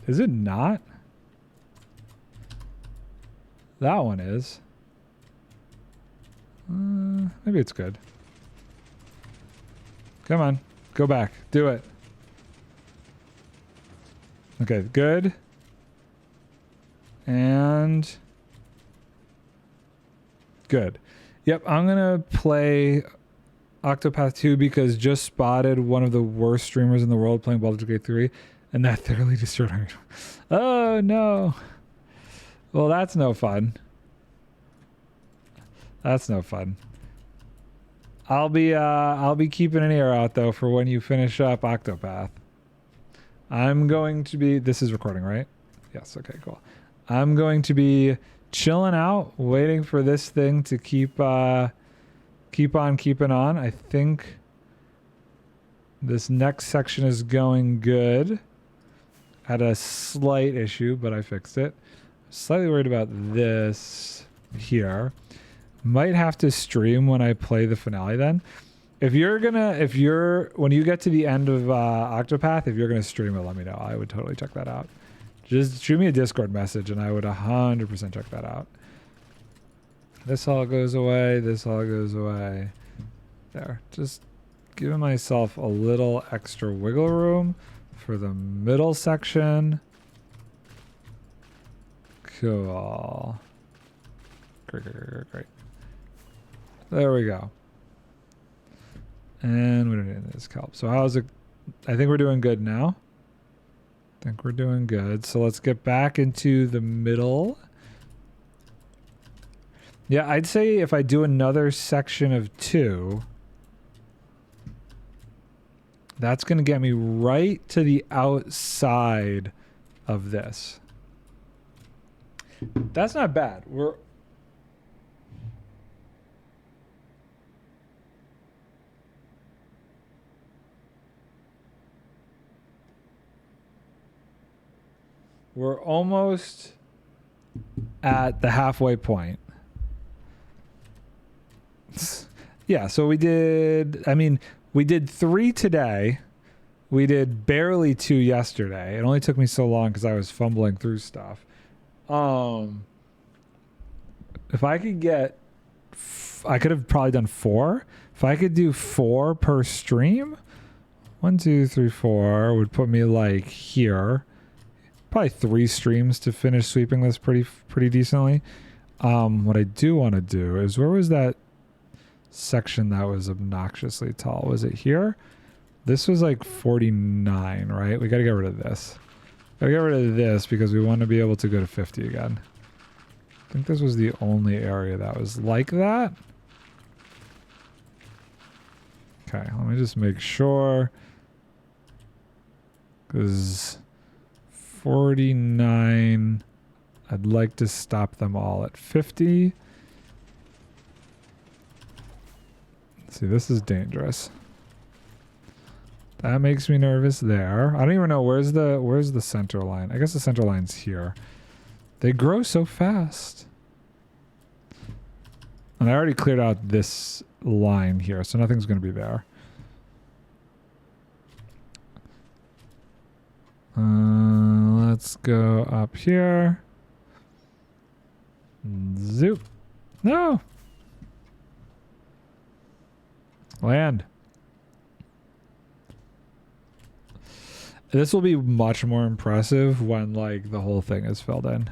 Speaker 1: Is it not? That one is. Maybe it's good. Come on. Go back. Do it. Okay, good. And good. Yep, I'm going to play Octopath 2 because just spotted one of the worst streamers in the world playing Baldur's Gate 3, and that thoroughly destroyed me. Oh, no. Well, that's no fun. That's no fun. I'll be keeping an ear out though for when you finish up Octopath. I'm going to be, this is recording, right? Yes, okay, cool. I'm going to be chilling out, waiting for this thing to keep on keeping on. I think this next section is going good. Had a slight issue, but I fixed it. Slightly worried about this here. Might have to stream when I play the finale then. When you get to the end of Octopath, if you're gonna stream it, let me know. I would totally check that out. Just shoot me a Discord message and I would 100% check that out. This all goes away. This all goes away. There. Just giving myself a little extra wiggle room for the middle section. Cool. Great. There we go. And we don't need this help. So how's it? I think we're doing good now. I think we're doing good. So let's get back into the middle. Yeah, I'd say if I do another section of 2, that's going to get me right to the outside of this. That's not bad. We're almost at the halfway point. Yeah, so we did 3 today. We did barely 2 yesterday. It only took me so long because I was fumbling through stuff. If I could I could have probably done 4. If I could do 4 per stream, 1, 2, 3, 4 would put me like here. Probably 3 streams to finish sweeping this pretty decently. What I do want to do is, where was that section that was obnoxiously tall? Was it here? This was like 49, right? We got to get rid of this. Gotta get rid of this because we want to be able to go to 50 again. I think this was the only area that was like that. Okay, let me just make sure. Because 49, I'd like to stop them all at 50. See, this is dangerous. That makes me nervous there. I don't even know where's the center line. I guess the center line's here. They grow so fast. And I already cleared out this line here, so nothing's going to be there. Let's go up here. Zoop. No. Land. This will be much more impressive when, like, the whole thing is filled in.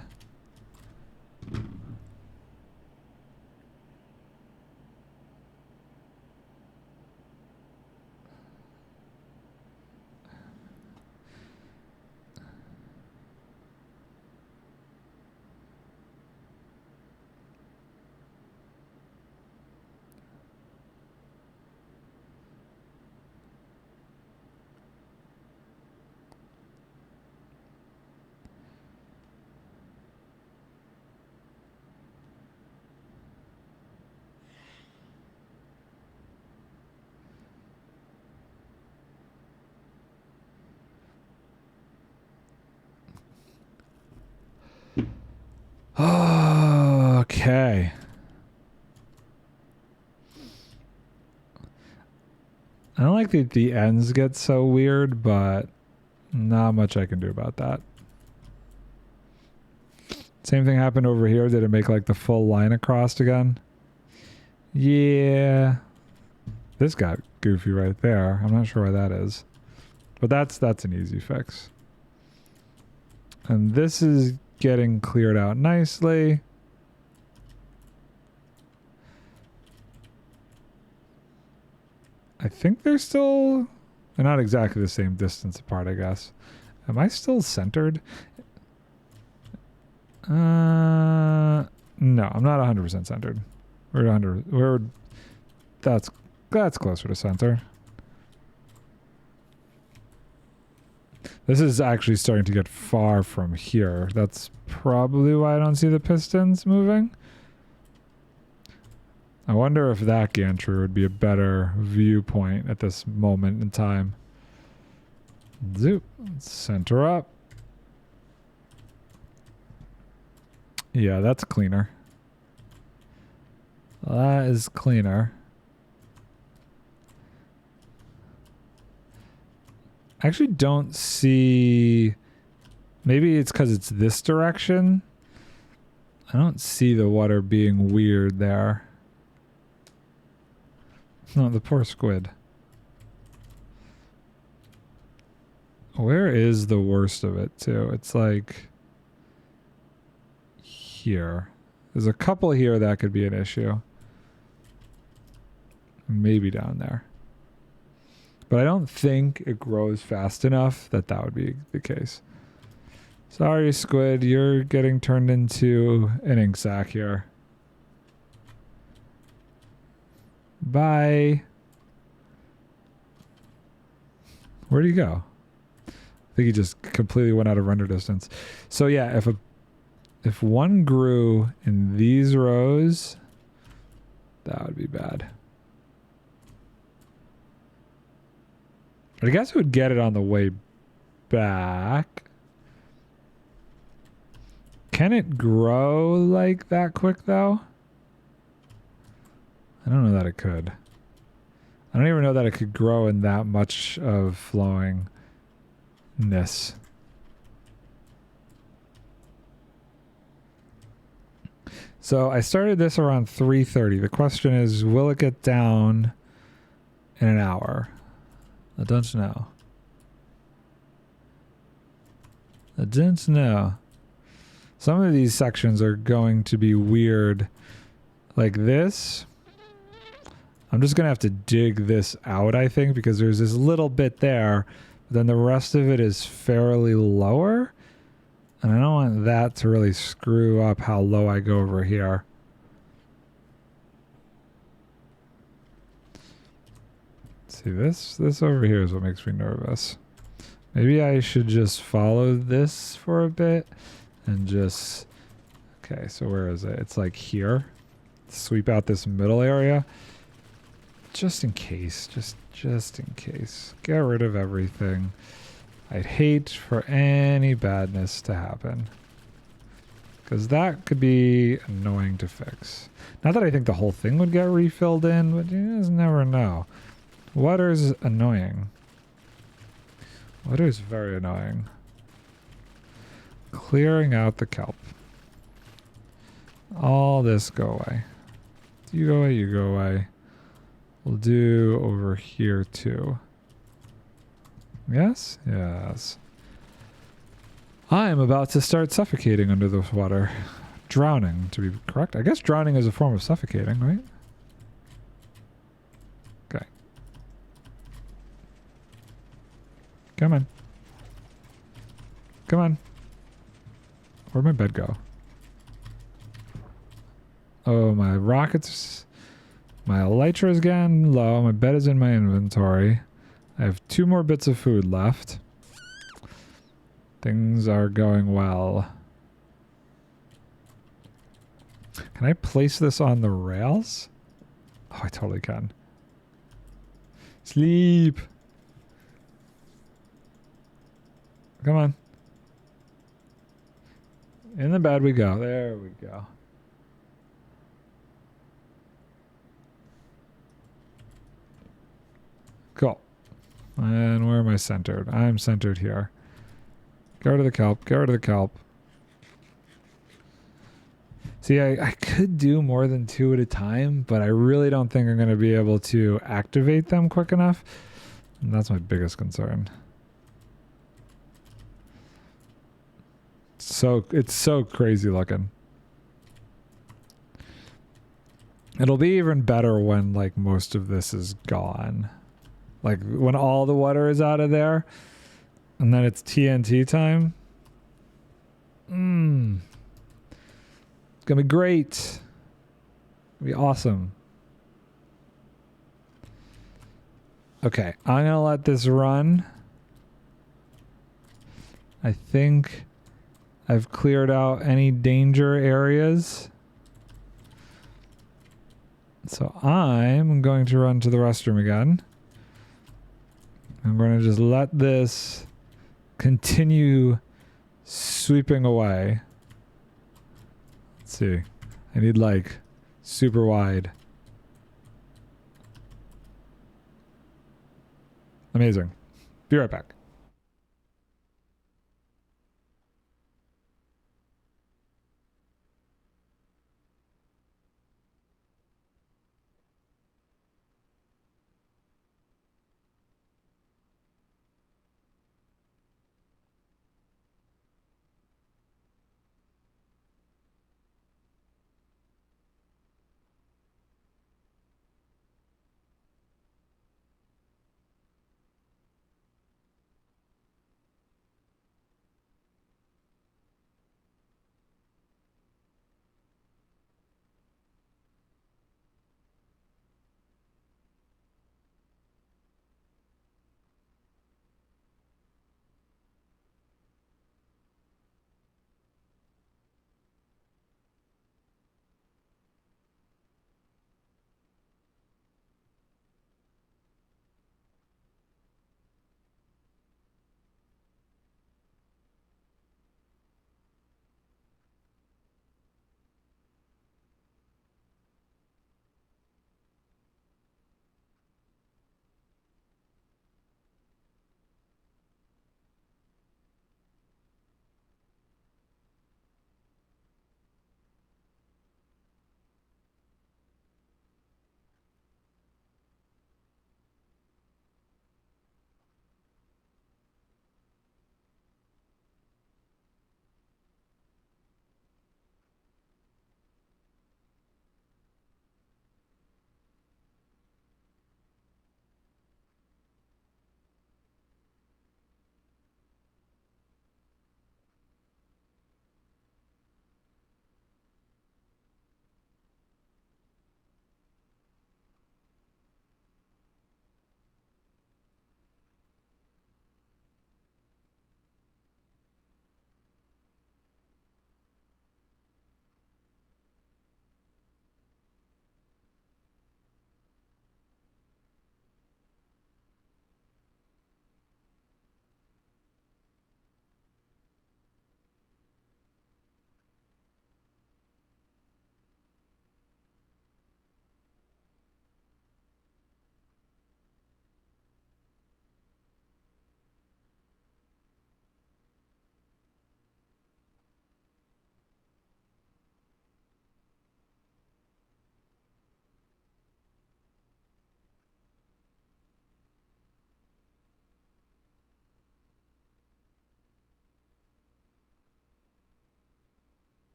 Speaker 1: Okay. I don't like that the ends get so weird, but not much I can do about that. Same thing happened over here. Did it make like the full line across again? Yeah. This got goofy right there. I'm not sure why that is. But that's an easy fix. And this is getting cleared out nicely. I think they're not exactly the same distance apart, I guess. Am I still centered? No, I'm not 100% centered. That's closer to center. This is actually starting to get far from here. That's probably why I don't see the pistons moving. I wonder if that gantry would be a better viewpoint at this moment in time. Zoop. Center up. Yeah, that's cleaner. That is cleaner. I actually don't see... Maybe it's because it's this direction. I don't see the water being weird there. No, the poor squid. Where is the worst of it, too? It's like... here. There's a couple here that could be an issue. Maybe down there. But I don't think it grows fast enough that would be the case. Sorry, squid. You're getting turned into an ink sac here. Bye. Where'd he go? I think he just completely went out of render distance. So yeah, if one grew in these rows, that would be bad. I guess it would get it on the way back. Can it grow like that quick, though? I don't know that it could. I don't even know that it could grow in that much of flowingness. So I started this around 3:30. The question is, will it get down in an hour? I don't know. I don't know. Some of these sections are going to be weird. Like this. I'm just going to have to dig this out, I think, because there's this little bit there. But then the rest of it is fairly lower. And I don't want that to really screw up how low I go over here. See, this over here is what makes me nervous. Maybe I should just follow this for a bit and just... Okay, so where is it? It's like here. Sweep out this middle area. Just in case. Just in case. Get rid of everything. I'd hate for any badness to happen. Because that could be annoying to fix. Not that I think the whole thing would get refilled in, but you just never know. Water's annoying. Water's very annoying. Clearing out the kelp. All this go away. You go away, you go away. We'll do over here too. Yes? Yes. I am about to start suffocating under the water. Drowning, to be correct. I guess drowning is a form of suffocating, right? Okay. Come on. Come on. Where'd my bed go? Oh, my rockets... My elytra is getting low. My bed is in my inventory. I have 2 more bits of food left. Things are going well. Can I place this on the rails? Oh, I totally can. Sleep. Come on. In the bed we go. There we go. Cool. And where am I centered? I'm centered here. Get rid of the kelp. Get rid of the kelp. See, I could do more than 2 at a time, but I really don't think I'm going to be able to activate them quick enough. And that's my biggest concern. So it's so crazy looking. It'll be even better when like most of this is gone. Like when all the water is out of there and then it's TNT time. It's gonna be great. It's gonna be awesome. Okay, I'm gonna let this run. I think I've cleared out any danger areas. So I'm going to run to the restroom again. I'm going to just let this continue sweeping away. Let's see. I need like super wide. Amazing. Be right back.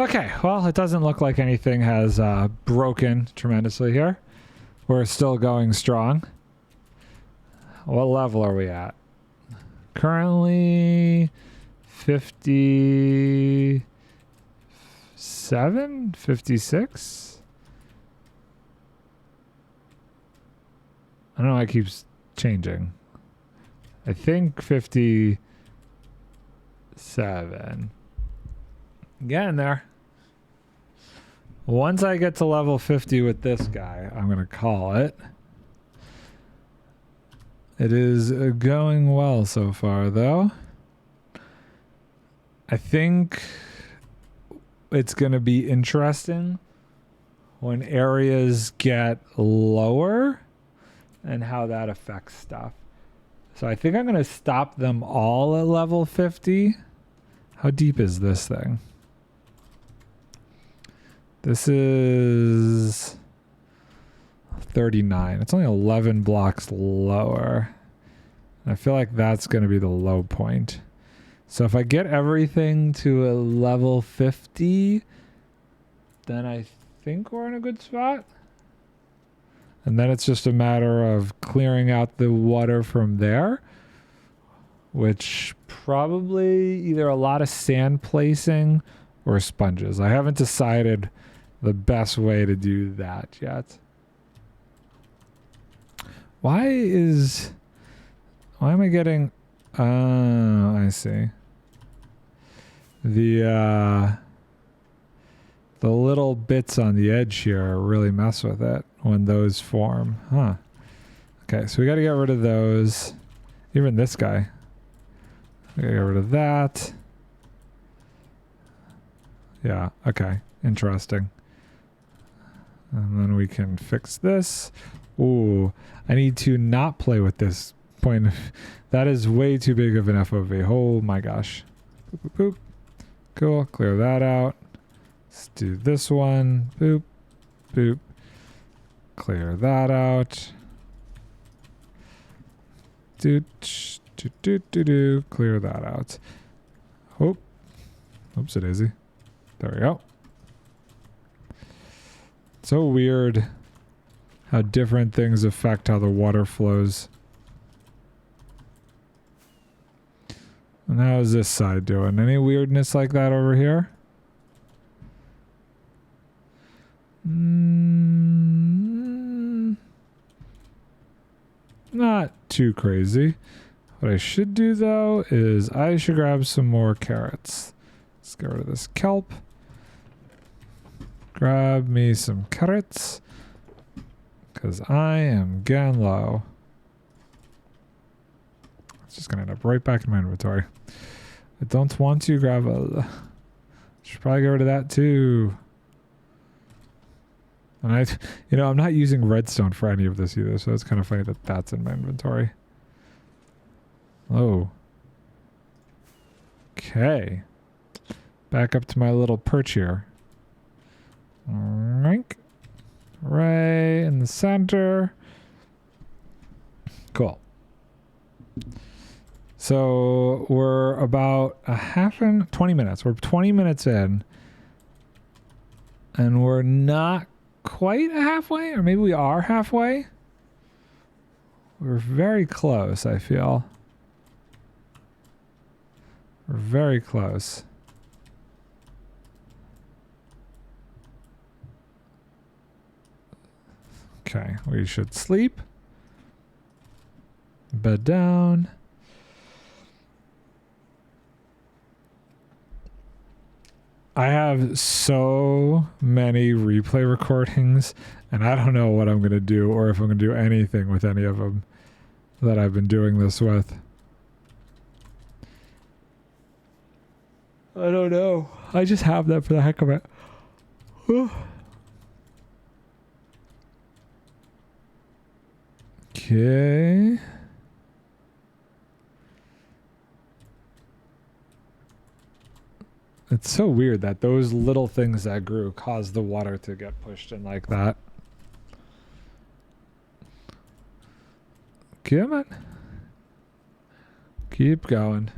Speaker 1: Okay, well, it doesn't look like anything has broken tremendously here. We're still going strong. What level are we at? Currently 57? 56? I don't know why it keeps changing. I think 57. Getting there. Once I get to level 50 with this guy, I'm going to call it. It is going well so far, though. I think it's going to be interesting when areas get lower and how that affects stuff. So I think I'm going to stop them all at level 50. How deep is this thing? This is 39. It's only 11 blocks lower. I feel like that's going to be the low point. So if I get everything to a level 50, then I think we're in a good spot. And then it's just a matter of clearing out the water from there, which probably either a lot of sand placing or sponges. I haven't decided the best way to do that yet. Why am I getting, I see. The little bits on the edge here really mess with it when those form. Huh. Okay, so we got to get rid of those. Even this guy. We got to get rid of that. Yeah, okay. Interesting. And then we can fix this. Ooh, I need to not play with this point. That is way too big of an FOV. Oh my gosh. Boop, boop, boop. Cool, clear that out. Let's do this one. Boop, boop. Clear that out. Clear that out. Oh, oops, it is. There we go. So weird how different things affect how the water flows. And how is this side doing? Any weirdness like that over here? Not too crazy. What I should do though is I should grab some more carrots. Let's get rid of this kelp. Grab me some carrots, because I am getting low. It's just going to end up right back in my inventory. I don't want to grab a... Should probably get rid of that too. And I'm not using redstone for any of this either, so it's kind of funny that that's in my inventory. Oh. Okay. Back up to my little perch here. Right in the center. Cool. So we're about 20 minutes. We're 20 minutes in. And we're not quite halfway, or maybe we are halfway. We're very close, I feel. We're very close. Okay, we should sleep. Bed down. I have so many replay recordings, and I don't know what I'm going to do or if I'm going to do anything with any of them that I've been doing this with. I don't know. I just have them for the heck of it. Okay. It's so weird that those little things that grew caused the water to get pushed in like that. Come on. Keep going.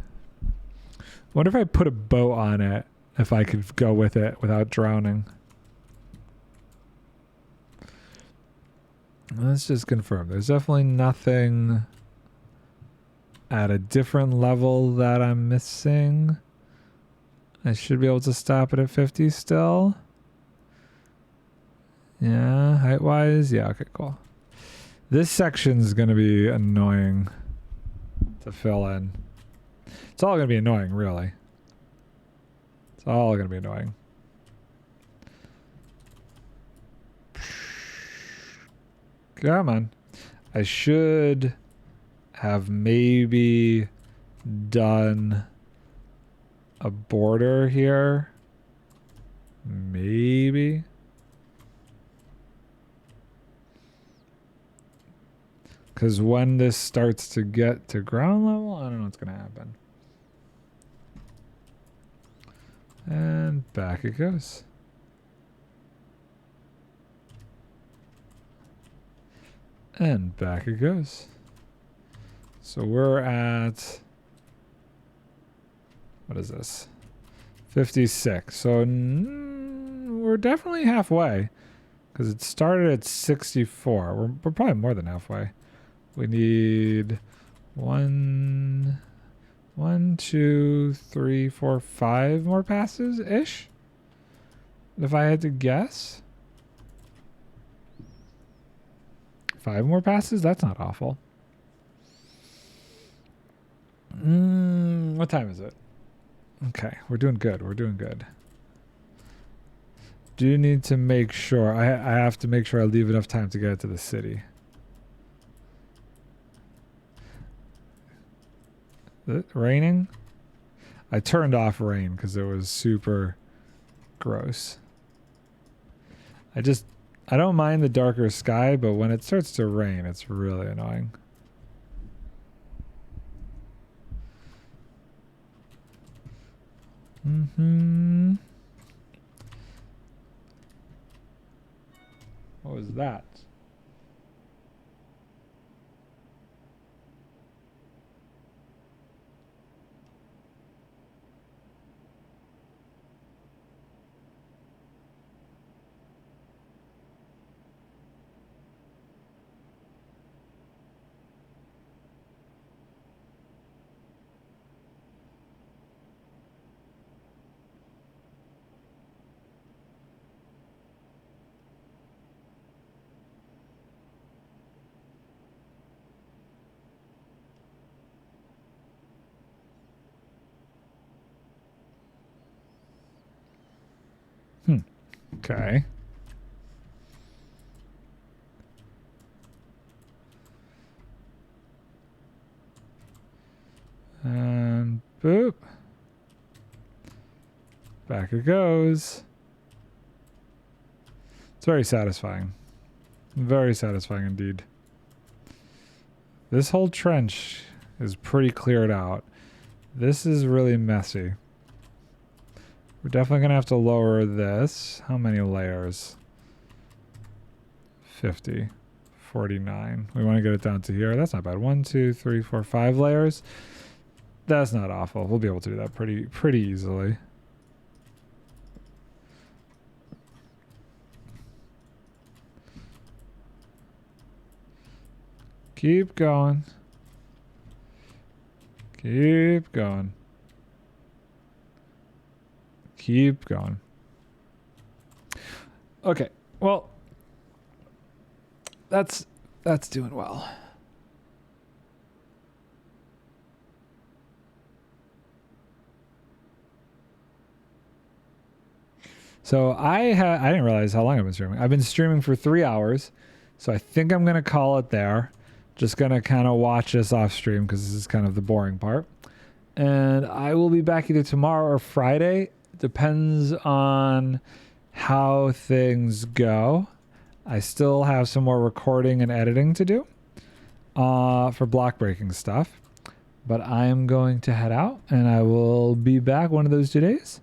Speaker 1: Wonder if I put a boat on it if I could go with it without drowning. Let's just confirm. There's definitely nothing at a different level that I'm missing. I should be able to stop it at 50 still. Yeah, height-wise. Yeah, okay, cool. This section's going to be annoying to fill in. It's all going to be annoying, really. It's all going to be annoying. Come on. I should have maybe done a border here. Maybe. Because when this starts to get to ground level, I don't know what's going to happen. And back it goes. And back it goes. So we're at, what is this? 56. So we're definitely halfway. Because it started at 64. We're probably more than halfway. We need 1, 2, 3, 4, 5 more passes-ish? If I had to guess. 5 more passes? That's not awful. What time is it? Okay, we're doing good. We're doing good. Do need to make sure. I have to make sure I leave enough time to get to the city. Is it raining? I turned off rain because it was super gross. I don't mind the darker sky, but when it starts to rain, it's really annoying. What was that? Okay. And boop. Back it goes. It's very satisfying. Very satisfying indeed. This whole trench is pretty cleared out. This is really messy. We're definitely going to have to lower this. How many layers? 50. 49. We want to get it down to here. That's not bad. 1, 2, 3, 4, 5 layers. That's not awful. We'll be able to do that pretty easily. Keep going. Keep going. Keep going. Okay. Well, that's doing well. So I didn't realize how long I've been streaming. I've been streaming for 3 hours. So I think I'm going to call it there. Just going to kind of watch this off stream because this is kind of the boring part. And I will be back either tomorrow or Friday. Depends on how things go. I still have some more recording and editing to do for block breaking stuff. But I am going to head out and I will be back one of those 2 days.